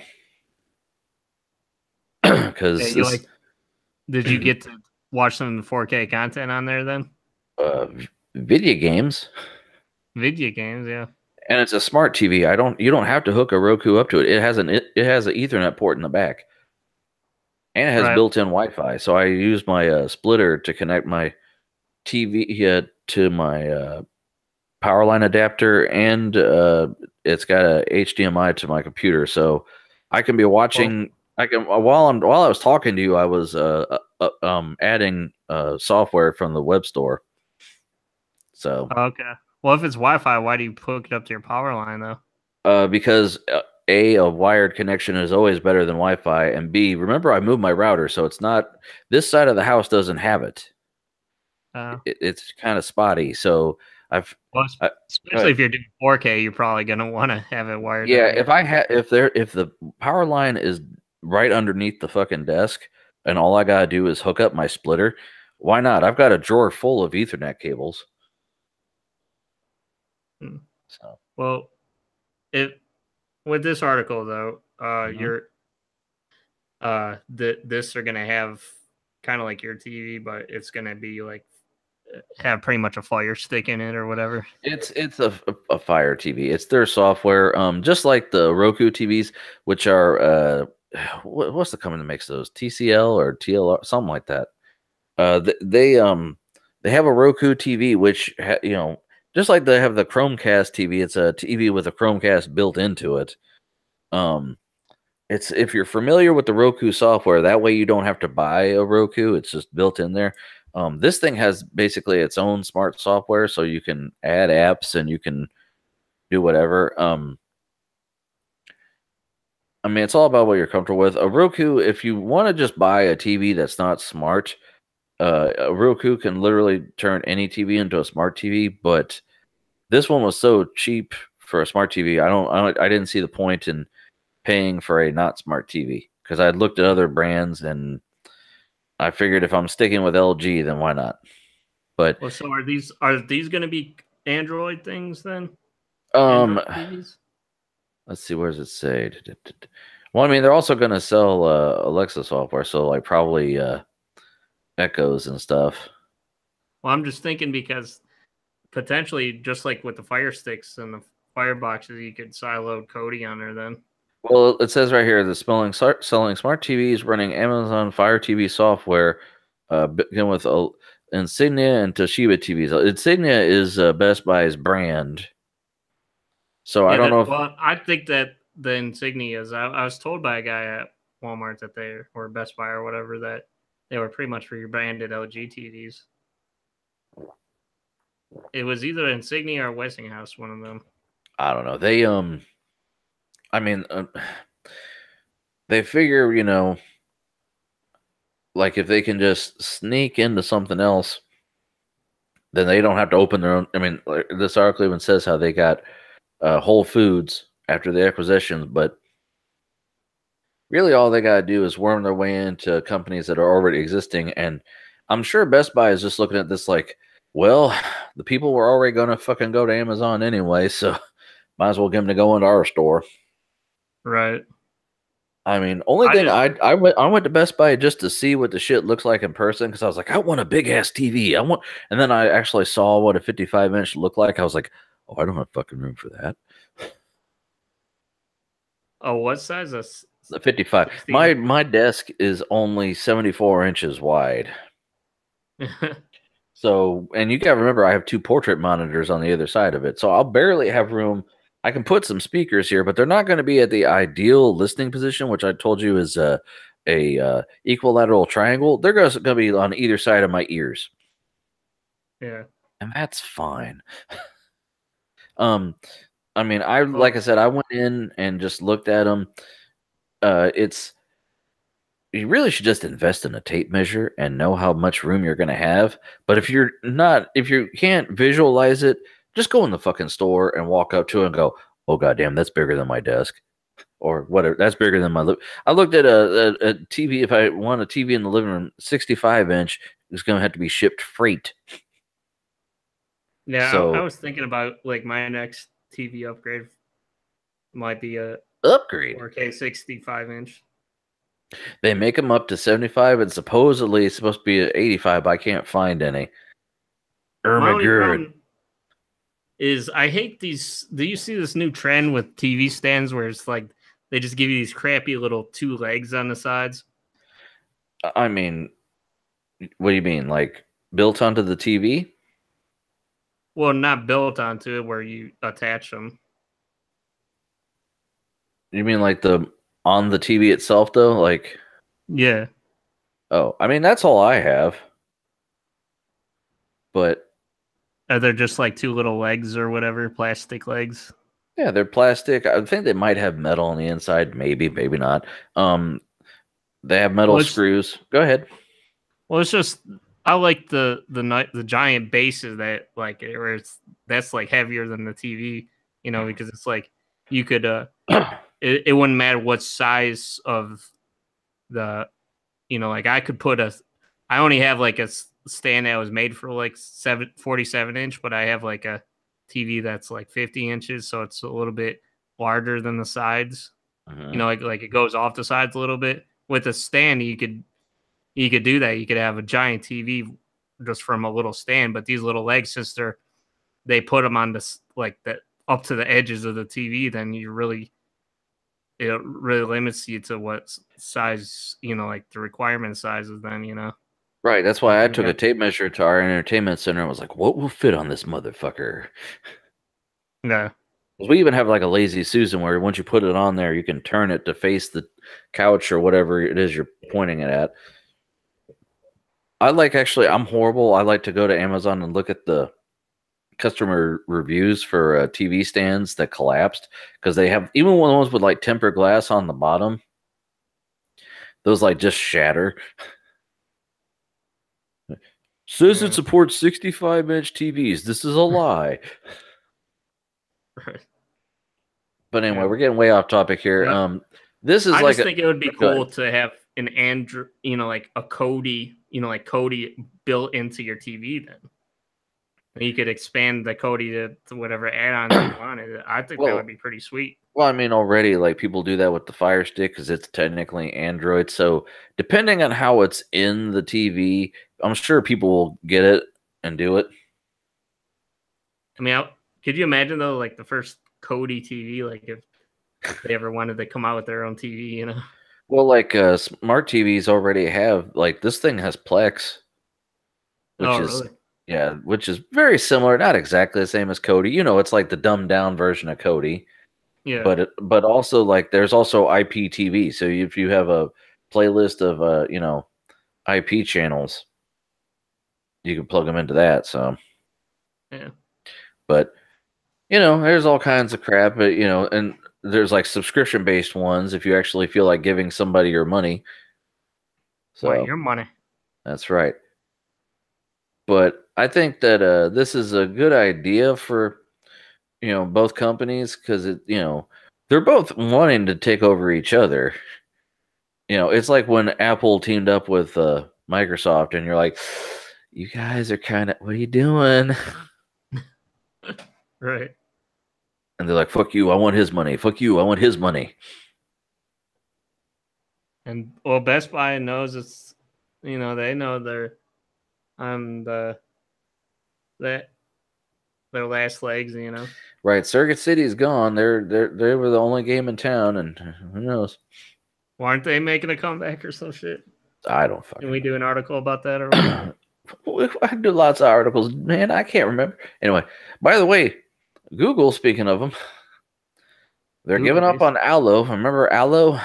B: Because
C: did you get to watch some 4K content on there then?
B: Video games.
C: Video games, yeah.
B: And it's a smart TV. You don't have to hook a Roku up to it. It has an Ethernet port in the back, and it has built-in Wi-Fi. So I use my splitter to connect my TV to my power line adapter, and it's got a HDMI to my computer, so I can be watching. While I was talking to you, I was adding software from the web store. So
C: okay. Well, if it's Wi-Fi, why do you hook it up to your power line though?
B: Because A, wired connection is always better than Wi-Fi, and B, remember I moved my router, so it's not, this side of the house doesn't have it. It's kind of spotty, so
C: especially if you're doing 4K, you're probably gonna want to have it wired.
B: Yeah, if the power line is right underneath the fucking desk, and all I gotta do is hook up my splitter, why not? I've got a drawer full of Ethernet cables.
C: So, well, with this article though, this are gonna have kind of like your TV, but it's gonna be like have pretty much a Fire Stick in it or whatever.
B: It's a Fire TV. It's their software, just like the Roku TVs, which are what's the company that makes those? TCL or TLR, something like that. They have a Roku TV, which just like they have the Chromecast TV. It's a TV with a Chromecast built into it. It's, if you're familiar with the Roku software, that way you don't have to buy a Roku. It's just built in there. This thing has basically its own smart software, so you can add apps and you can do whatever. I mean, it's all about what you're comfortable with. A Roku, if you want to just buy a TV that's not smart, a Roku can literally turn any TV into a smart TV. But this one was so cheap for a smart TV. I didn't see the point in paying for a not smart TV, because I had looked at other brands and I figured if I'm sticking with LG, then why not? But
C: well, so are these going to be Android things then?
B: Let's see, where does it say? Well, I mean, they're also going to sell Alexa software, so like probably Echoes and stuff.
C: Well, I'm just thinking because potentially, just like with the Fire Sticks and the Fire Boxes, you could sideload Kodi on there then.
B: Well, it says right here the selling smart TVs running Amazon Fire TV software begin with Insignia and Toshiba TVs. Insignia is Best Buy's brand. So yeah, I don't know if...
C: Well, I think that the Insignias, I was told by a guy at Walmart that they, or Best Buy or whatever, that they were pretty much for your branded LG TVs. It was either Insignia or Westinghouse, one of them.
B: I don't know. They I mean, they figure, you know, like if they can just sneak into something else, then they don't have to open their own. I mean, this article even says how they got Whole Foods after the acquisitions, but really all they got to do is worm their way into companies that are already existing. And I'm sure Best Buy is just looking at this like, well, the people were already going to fucking go to Amazon anyway, so might as well get them to go into our store.
C: Right.
B: I mean, I went to Best Buy just to see what the shit looks like in person because I was like, I want a big ass TV. And then I actually saw what a 55-inch looked like. I was like, oh, I don't have fucking room for that.
C: Oh, what size?
B: The 55. 16? My desk is only 74 inches wide. So, and you got to remember, I have 2 portrait monitors on the other side of it, so I'll barely have room. I can put some speakers here, but they're not going to be at the ideal listening position, which I told you is a equilateral triangle. They're going to be on either side of my ears.
C: Yeah,
B: and that's fine. I mean, like I said, I went in and just looked at them. You really should just invest in a tape measure and know how much room you're going to have. But if you can't visualize it, just go in the fucking store and walk up to it and go, oh, goddamn, that's bigger than my desk. Or whatever, that's bigger than my I looked at a TV. If I want a TV in the living room, 65-inch, it's going to have to be shipped freight.
C: Yeah, so, I was thinking about like my next TV upgrade might be a
B: upgrade
C: 4K 65-inch.
B: They make them up to 75, and supposedly it's supposed to be 85, but I can't find any.
C: My only problem is I hate these. Do you see this new trend with TV stands where it's like they just give you these crappy little 2 legs on the sides?
B: I mean, what do you mean? Like built onto the TV?
C: Well, not built onto it, where you attach them.
B: You mean like on the TV itself, though? Like,
C: yeah.
B: Oh, I mean, that's all I have. But
C: are they just like 2 little legs or whatever, plastic legs?
B: Yeah, they're plastic. I think they might have metal on the inside. Maybe, maybe not. They have metal screws. Go ahead.
C: Well, it's just I like the giant bases that like where that's like heavier than the TV, you know, because it's like you could it wouldn't matter what size of the, you know, like I could put I only have like a stand that was made for like 47-inch, but I have like a TV that's like 50 inches, so it's a little bit larger than the sides. You know, like it goes off the sides a little bit. With a stand, you could do that. You could have a giant TV just from a little stand, but these little legs, since they put them on this like that up to the edges of the TV, then it really limits you to what size, you know, like the requirement sizes. Then, you know.
B: Right, that's why I took a tape measure to our entertainment center and was like, what will fit on this motherfucker?
C: Yeah.
B: We even have like a Lazy Susan where once you put it on there, you can turn it to face the couch or whatever it is you're pointing it at. I'm horrible. I like to go to Amazon and look at the customer reviews for TV stands that collapsed, because they have, even the ones with like tempered glass on the bottom, those like just shatter. Says it supports 65-inch TVs. This is a lie.
C: Right.
B: But anyway, we're getting way off topic here. Yeah. This is I
C: just think it would be cool to have an Android, you know, like a Kodi, you know, like Kodi built into your TV. Then you could expand the Kodi to whatever add-ons you wanted. I think that would be pretty sweet.
B: Well, I mean, already like people do that with the Fire Stick because it's technically Android. So depending on how it's in the TV, I'm sure people will get it. and do it.
C: I mean, could you imagine though, like the first Cody TV, like if they ever wanted to come out with their own TV, you know?
B: Well, like smart TVs already have, like, this thing has Plex, which is
C: really?
B: Yeah, which is very similar, not exactly the same as Cody. You know, it's like the dumbed down version of Cody.
C: Yeah.
B: But also, like, there's also IPTV. So if you have a playlist of IP channels, you can plug them into that. So
C: yeah.
B: But there's all kinds of crap. But and there's like subscription based ones if you actually feel like giving somebody your money. So
C: your money.
B: That's right. But I think that this is a good idea for both companies because they're both wanting to take over each other. It's like when Apple teamed up with Microsoft, and you're like, you guys are kind of, what are you doing?
C: Right.
B: And they're like, fuck you, I want his money. Fuck you, I want his money.
C: And well, Best Buy knows it's, they know they're on their last legs,
B: Right, Circuit City's gone. They were the only game in town, and who knows?
C: Well, aren't they making a comeback or some shit?
B: I don't fucking.
C: Can we do an article about that or what?
B: I do lots of articles, man. I can't remember. Anyway, by the way, Google. Speaking of them, they're giving up on Allo. Remember Allo?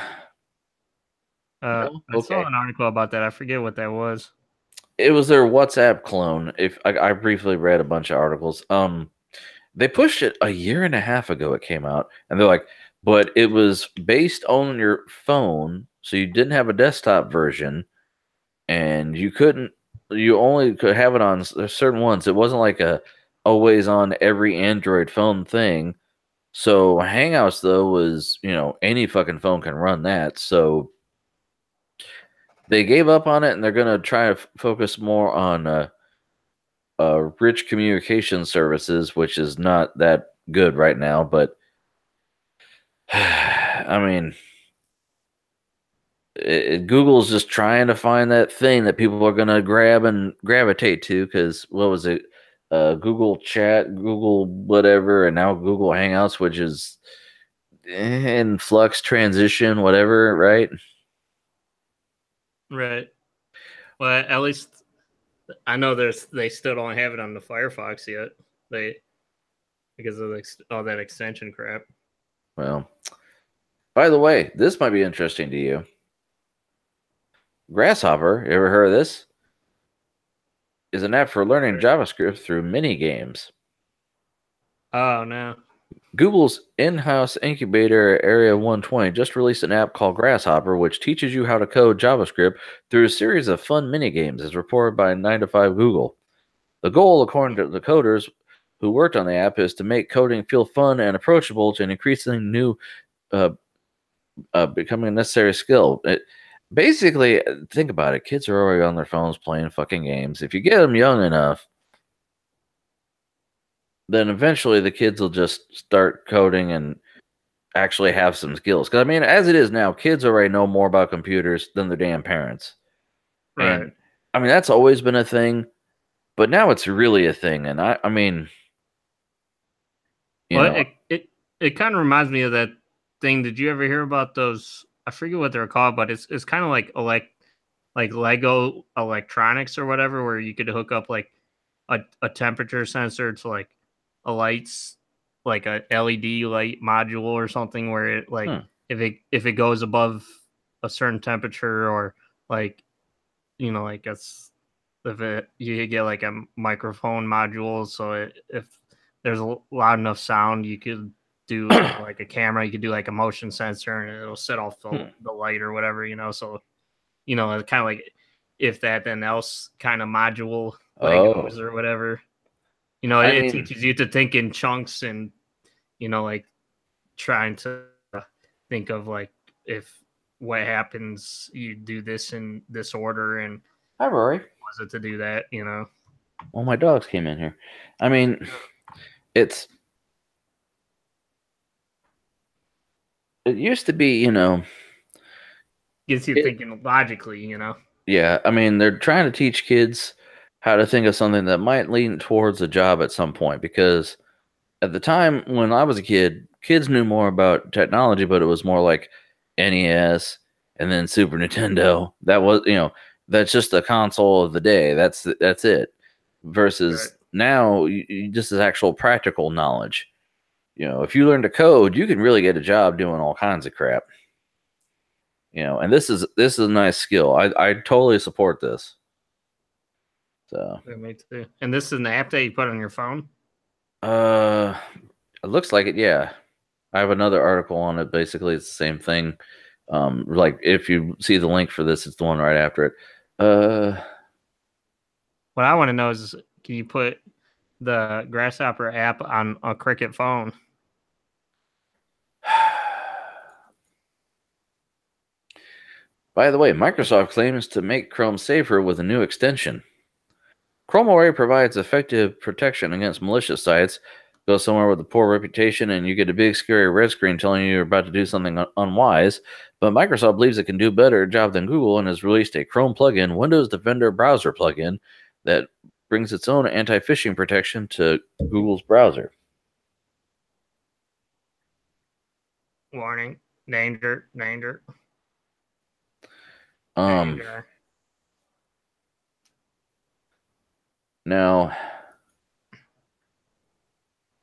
C: I saw an article about that. I forget what that was.
B: It was their WhatsApp clone. If I briefly read a bunch of articles. They pushed it a year and a half ago. It came out, and they're like, but it was based on your phone, so you didn't have a desktop version, and you only could have it on certain ones. It wasn't like a always on every Android phone thing. So Hangouts though was, any fucking phone can run that. So they gave up on it, and they're gonna try to focus more on rich communication services, which is not that good right now. But I mean, Google's just trying to find that thing that people are going to grab and gravitate to. Because what was it? Google Chat, Google whatever, and now Google Hangouts, which is in flux, transition, whatever, right?
C: Right. Well, at least I know they still don't have it on the Firefox yet. Because of all that extension crap.
B: Well, by the way, this might be interesting to you. Grasshopper, you ever heard of this? Is an app for learning JavaScript through mini games.
C: Oh, no.
B: Google's in-house incubator Area 120 just released an app called Grasshopper, which teaches you how to code JavaScript through a series of fun mini games, as reported by 9 to 5 Google. The goal, according to the coders who worked on the app, is to make coding feel fun and approachable to an increasingly new, becoming a necessary skill. Basically, think about it. Kids are already on their phones playing fucking games. If you get them young enough, then eventually the kids will just start coding and actually have some skills. Because, I mean, as it is now, kids already know more about computers than their damn parents.
C: Right.
B: And, I mean, that's always been a thing, but now it's really a thing. And, I mean...
C: It kind of reminds me of that thing. Did you ever hear about those? I forget what they're called, but it's kind of like Lego electronics or whatever, where you could hook up like a temperature sensor to like a lights, like a LED light module or something, where it if it goes above a certain temperature, or like like you get like a microphone module, so if there's a loud enough sound, you could do like a camera, you could do like a motion sensor, and it'll set off the light or whatever, so it's kind of like if that then else kind of module Legos or whatever. It teaches you to think in chunks and like trying to think of like if what happens, you do this in this order, and
B: hi Rory,
C: was it to do that,
B: Well, my dogs came in here. I mean, it used to be,
C: gets you thinking logically,
B: Yeah, I mean, they're trying to teach kids how to think of something that might lean towards a job at some point. Because at the time when I was a kid, kids knew more about technology, but it was more like NES and then Super Nintendo. That was, that's just the console of the day. That's it. Versus now, just as actual practical knowledge. If you learn to code, you can really get a job doing all kinds of crap. And this is a nice skill. I totally support this. So
C: me too. And this is an app that you put on your phone?
B: It looks like it, yeah. I have another article on it. Basically, it's the same thing. Like if you see the link for this, it's the one right after it.
C: What I want to know is, can you put the Grasshopper app on a Cricket phone?
B: By the way, Microsoft claims to make Chrome safer with a new extension. Chrome OS provides effective protection against malicious sites. Go somewhere with a poor reputation and you get a big scary red screen telling you you're about to do something unwise. But Microsoft believes it can do a better job than Google and has released a Chrome plugin, Windows Defender browser plugin, that brings its own anti-phishing protection to Google's browser.
C: Warning. Danger.
B: Now,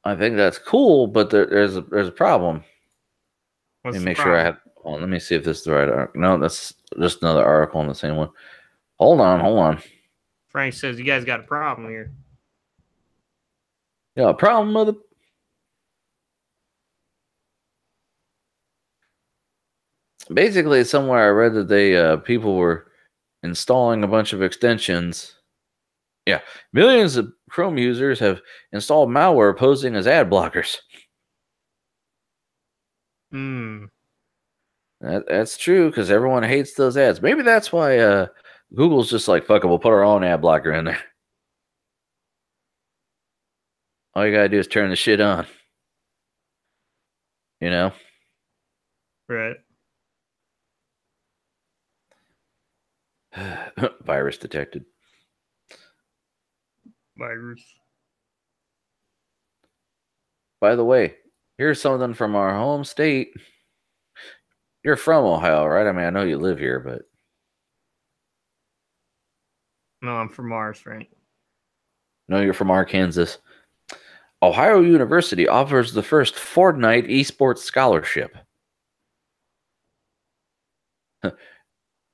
B: I think that's cool, but there's a problem.
C: What's
B: let me make sure I have. Let me see if this is the right article. No, that's just another article on the same one. Hold on.
C: Frank says you guys got a problem here.
B: Yeah, a problem, mother. Basically, somewhere I read that they people were installing a bunch of extensions. Yeah, millions of Chrome users have installed malware posing as ad blockers. That's true, because everyone hates those ads. Maybe that's why Google's just like, fuck it, we'll put our own ad blocker in there. All you gotta do is turn the shit on.
C: Right.
B: Virus detected.
C: Virus.
B: By the way, here's something from our home state. You're from Ohio, right? I mean, I know you live here, but...
C: No, I'm from Mars, Frank.
B: No, you're from Arkansas. Ohio University offers the first Fortnite esports scholarship.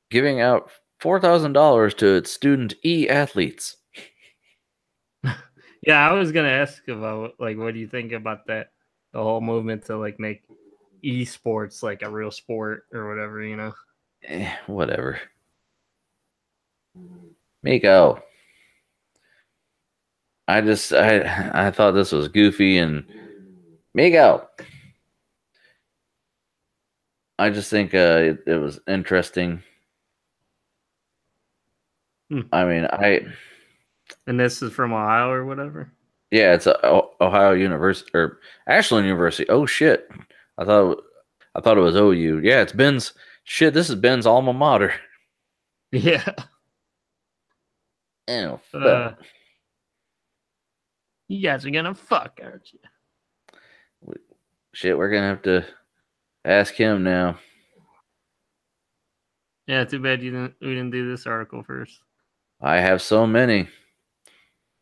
B: Giving out $4,000 to its student e-athletes.
C: Yeah, I was going to ask about, like, what do you think about that? The whole movement to, like, make esports like a real sport or whatever,
B: Whatever. Miko. I thought this was goofy and Miko. I just think it was interesting. I mean,
C: And this is from Ohio or whatever?
B: Yeah, it's Ohio University or Ashland University. Oh shit. I thought it was OU. Yeah, it's Ben's shit. This is Ben's alma mater.
C: Yeah.
B: Oh, fuck.
C: You guys are gonna fuck, aren't you?
B: Shit, we're gonna have to ask him now.
C: Yeah, too bad we didn't do this article first.
B: I have so many.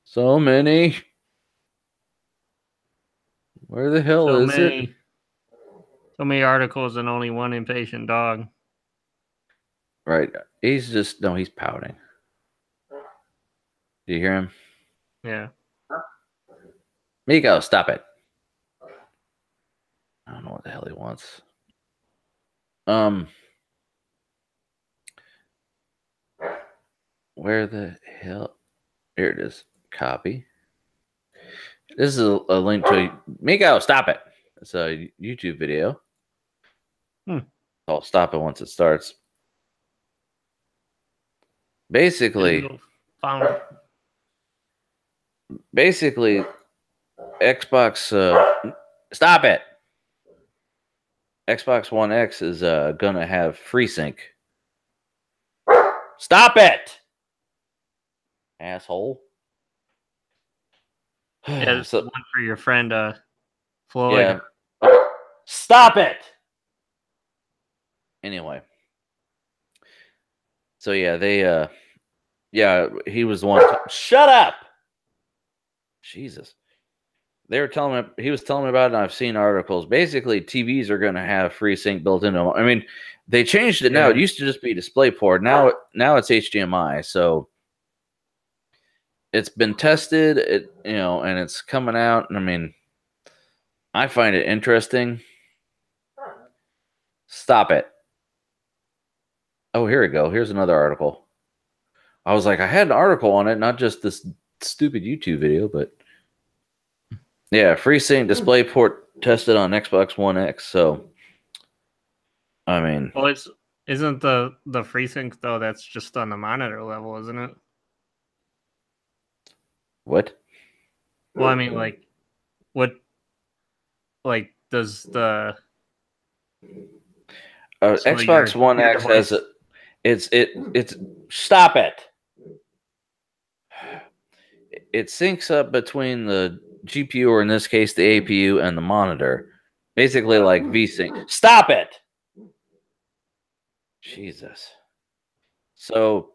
B: So many. Where the hell is it?
C: So many articles and only one impatient dog.
B: Right. He's pouting. Do you hear him?
C: Yeah.
B: Miko, stop it. I don't know what the hell he wants. Where the hell? Here it is. Copy. This is a link to Miko, stop it. It's a YouTube video. I'll stop it once it starts. Basically, Xbox. Stop it. Xbox One X is gonna have FreeSync. Stop it. asshole.
C: Yeah, this
B: So,
C: one for your friend Floyd.
B: Yeah. Stop it. Anyway. So yeah, they he was the one. Shut up. Jesus. They were telling me, he was telling me about it, and I've seen articles. Basically, TVs are going to have FreeSync built into them. I mean, they changed it now. It used to just be DisplayPort. Now it's HDMI. So it's been tested, and it's coming out. And I mean, I find it interesting. Stop it. Oh, here we go. Here's another article. I was like, I had an article on it, not just this stupid YouTube video, but yeah, FreeSync DisplayPort tested on Xbox One X. So, I mean,
C: well, isn't the FreeSync though? That's just on the monitor level, isn't it?
B: What?
C: Well, I mean, like, what? Like, does the
B: Xbox One X has a? It's stop it. It syncs up between the GPU, or in this case, the APU, and the monitor. Basically like VSync. Stop it! Jesus. So,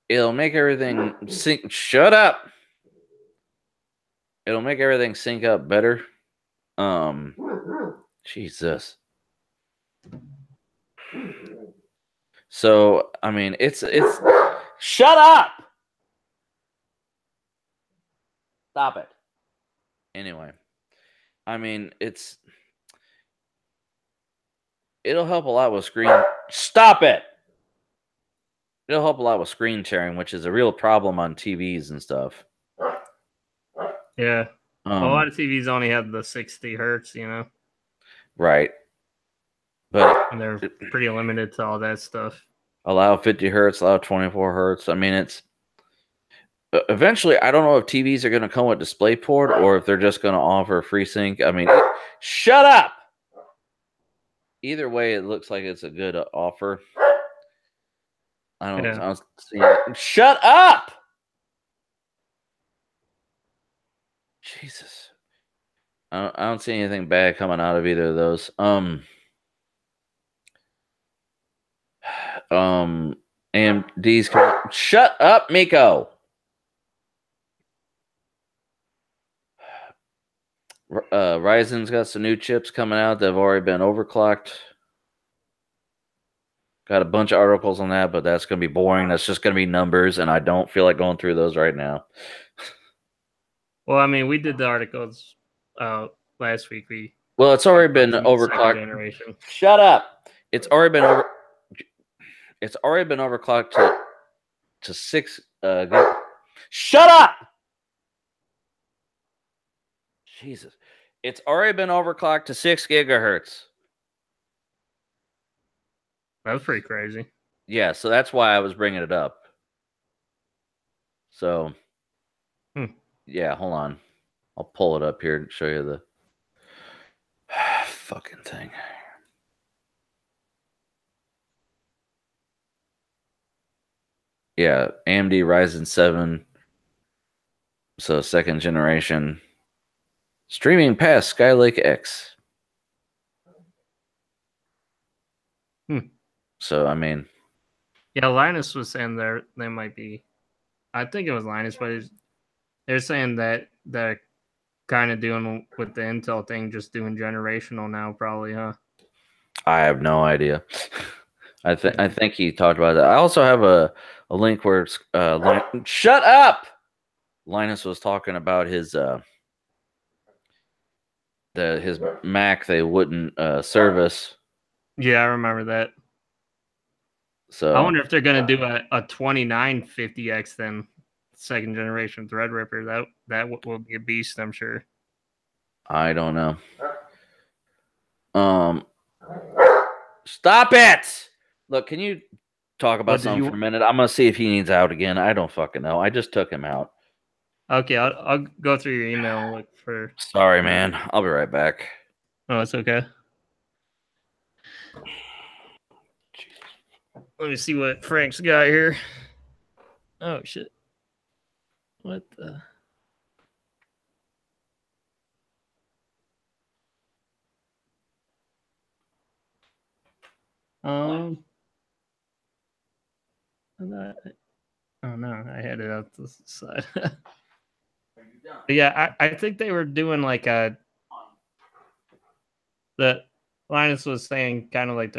B: it'll make everything sync. Shut up! It'll make everything sync up better. Jesus. So, I mean, it's shut up! Stop it. Anyway, I mean, it'll help a lot with screen. Stop it. It'll help a lot with screen sharing, which is a real problem on TVs and stuff.
C: Yeah. A lot of TVs only have the 60 hertz,
B: Right. But
C: and they're pretty limited to all that stuff.
B: Allow 50 hertz, allow 24 hertz. I mean, it's eventually, I don't know if TVs are going to come with DisplayPort or if they're just going to offer FreeSync. I mean, shut up. Either way, it looks like it's a good offer. I don't see it. Shut up. Jesus. I don't see anything bad coming out of either of those. AMD's shut up, Miko. Ryzen's got some new chips coming out that have already been overclocked. Got a bunch of articles on that, but that's going to be boring. That's just going to be numbers, and I don't feel like going through those right now.
C: Well, I mean, we did the articles last week.
B: Well, it's already been overclocked.
C: Generation.
B: Shut up! It's already been over. It's already been overclocked to 6. Shut up! Jesus, it's already been overclocked to 6 gigahertz.
C: That's pretty crazy.
B: Yeah, so that's why I was bringing it up. So, yeah, hold on. I'll pull it up here and show you the fucking thing. Yeah, AMD Ryzen 7. So, 2nd generation. Streaming past Skylake X. So, I mean.
C: Yeah, Linus was saying they might be. I think it was Linus, but they're saying that they're kind of doing with the Intel thing, just doing generational now, probably, huh?
B: I have no idea. I think he talked about that. I also have a link where it's shut up. Linus was talking about his Mac they wouldn't service.
C: Yeah, I remember that.
B: So
C: I wonder if they're gonna do a 2950X then, 2nd generation Threadripper. That will be a beast, I'm sure.
B: I don't know. Stop it! Look, can you talk about something for a minute? I'm gonna see if he needs out again. I don't fucking know. I just took him out.
C: Okay, I'll go through your email and look for.
B: Sorry, man. I'll be right back.
C: Oh, it's okay. Let me see what Frank's got here. Oh shit! What the? Oh no, I had it out the side. Yeah, I think they were doing like a. The Linus was saying kind of like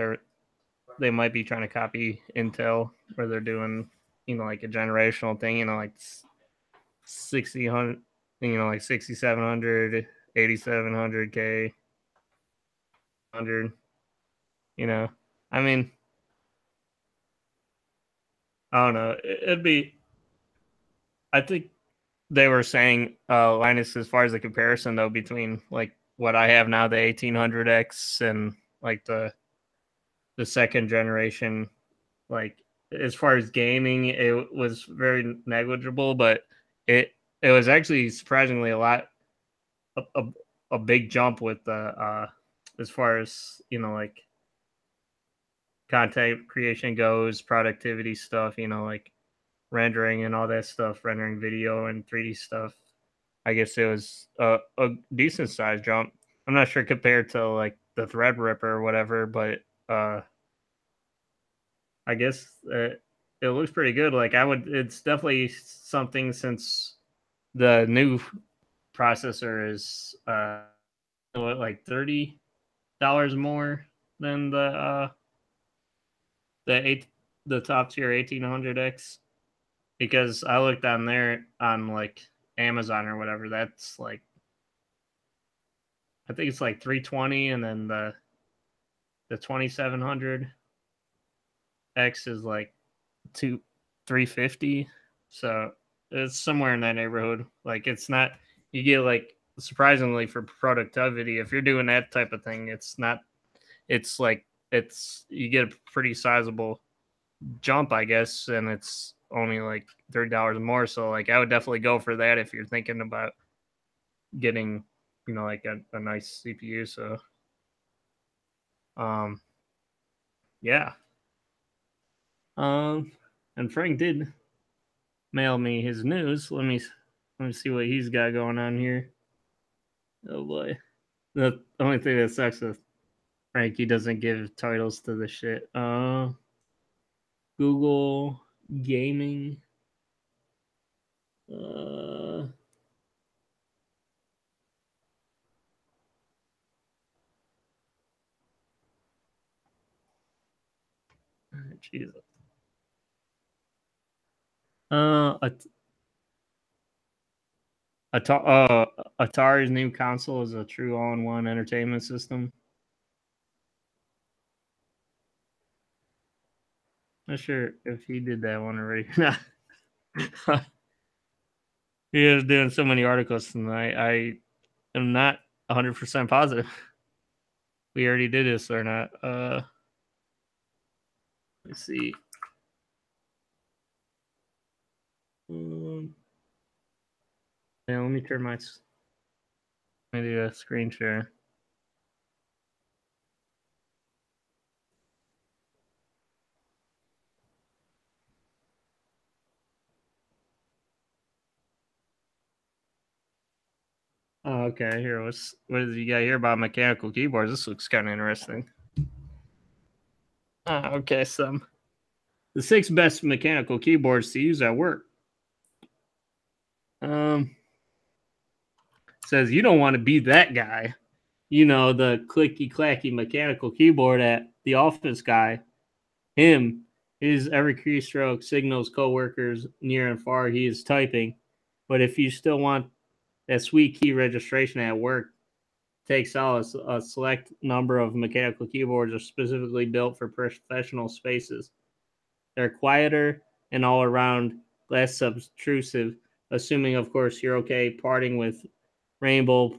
C: they might be trying to copy Intel, where they're doing like a generational thing, like 6000, like 6700, 8700K, 100. I mean, I don't know. It'd be. I think they were saying, Linus, as far as the comparison though between like what I have now, the 1800X, and like the second generation, like as far as gaming, it was very negligible, but it was actually surprisingly a, a big jump with the as far as like content creation goes, productivity stuff, like rendering and all that stuff, rendering video and 3D stuff. I guess it was a decent sized jump. I'm not sure compared to like the Threadripper or whatever, but I guess it looks pretty good. Like it's definitely something, since the new processor is like $30 more than the top tier 1800X, because I looked on there on like Amazon or whatever. That's like, I think it's like 320, and then the 2700X is like 350. So it's somewhere in that neighborhood. Like it's not, you get like, surprisingly for productivity, if you're doing that type of thing, it's not, it's like, you get a pretty sizable jump, I guess, and it's only like $30 more. So like I would definitely go for that if you're thinking about getting, like a nice CPU. So yeah. And Frank did mail me his news. Let me see what he's got going on here. Oh boy. The only thing that sucks with Frank, he doesn't give titles to the shit. Google Gaming. Jesus. Atari's new console is a true all-in-one entertainment system. Not sure if he did that one already or not. He is doing so many articles tonight. I am not 100% positive we already did this or not. Let's see. Yeah, let me turn let me do a screen share. Oh, okay. Here, what did you got here about mechanical keyboards? This looks kind of interesting. Okay, the 6 best mechanical keyboards to use at work. Says you don't want to be that guy, the clicky clacky mechanical keyboard at the office guy. Him, his every keystroke signals coworkers near and far he is typing. But if you still want that sweet key registration at work, take solace. A select number of mechanical keyboards are specifically built for professional spaces. They're quieter and all around less obtrusive, assuming, of course, you're okay parting with rainbow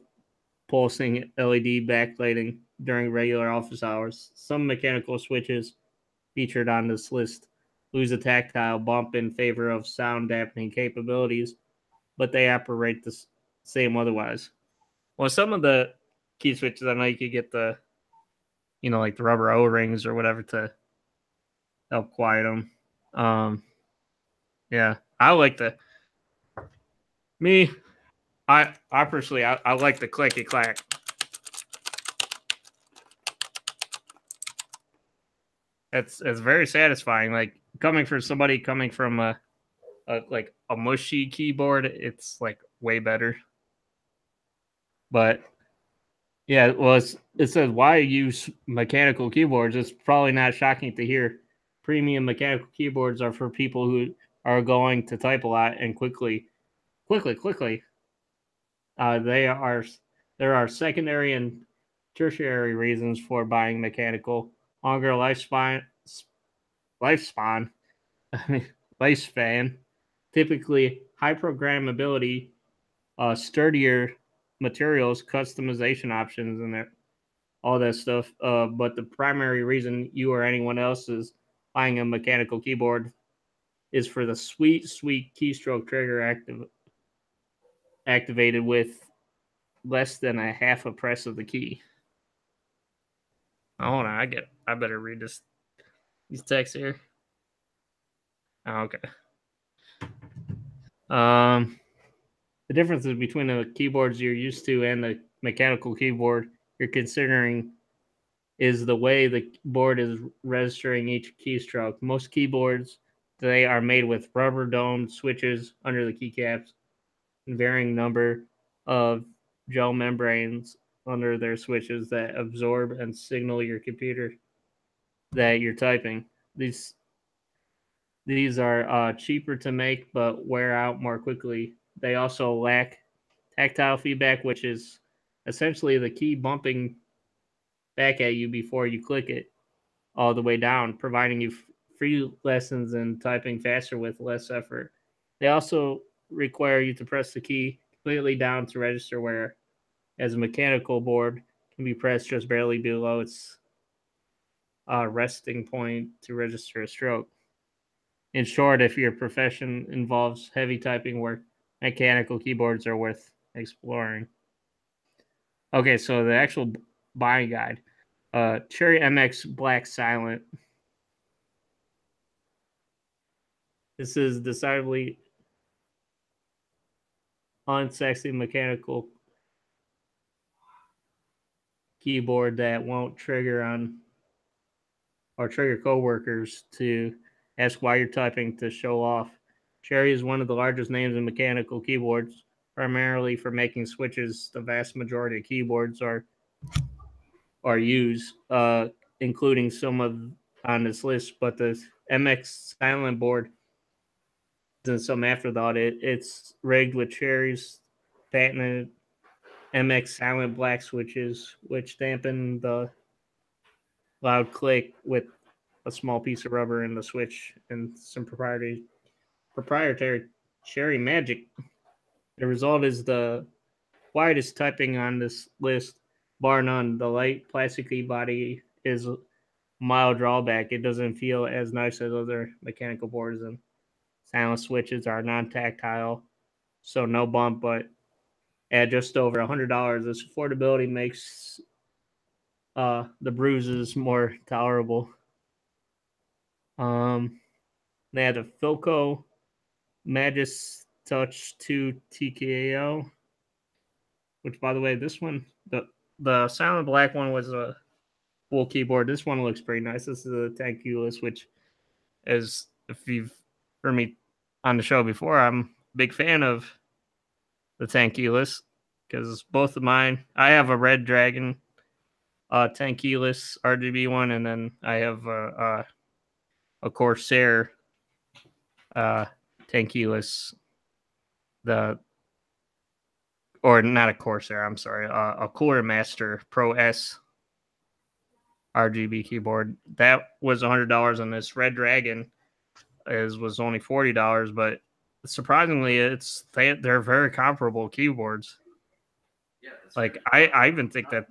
C: pulsing LED backlighting during regular office hours. Some mechanical switches featured on this list lose a tactile bump in favor of sound dampening capabilities, but they operate the same otherwise. Well, some of the key switches, I know you could get the, like the rubber O-rings or whatever to help quiet them. Yeah, like the I personally I like the clicky clack. It's very satisfying. Like coming from a mushy keyboard, it's like way better. But yeah, well, it says why use mechanical keyboards. It's probably not shocking to hear. Premium mechanical keyboards are for people who are going to type a lot and quickly. There are secondary and tertiary reasons for buying mechanical. Longer lifespan. I mean, lifespan. Typically, high programmability, sturdier materials, customization options, and all that stuff. But the primary reason you or anyone else is buying a mechanical keyboard is for the sweet keystroke trigger activated with less than a half a press of the key. Oh, hold on, I better read these texts here. Oh, okay. The differences between the keyboards you're used to and the mechanical keyboard you're considering is the way the board is registering each keystroke. Most keyboards today are made with rubber domed switches under the keycaps and varying number of gel membranes under their switches that absorb and signal your computer that you're typing. These are cheaper to make but wear out more quickly. They also lack tactile feedback, which is essentially the key bumping back at you before you click it all the way down, providing you free lessons in typing faster with less effort. They also require you to press the key completely down to register, where as a mechanical board can be pressed just barely below its resting point to register a stroke. In short, if your profession involves heavy typing work, mechanical keyboards are worth exploring. Okay, so the actual buying guide. Cherry MX Black Silent. This is decidedly unsexy mechanical keyboard that won't trigger coworkers to ask why you're typing to show off. Cherry is one of the largest names in mechanical keyboards, primarily for making switches. The vast majority of keyboards are used, including some of on this list. But the MX Silent board isn't some afterthought. It's rigged with Cherry's patented MX Silent Black switches, which dampen the loud click with a small piece of rubber in the switch and some proprietary Cherry magic. The result is the quietest typing on this list, bar none. The light plasticky body is a mild drawback. It doesn't feel as nice as other mechanical boards, and silent switches are non-tactile, so no bump. But at just over $100, this affordability makes the bruises more tolerable. They had a Philco Magis Touch 2 TKO, which, by the way, this one, the Silent Black one was a full keyboard. This one looks pretty nice. This is a Tankulus, which is, if you've heard me on the show before, I'm a big fan of the Tankulus because both of mine, I have a Red Dragon Tankulus RGB one, and then I have a Corsair Tankulus, or not a Corsair, I'm sorry, a Cooler Master Pro S RGB keyboard. That was $100, and this Red Dragon was only $40, but surprisingly, they're very comparable keyboards. Yeah, like I even think that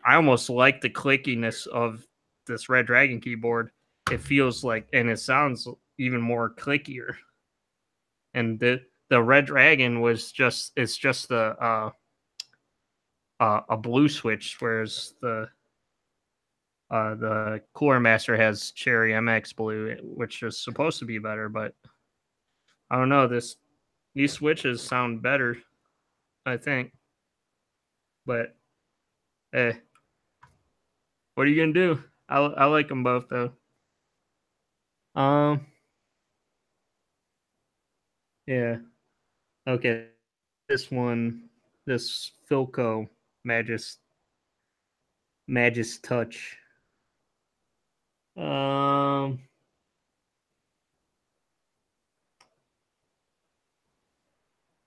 C: I almost like the clickiness of this Red Dragon keyboard. It feels like, and it sounds even more clickier. And the Red Dragon it's just a blue switch, whereas the Cooler Master has Cherry MX Blue, which is supposed to be better, but I don't know. These switches sound better, I think. But hey, what are you gonna do? I like them both though. Yeah. Okay. This one, this Philco Magis Touch.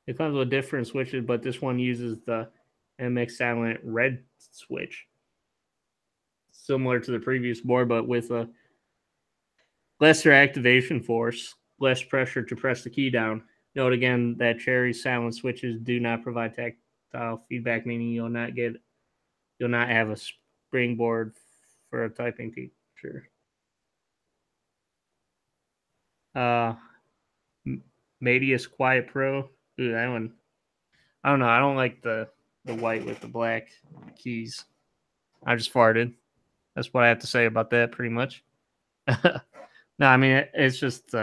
C: It comes with different switches, but this one uses the MX Silent red switch, similar to the previous board, but with a lesser activation force, less pressure to press the key down. Note again that Cherry Silent switches do not provide tactile feedback, meaning you'll not have a springboard for a typing feature. Medius Quiet Pro. Ooh, that one. I don't know. I don't like the white with the black keys. I just farted. That's what I have to say about that, pretty much. No, I mean it's just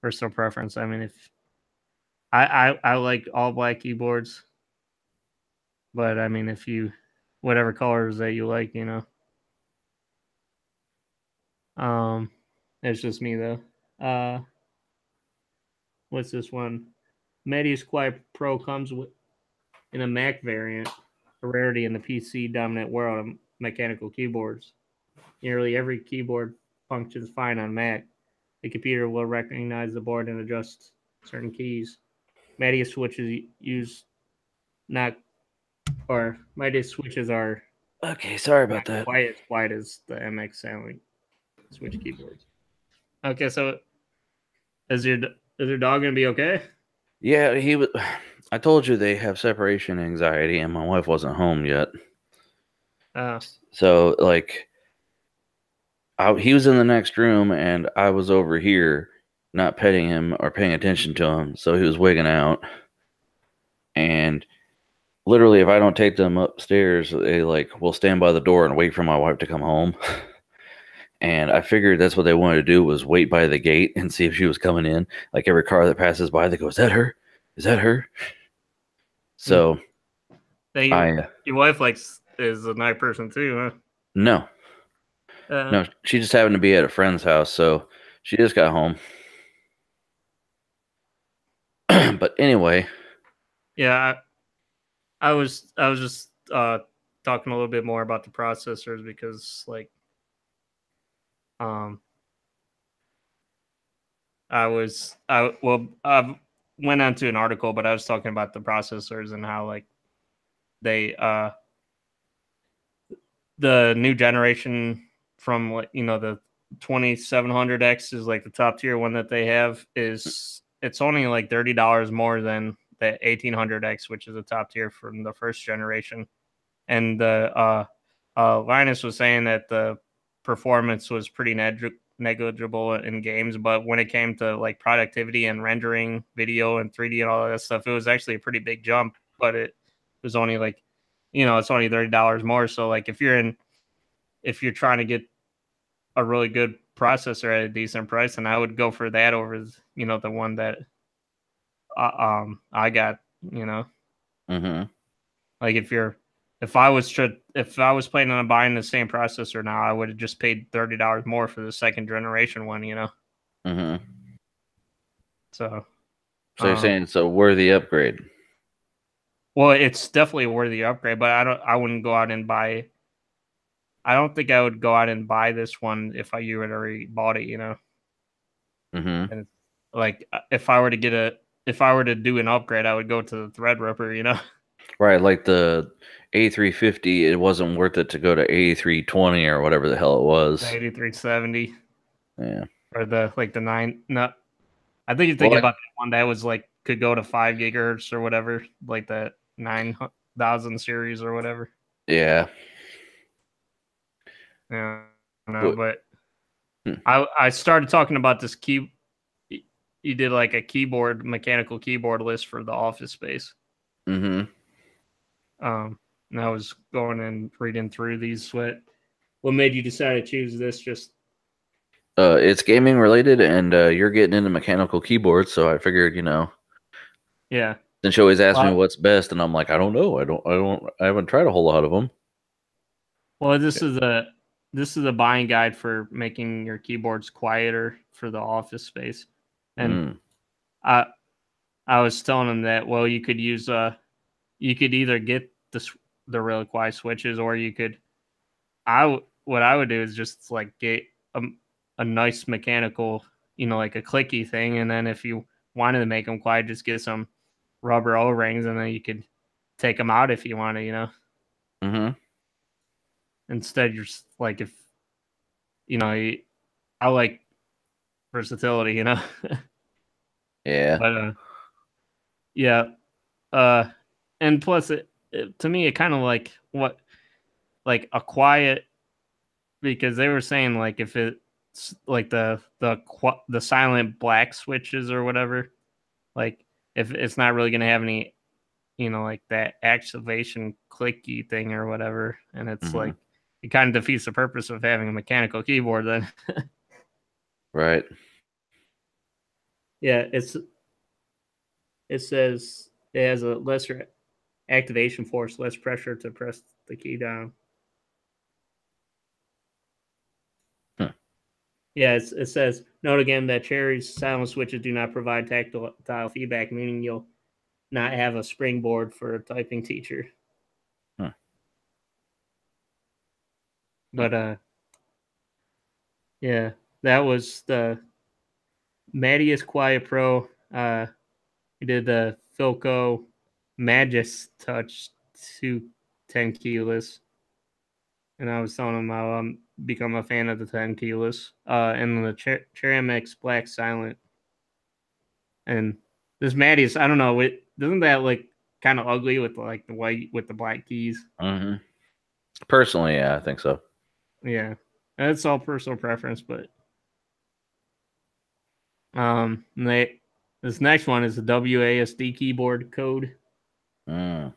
C: personal preference. I mean, if I like all black keyboards, but I mean if you whatever colors that you like, it's just me though. What's this one? Medius Quiet Pro comes with in a Mac variant, a rarity in the PC dominant world of mechanical keyboards. Nearly every keyboard functions fine on Mac. The computer will recognize the board and adjust certain keys. Medius switches use not, or Medius switches are
B: okay. Sorry about that.
C: Quite as wide as the MX Silent switch keyboards. Okay, so is your dog gonna be okay?
B: Yeah, he was. I told you they have separation anxiety, and my wife wasn't home yet. So like, he was in the next room, and I was over here, not petting him or paying attention to him. So he was wigging out, and literally, if I don't take them upstairs, they will stand by the door and wait for my wife to come home. And I figured that's what they wanted to do, was wait by the gate and see if she was coming in. Like every car that passes by, they go, "Is that her? Is that her?" So,
C: your wife is a night person too, huh?
B: No. No, she just happened to be at a friend's house, so she just got home. But anyway.
C: Yeah, I was just talking a little bit more about the processors because I went on to an article, but I was talking about the processors and how they the new generation from the 2700X is the top tier one that they have it's only $30 more than the 1800X, which is a top tier from the first generation. And the Linus was saying that the performance was pretty negligible in games, but when it came to productivity and rendering video and 3D and all that stuff, it was actually a pretty big jump. But it was only it's only $30 more. So if you're trying to get a really good processor at a decent price, and I would go for that over the one that I got.
B: Mm-hmm.
C: If I was planning on buying the same processor now, I would have just paid $30 more for the second generation one,
B: Mm-hmm.
C: So
B: you're saying it's a worthy upgrade?
C: Well, it's definitely a worthy upgrade, but I wouldn't go out and buy. I don't think I would go out and buy this one if you had already bought it,
B: Mm-hmm.
C: And if I were to do an upgrade, I would go to the Threadripper,
B: Right, like the A350, it wasn't worth it to go to A320 or whatever the hell it was.
C: The 8370.
B: Yeah.
C: Or the 9. No, I think you're thinking about that one that was could go to 5 gigahertz or whatever, like the 9000 series or whatever.
B: Yeah.
C: Yeah. No, but I started talking about this key. You did a mechanical keyboard list for the Office Space.
B: Mm-hmm.
C: And I was going and reading through these. What made you decide to choose this? Just
B: It's gaming related, and you're getting into mechanical keyboards, so I figured,
C: Yeah.
B: Then she always asks me what's best, and I'm like, I don't know. I haven't tried a whole lot of them.
C: Well, this is a buying guide for making your keyboards quieter for the office space, and I was telling them that you could use you could either get the really quiet switches, or you could what I would do is just like get a nice mechanical, like a clicky thing, and then if you wanted to make them quiet, just get some rubber O-rings, and then you could take them out if you want to, Instead, you're just like, if I like versatility,
B: Yeah.
C: But yeah, and plus, to me, it kind of like a quiet, because they were saying like if it's like the silent black switches or whatever, like if it's not really gonna have any, like that activation clicky thing or whatever, and it's like it kind of defeats the purpose of having a mechanical keyboard then.
B: Right.
C: Yeah, it says it has a lesser activation force, less pressure to press the key down. Yeah, it says, note again that Cherry's silent switches do not provide tactile feedback, meaning you'll not have a springboard for a typing teacher. But yeah, that was the Mattius Quiet Pro. We did the Philco Magis Touch 210 keyless, and I was telling him how I'm become a fan of the 10 keyless, and the Cherry MX Black Silent. And this Mattius, I don't know, doesn't that like kind of ugly with like the white with the black keys?
B: Personally, yeah, I think so.
C: Yeah, that's all personal preference, but this next one is the WASD keyboard code. This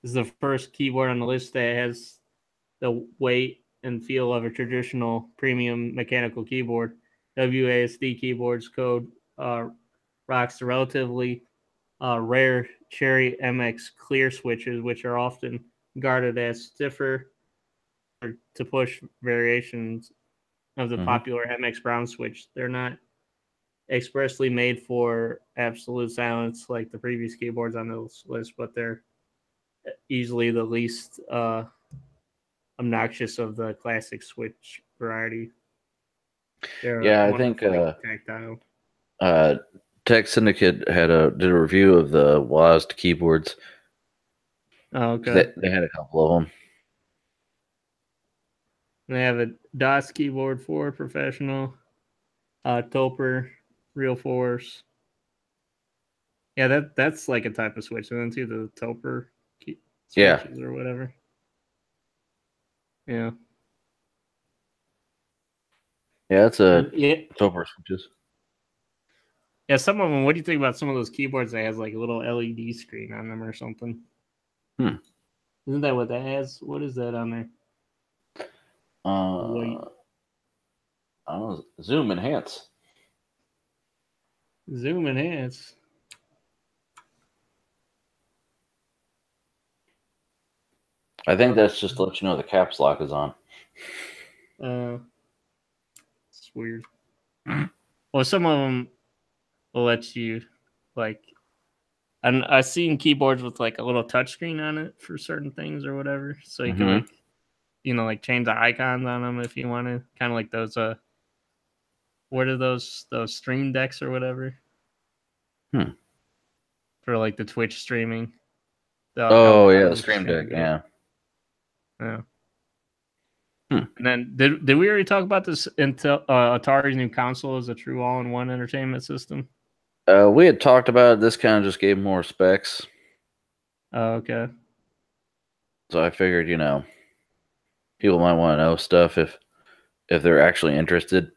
C: is the first keyboard on the list that has the weight and feel of a traditional premium mechanical keyboard. WASD keyboards code rocks the relatively rare Cherry MX clear switches, which are often guarded as stiffer to push variations of the popular MX Brown switch. They're not expressly made for absolute silence like the previous keyboards on this list, but they're easily the least obnoxious of the classic switch variety.
B: Yeah, I think
C: tactile.
B: Tech Syndicate did a review of the WASD keyboards.
C: Oh, okay.
B: They had a couple of them.
C: They have a DOS keyboard for professional, Toper, Real Force. Yeah, that's like a type of switch. And then too, the Toper switches or whatever. Yeah.
B: Yeah, it's Toper switches.
C: Yeah, some of them. What do you think about some of those keyboards that has like a little LED screen on them or something? Isn't that what that has? What is that on there?
B: I don't know. Zoom enhance.
C: Zoom enhance.
B: I think that's just to let you know the caps lock is on.
C: It's weird. Well, some of them will let you like. And I've seen keyboards with like a little touchscreen on it for certain things or whatever, so you can like, like change the icons on them if you want to. Kind of like those. What are those stream decks or whatever? For like the Twitch streaming.
B: The stream deck. Yeah.
C: Yeah. And then did we already talk about this? Atari's new console is a true all-in-one entertainment system.
B: We had talked about it. This kind of just gave more specs.
C: Oh, okay.
B: So I figured, people might want to know stuff if they're actually interested.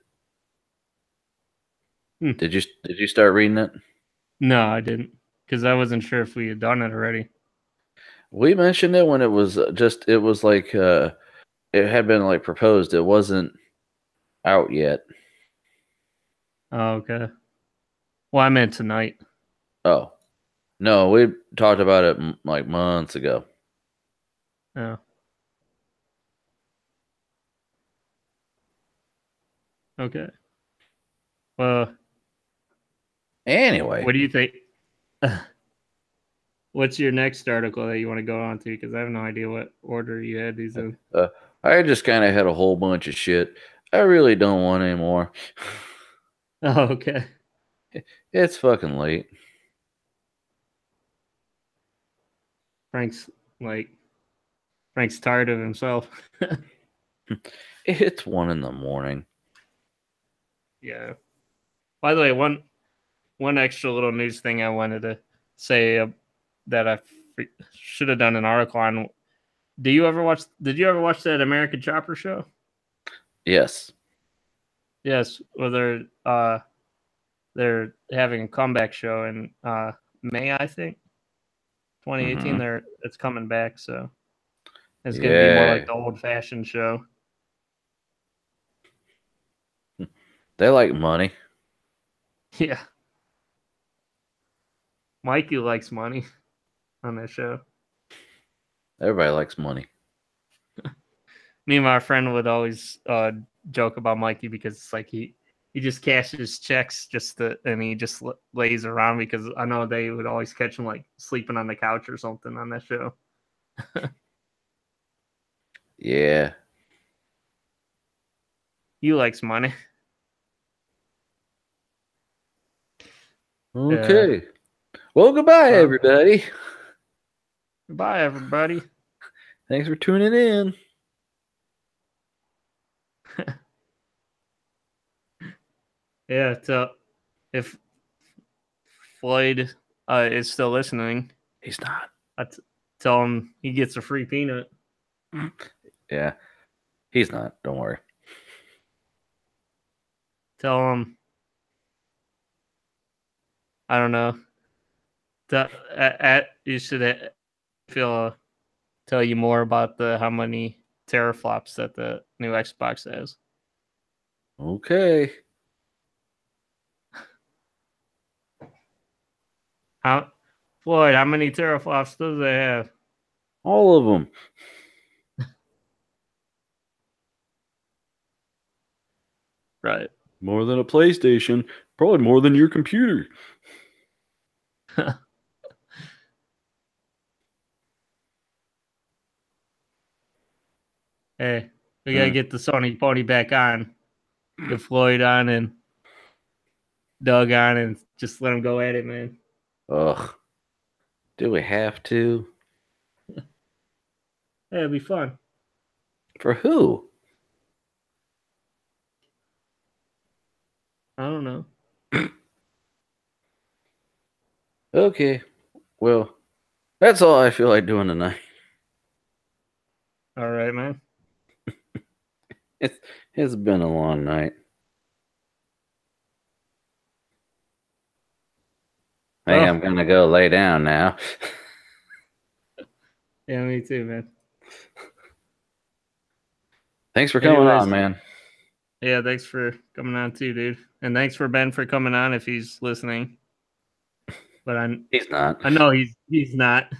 B: Did you start reading it?
C: No, I didn't, because I wasn't sure if we had done it already.
B: We mentioned it when it was it was like it had been like proposed. It wasn't out yet.
C: Oh, okay. Well, I meant tonight.
B: Oh. No, we talked about it like months ago.
C: Oh. Okay. Well.
B: Anyway.
C: What do you think? What's your next article that you want to go on to? Because I have no idea what order you had these in.
B: I just kind of had a whole bunch of shit. I really don't want any more.
C: Oh, okay.
B: It's fucking late.
C: Frank's tired of himself.
B: It's 1 a.m.
C: Yeah. By the way, one extra little news thing I wanted to say that I should have done an article on. Did you ever watch that American Chopper show?
B: Yes.
C: Yes. Well, they're having a comeback show in May, I think. 2018. It's coming back, so it's gonna be more like the old-fashioned show.
B: They like money.
C: Yeah. Mikey likes money on that show.
B: Everybody likes money.
C: Me and my friend would always joke about Mikey because it's like he just cashes checks and he just lays around, because I know they would always catch him like sleeping on the couch or something on that show.
B: Yeah.
C: He likes money.
B: Okay. Well, goodbye, everybody.
C: Goodbye, everybody.
B: Thanks for tuning in.
C: Yeah, so if Floyd is still listening,
B: he's not.
C: Tell him he gets a free peanut.
B: Yeah, he's not. Don't worry.
C: Tell him. I don't know. You should feel tell you more about how many teraflops that the new Xbox has.
B: Okay.
C: Floyd, how many teraflops does they have?
B: All of them.
C: Right.
B: More than a PlayStation. Probably more than your computer.
C: Hey, we gotta get the Sony Pony back on. Get Floyd on and Doug on and just let them go at it, man.
B: Ugh. Do we have to?
C: Hey, it'll be fun.
B: For who?
C: I don't know.
B: Okay. Well, that's all I feel like doing tonight.
C: All right, man.
B: It's been a long night. I think I'm gonna go lay down now.
C: Yeah, me too, man.
B: Thanks for coming on, man.
C: Yeah, thanks for coming on too, dude. And thanks for Ben for coming on if he's listening. But
B: he's not.
C: I know he's not.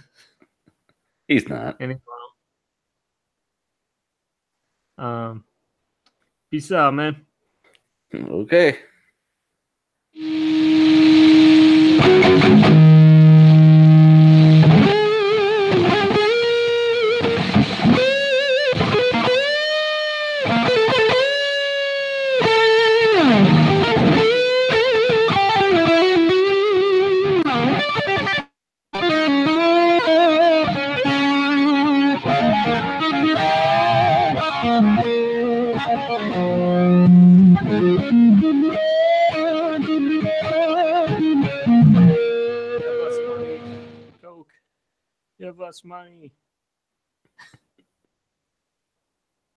B: He's not.
C: Peace out, man.
B: Okay.
C: Give us money.